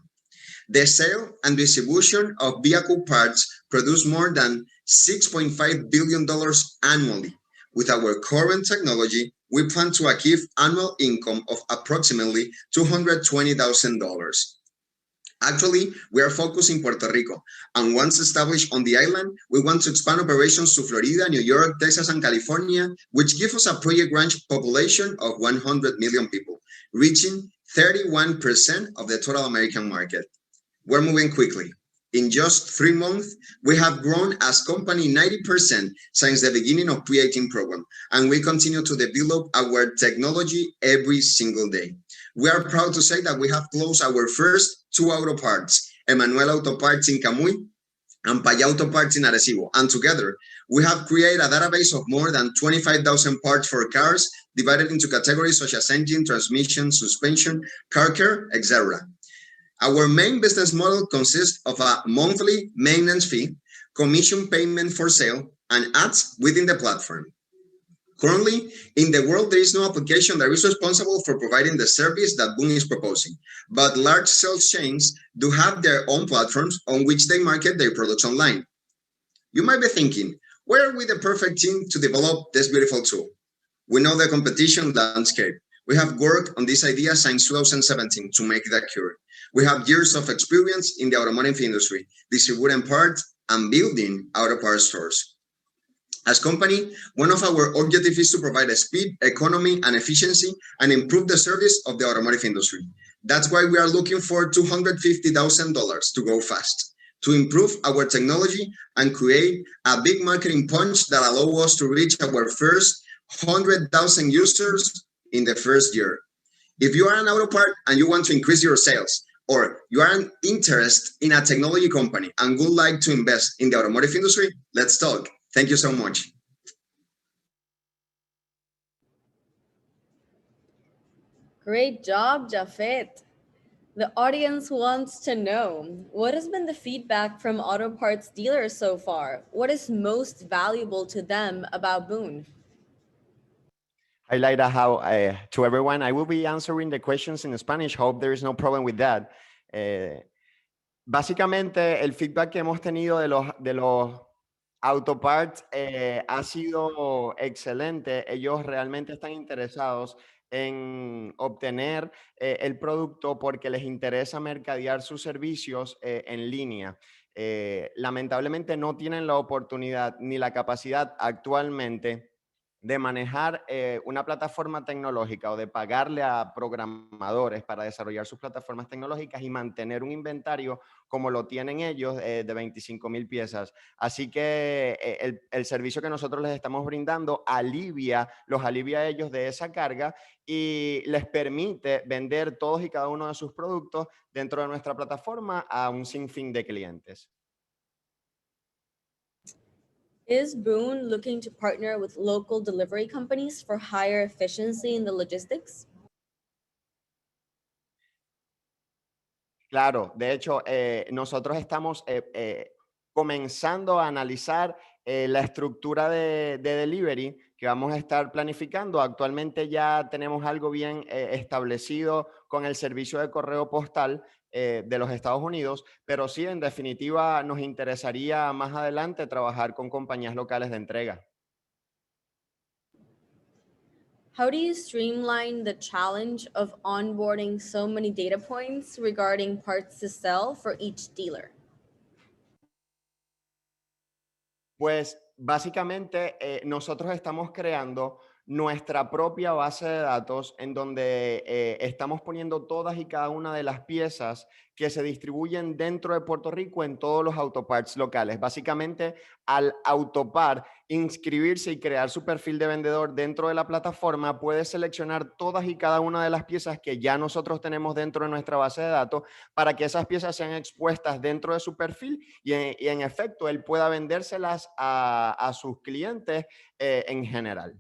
The sale and distribution of vehicle parts produce more than $6.5 billion annually. With our current technology, we plan to achieve annual income of approximately $220,000. Actually, we are focused in Puerto Rico, and once established on the island, we want to expand operations to Florida, New York, Texas, and California, which gives us a project range population of 100 million people, reaching 31% of the total American market. We're moving quickly. In just 3 months, we have grown as company 90% since the beginning of pre18 program, and we continue to develop our technology every single day. We are proud to say that we have closed our first 2 auto parts, Emmanuel Auto Parts in Camuy and Paya Auto Parts in Arecibo. And together, we have created a database of more than 25,000 parts for cars, divided into categories such as engine, transmission, suspension, car care, etc. Our main business model consists of a monthly maintenance fee, commission payment for sale, and ads within the platform. Currently, in the world, there is no application that is responsible for providing the service that Boom is proposing, but large sales chains do have their own platforms on which they market their products online. You might be thinking, where are we the perfect team to develop this beautiful tool? We know the competition landscape. We have worked on this idea since 2017 to make that cure. We have years of experience in the automotive industry, distributing parts and building auto parts stores. As a company, one of our objectives is to provide a speed, economy, and efficiency and improve the service of the automotive industry. That's why we are looking for $250,000 to go fast, to improve our technology and create a big marketing punch that allow us to reach our first 100,000 users in the first year. If you are an auto part and you want to increase your sales, or you are interested in a technology company and would like to invest in the automotive industry, let's talk. Thank you so much. Great job, Jafet. The audience wants to know, what has been the feedback from auto parts dealers so far? What is most valuable to them about Boone? Hi, Laira. How to everyone? I will be answering the questions in Spanish. Hope there is no problem with that. Básicamente, el feedback que hemos tenido de los autoparts ha sido excelente. Ellos realmente están interesados en obtener el producto porque les interesa mercadear sus servicios en línea. Lamentablemente no tienen la oportunidad ni la capacidad actualmente de manejar una plataforma tecnológica o de pagarle a programadores para desarrollar sus plataformas tecnológicas y mantener un inventario como lo tienen ellos de 25,000 piezas. Así que el servicio que nosotros les estamos brindando los alivia a ellos de esa carga y les permite vender todos y cada uno de sus productos dentro de nuestra plataforma a un sinfín de clientes. Is Boone looking to partner with local delivery companies for higher efficiency in the logistics? Claro, de hecho, nosotros estamos comenzando a analizar la estructura de delivery que vamos a estar planificando. Actualmente ya tenemos algo bien establecido con el servicio de correo postal de los Estados Unidos, pero sí, en definitiva, nos interesaría más adelante trabajar con compañías locales de entrega. How do you streamline the challenge of onboarding so many data points regarding parts to sell for each dealer? Pues básicamente nosotros estamos creando nuestra propia base de datos en donde estamos poniendo todas y cada una de las piezas que se distribuyen dentro de Puerto Rico en todos los autoparts locales. Básicamente, al autopar inscribirse y crear su perfil de vendedor dentro de la plataforma, puede seleccionar todas y cada una de las piezas que ya nosotros tenemos dentro de nuestra base de datos para que esas piezas sean expuestas dentro de su perfil y en efecto él pueda vendérselas a sus clientes en general.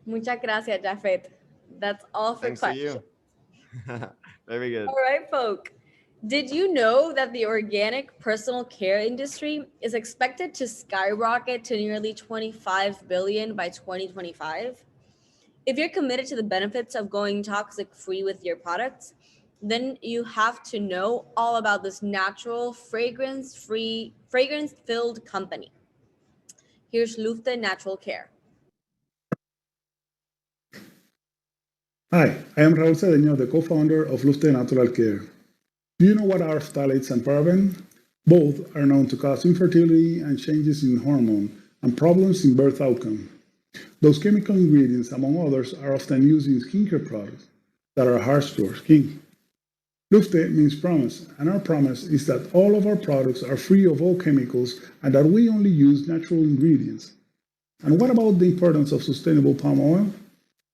Muchas gracias, Jafet. That's all for Thanks to questions. you. Very good. All right, folk. Did you know that the organic personal care industry is expected to skyrocket to nearly 25 billion by 2025? If you're committed to the benefits of going toxic-free with your products, then you have to know all about this natural, fragrance-filled company. Here's Lufte Natural Care. Hi, I am Raúl Cedeño, the co-founder of Lufte Natural Care. Do you know what are phthalates and paraben? Both are known to cause infertility and changes in hormone and problems in birth outcome. Those chemical ingredients, among others, are often used in skincare products that are harsh to our skin. Lufte means promise, and our promise is that all of our products are free of all chemicals and that we only use natural ingredients. And what about the importance of sustainable palm oil?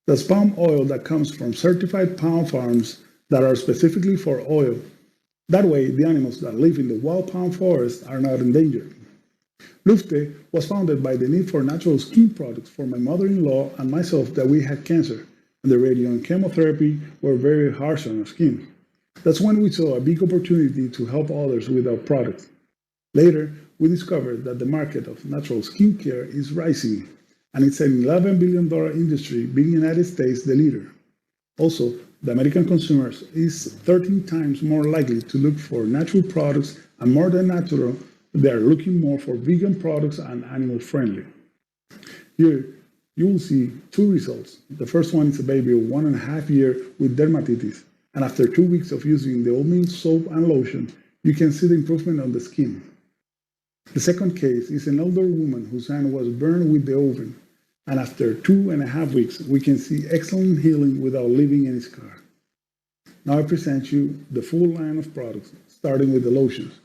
That's palm oil that comes from certified palm farms that are specifically for oil. That way, the animals that live in the wild palm forest are not endangered. Lufte was founded by the need for natural skin products for my mother-in-law and myself that we had cancer, and the radio and chemotherapy were very harsh on our skin. That's when we saw a big opportunity to help others with our products. Later, we discovered that the market of natural skincare is rising, and it's an $11 billion industry, being United States the leader. Also, the American consumers is 13 times more likely to look for natural products, and more than natural, they are looking more for vegan products and animal-friendly. Here, you will see two results. The first one is a baby of 1.5 years with dermatitis, and after 2 weeks of using the oatmeal soap and lotion, you can see the improvement on the skin. The second case is an older woman whose hand was burned with the oven, and after 2.5 weeks, we can see excellent healing without leaving any scar. Now I present you the full line of products, starting with the lotions.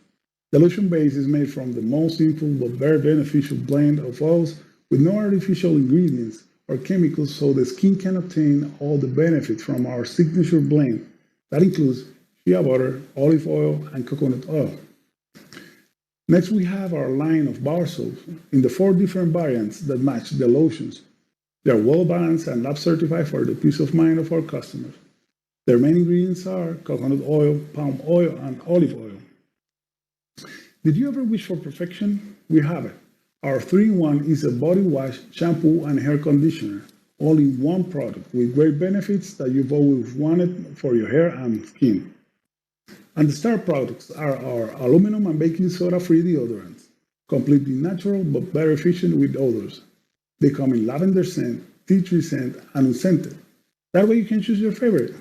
The lotion base is made from the most simple but very beneficial blend of oils with no artificial ingredients or chemicals, so the skin can obtain all the benefits from our signature blend. That includes shea butter, olive oil, and coconut oil. Next, we have our line of bar soaps in the 4 different variants that match the lotions. They are well balanced and lab certified for the peace of mind of our customers. Their main ingredients are coconut oil, palm oil, and olive oil. Did you ever wish for perfection? We have it. Our 3-in-1 is a body wash, shampoo, and hair conditioner, all in one product with great benefits that you've always wanted for your hair and skin. And the star products are our aluminum and baking soda-free deodorants, completely natural but very efficient with odors. They come in lavender scent, tea tree scent, and unscented. That way you can choose your favorite.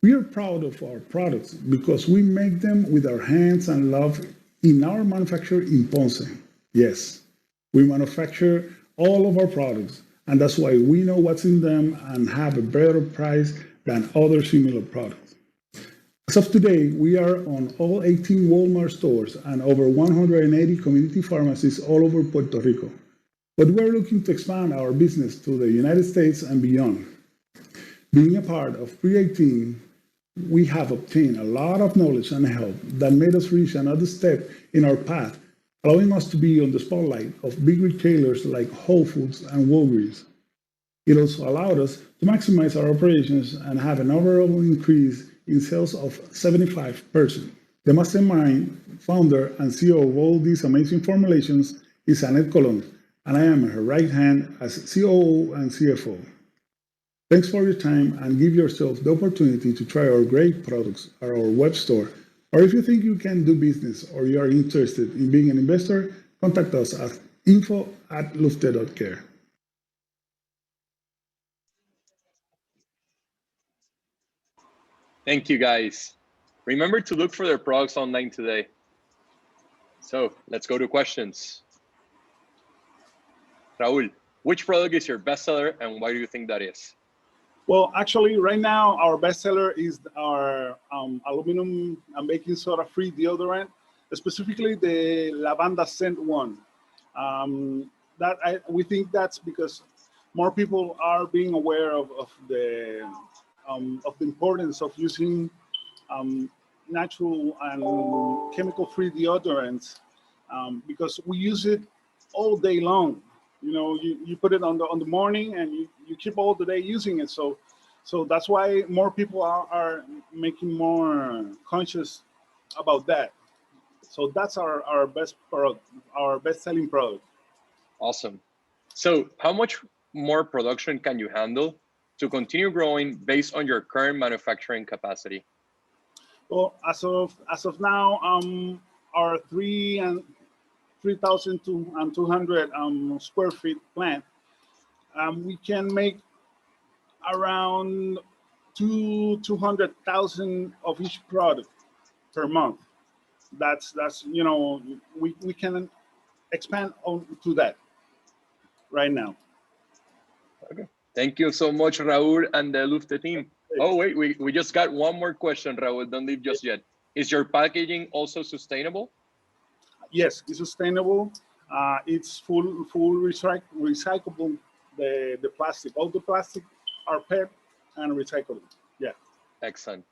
We are proud of our products because we make them with our hands and love in our manufacturer in Ponce. Yes, we manufacture all of our products, and that's why we know what's in them and have a better price than other similar products. As of today, we are on all 18 Walmart stores and over 180 community pharmacies all over Puerto Rico. But we're looking to expand our business to the United States and beyond. Being a part of pre18, we have obtained a lot of knowledge and help that made us reach another step in our path, allowing us to be on the spotlight of big retailers like Whole Foods and Walgreens. It also allowed us to maximize our operations and have an overall increase in sales of 75%. The mastermind, founder, and CEO of all these amazing formulations is Annette Colon, and I am her right hand as COO and CFO. Thanks for your time, and give yourself the opportunity to try our great products at our web store. Or if you think you can do business or you are interested in being an investor, contact us at info@lufte.care. Thank you, guys. Remember to look for their products online today. So let's go to questions. Raul, which product is your bestseller and why do you think that is? Well, actually, right now, our bestseller is our aluminum and baking soda-free deodorant, specifically the lavender scent one. We think that's because more people are being aware of the importance of using natural and chemical-free deodorants because we use it all day long. You know, you put it on the morning and you keep all the day using it. So that's why more people are making more conscious about that. So that's our best product, our best-selling product. Awesome. So how much more production can you handle to continue growing based on your current manufacturing capacity? Well, as of now, our 3,200 square feet plant, we can make around 200,000 of each product per month. That's you know, we can expand on to that right now. Okay. Thank you so much, Raul and the Lufte team. Oh, wait, we just got one more question, Raul. Don't leave just yet. Is your packaging also sustainable? Yes, it's sustainable. It's full recyclable. The plastic, all the plastic are PET and recyclable. Yeah. Excellent.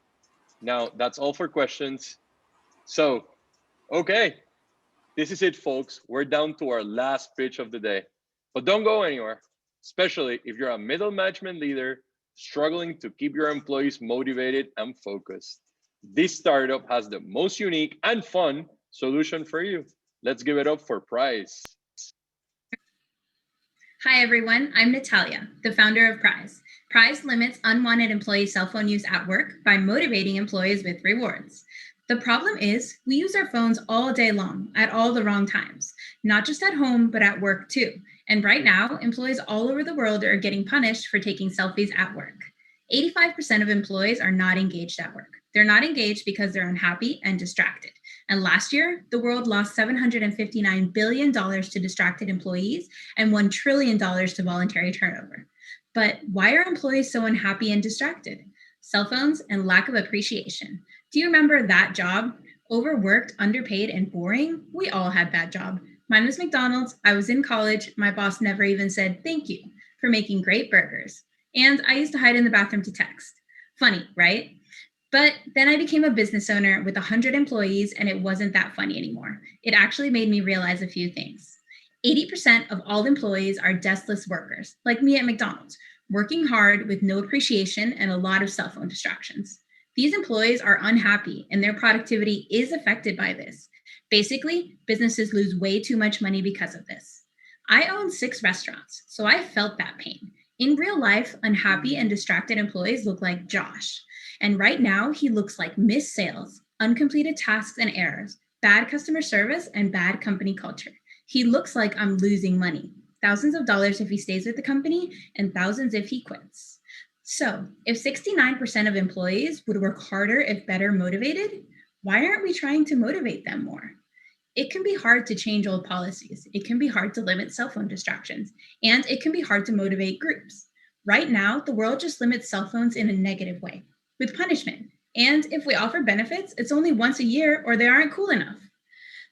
Now that's all for questions. So, okay, this is it, folks. We're down to our last pitch of the day, but don't go anywhere. Especially if you're a middle management leader struggling to keep your employees motivated and focused. This startup has the most unique and fun solution for you. Let's give it up for Prize. Hi, everyone. I'm Natalia, the founder of Prize. Prize limits unwanted employee cell phone use at work by motivating employees with rewards. The problem is we use our phones all day long at all the wrong times, not just at home, but at work too. And right now, employees all over the world are getting punished for taking selfies at work. 85% of employees are not engaged at work. They're not engaged because they're unhappy and distracted. And last year, the world lost $759 billion to distracted employees and $1 trillion to voluntary turnover. But why are employees so unhappy and distracted? Cell phones and lack of appreciation. Do you remember that job? Overworked, underpaid, and boring? We all had that job. Mine was McDonald's. I was in college. My boss never even said thank you for making great burgers. And I used to hide in the bathroom to text. Funny, right? But then I became a business owner with 100 employees, and it wasn't that funny anymore. It actually made me realize a few things. 80% of all employees are deskless workers, like me at McDonald's, working hard with no appreciation and a lot of cell phone distractions. These employees are unhappy and their productivity is affected by this. Basically, businesses lose way too much money because of this. I own 6 restaurants, so I felt that pain. In real life, unhappy and distracted employees look like Josh. And right now, he looks like missed sales, uncompleted tasks and errors, bad customer service, and bad company culture. He looks like I'm losing money, thousands of dollars if he stays with the company and thousands if he quits. So if 69% of employees would work harder if better motivated, why aren't we trying to motivate them more? It can be hard to change old policies. It can be hard to limit cell phone distractions, and it can be hard to motivate groups. Right now, the world just limits cell phones in a negative way, with punishment. And if we offer benefits, it's only once a year or they aren't cool enough.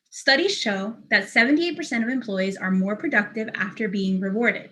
Studies show that 78% of employees are more productive after being rewarded.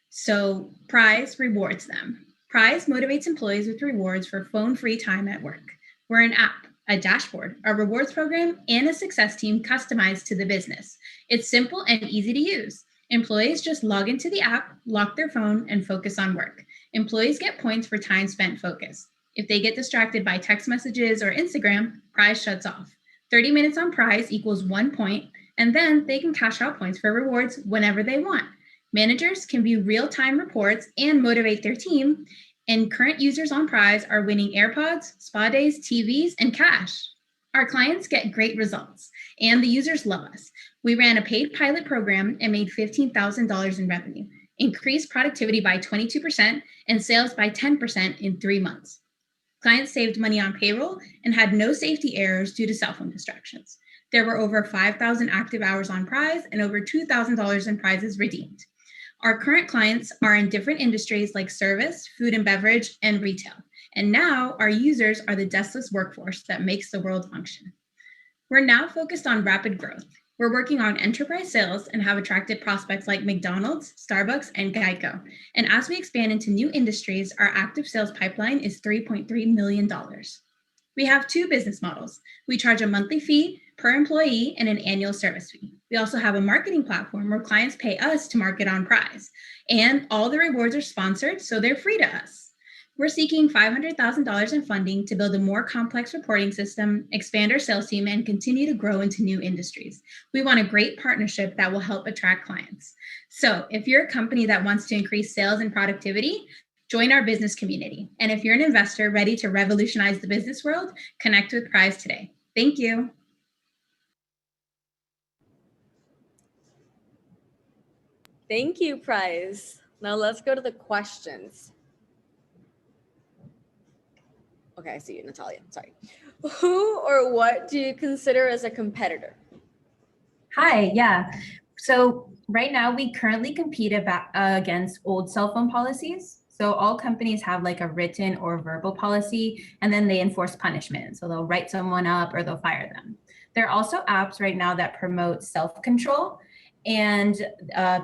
So Prize rewards them. Prize motivates employees with rewards for phone-free time at work. We're an app, a dashboard, a rewards program, and a success team customized to the business. It's simple and easy to use. Employees just log into the app, lock their phone, and focus on work. Employees get points for time spent focused. If they get distracted by text messages or Instagram, Prize shuts off. 30 minutes on Prize equals 1 point, and then they can cash out points for rewards whenever they want. Managers can view real-time reports and motivate their team, and current users on Prize are winning AirPods, spa days, TVs, and cash. Our clients get great results, and the users love us. We ran a paid pilot program and made $15,000 in revenue, increased productivity by 22%, and sales by 10% in 3 months. Clients saved money on payroll and had no safety errors due to cell phone distractions. There were over 5,000 active hours on Prize and over $2,000 in prizes redeemed. Our current clients are in different industries like service, food and beverage, and retail. And now our users are the deskless workforce that makes the world function. We're now focused on rapid growth. We're working on enterprise sales and have attracted prospects like McDonald's, Starbucks, and Geico. And as we expand into new industries, our active sales pipeline is $3.3 million. We have 2 business models. We charge a monthly fee per employee and an annual service fee. We also have a marketing platform where clients pay us to market on Prize. And all the rewards are sponsored, so they're free to us. We're seeking $500,000 in funding to build a more complex reporting system, expand our sales team, and continue to grow into new industries. We want a great partnership that will help attract clients. So if you're a company that wants to increase sales and productivity, join our business community. And if you're an investor ready to revolutionize the business world, connect with Prize today. Thank you. Thank you, Prize. Now let's go to the questions. Okay, I see you, Natalia. Sorry. Who or what do you consider as a competitor? Hi, yeah. So right now we currently compete against old cell phone policies. So all companies have like a written or verbal policy, and then they enforce punishment. So they'll write someone up or they'll fire them. There are also apps right now that promote self-control, and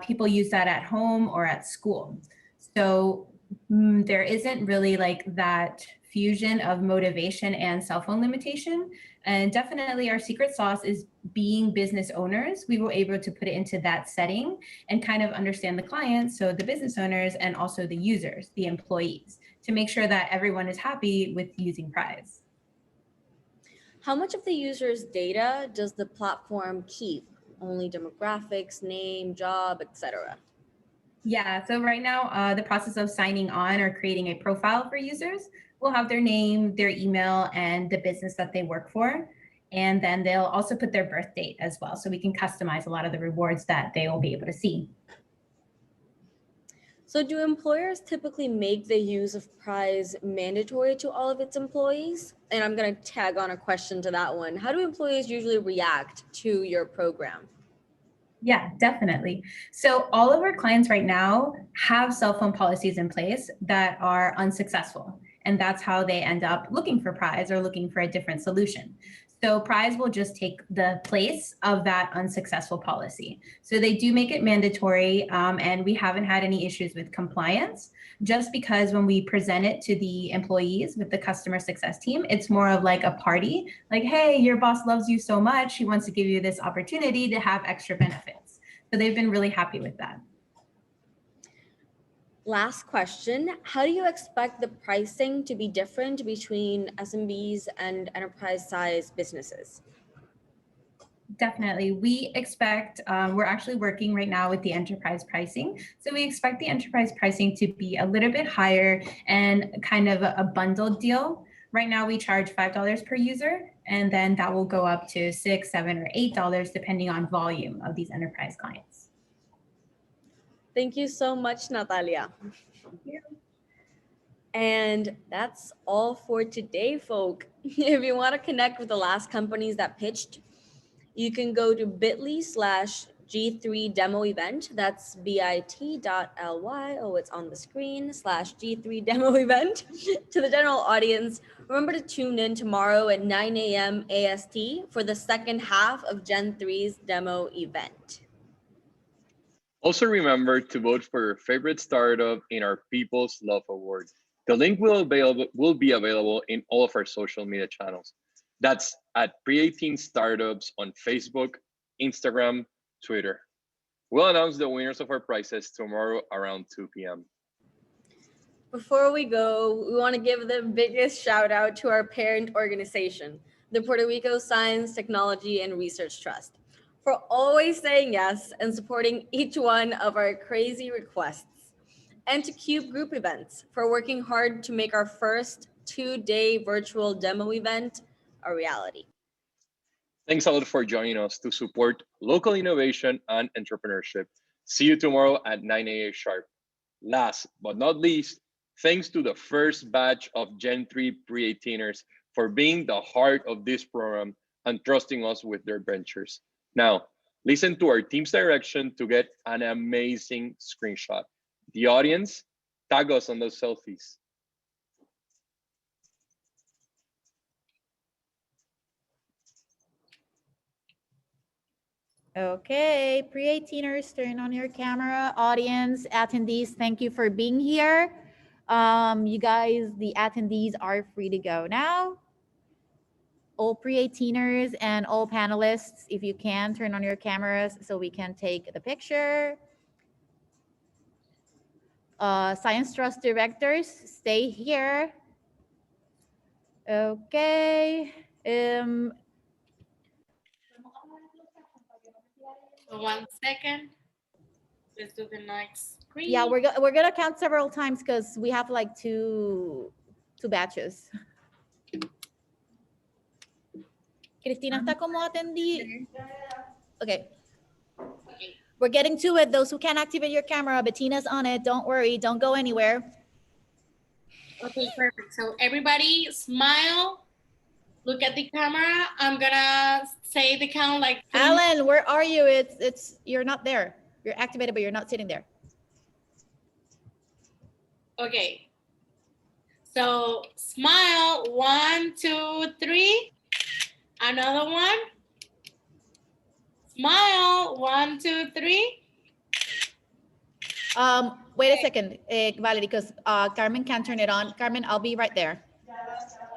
people use that at home or at school. So there isn't really like that fusion of motivation and cell phone limitation. And definitely our secret sauce is being business owners. We were able to put it into that setting and kind of understand the clients, so the business owners and also the users, the employees, to make sure that everyone is happy with using Prize. How much of the user's data does the platform keep? Only demographics, name, job, etc.? Yeah, so right now, the process of signing on or creating a profile for users will have their name, their email, and the business that they work for. And then they'll also put their birth date as well. So we can customize a lot of the rewards that they will be able to see. So do employers typically make the use of Prize mandatory to all of its employees? And I'm going to tag on a question to that one. How do employees usually react to your program? Yeah, definitely. So all of our clients right now have cell phone policies in place that are unsuccessful. And that's how they end up looking for Prize or looking for a different solution. So Prize will just take the place of that unsuccessful policy. So they do make it mandatory, and we haven't had any issues with compliance, just because when we present it to the employees with the customer success team, it's more of like a party, like, hey, your boss loves you so much, he wants to give you this opportunity to have extra benefits. So they've been really happy with that. Last question, how do you expect the pricing to be different between SMBs and enterprise-sized businesses? Definitely. We expect, we're actually working right now with the enterprise pricing. So we expect the enterprise pricing to be a little bit higher and kind of a bundled deal. Right now we charge $5 per user, and then that will go up to $6, $7, or $8 depending on volume of these enterprise clients. Thank you so much, Natalia. Thank you. And that's all for today, folk. If you want to connect with the last companies that pitched, you can go to bit.ly/G3 DemoEvent. That's bit.ly. Oh, it's on the screen /G3 DemoEvent. To the general audience, remember to tune in tomorrow at 9 a.m. AST for the second half of Gen.3's demo event. Also remember to vote for your favorite startup in our People's Love Award. The link will be available in all of our social media channels. That's at pre18 Startups on Facebook, Instagram, Twitter. We'll announce the winners of our prizes tomorrow around 2 p.m. Before we go, we want to give the biggest shout out to our parent organization, the Puerto Rico Science, Technology, and Research Trust, for always saying yes and supporting each one of our crazy requests, and to Cube Group Events for working hard to make our first 2-day virtual demo event a reality. Thanks a lot for joining us to support local innovation and entrepreneurship. See you tomorrow at 9 a.m. sharp. Last but not least, thanks to the first batch of Gen.3 pre18ers for being the heart of this program and trusting us with their ventures. Now, listen to our team's direction to get an amazing screenshot. The audience, tag us on those selfies. Okay, pre-18ers, turn on your camera. Audience, attendees, thank you for being here. You guys, the attendees are free to go now. All pre-18ers and all panelists, if you can, turn on your cameras so we can take the picture. Science Trust directors, stay here. Okay. 1 second. Let's do the next screen. Yeah, we're gonna count several times because we have like two batches. Cristina está como atendí. Okay. We're getting to it. Those who can't activate your camera, Bettina's on it. Don't worry. Don't go anywhere. Okay, perfect. So everybody smile. Look at the camera. I'm gonna say the count like 3. Alan, where are you? It's you're not there. You're activated, but you're not sitting there. Okay. So smile. 1, 2, 3. Another one. Smile. 1, 2, 3. Wait a second, Valerie, because Carmen can't turn it on. Carmen, I'll be right there.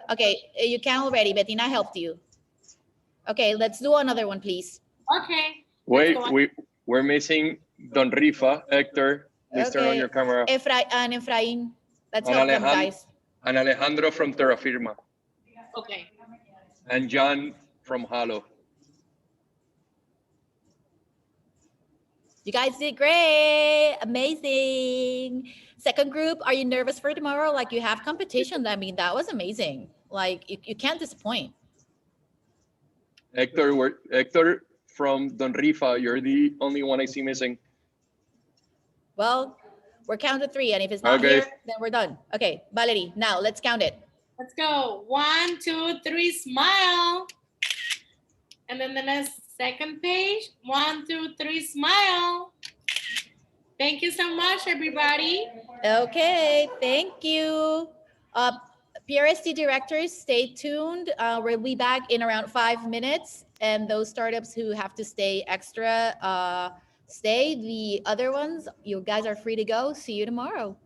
Okay, you can already. Bettina helped you. Okay, let's do another one, please. Okay. Wait, we're missing Don Rifa, Hector. Please turn on your camera. Efraín. Let's And help them, guys. And Alejandro from Terra Firma. Okay. And John from Halo. You guys did great. Amazing. Second group, are you nervous for tomorrow? Like you have competition. I mean, that was amazing. Like you can't disappoint. Hector from Don Rifa, you're the only one I see missing. Well, we're counting 3, and if it's not here, then we're done. Okay, Valerie, now let's count it. Let's go. 1, 2, 3, smile. And then the next second page. 1, 2, 3, smile. Thank you so much, everybody. Okay, thank you. PRST directors, stay tuned. We'll be back in around 5 minutes. And those startups who have to stay extra, stay. The other ones, you guys are free to go. See you tomorrow.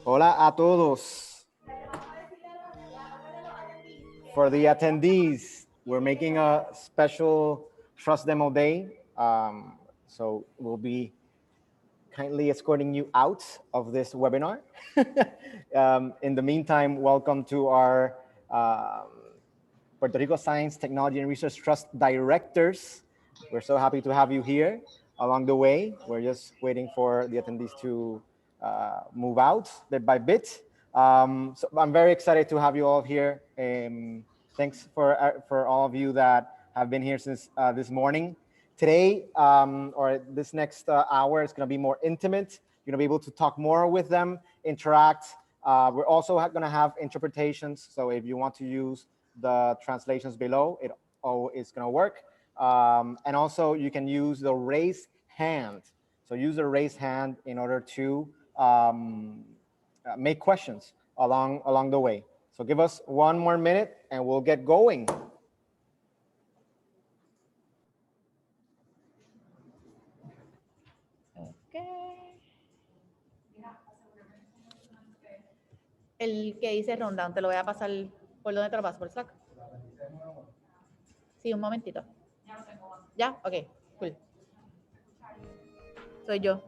Hola a todos. For the attendees, we're making a special Trust Demo Day. So we'll be kindly escorting you out of this webinar. In the meantime, welcome to our Puerto Rico Science, Technology, and Research Trust Directors. We're so happy to have you here along the way. We're just waiting for the attendees to move out bit by bit. So I'm very excited to have you all here. Thanks for all of you that have been here since this morning. Today, or this next hour, is going to be more intimate. You're going to be able to talk more with them, interact. We're also going to have interpretations. So if you want to use the translations below, it is going to work. And also, you can use the raise hand. So use the raise hand in order to make questions along the way. So give us one more minute and we'll get going. El que dice rundown, te lo voy a pasar. ¿Por dónde te lo paso? ¿Por Slack? Sí, un momentito. ¿Ya? Ok, cool. Soy yo.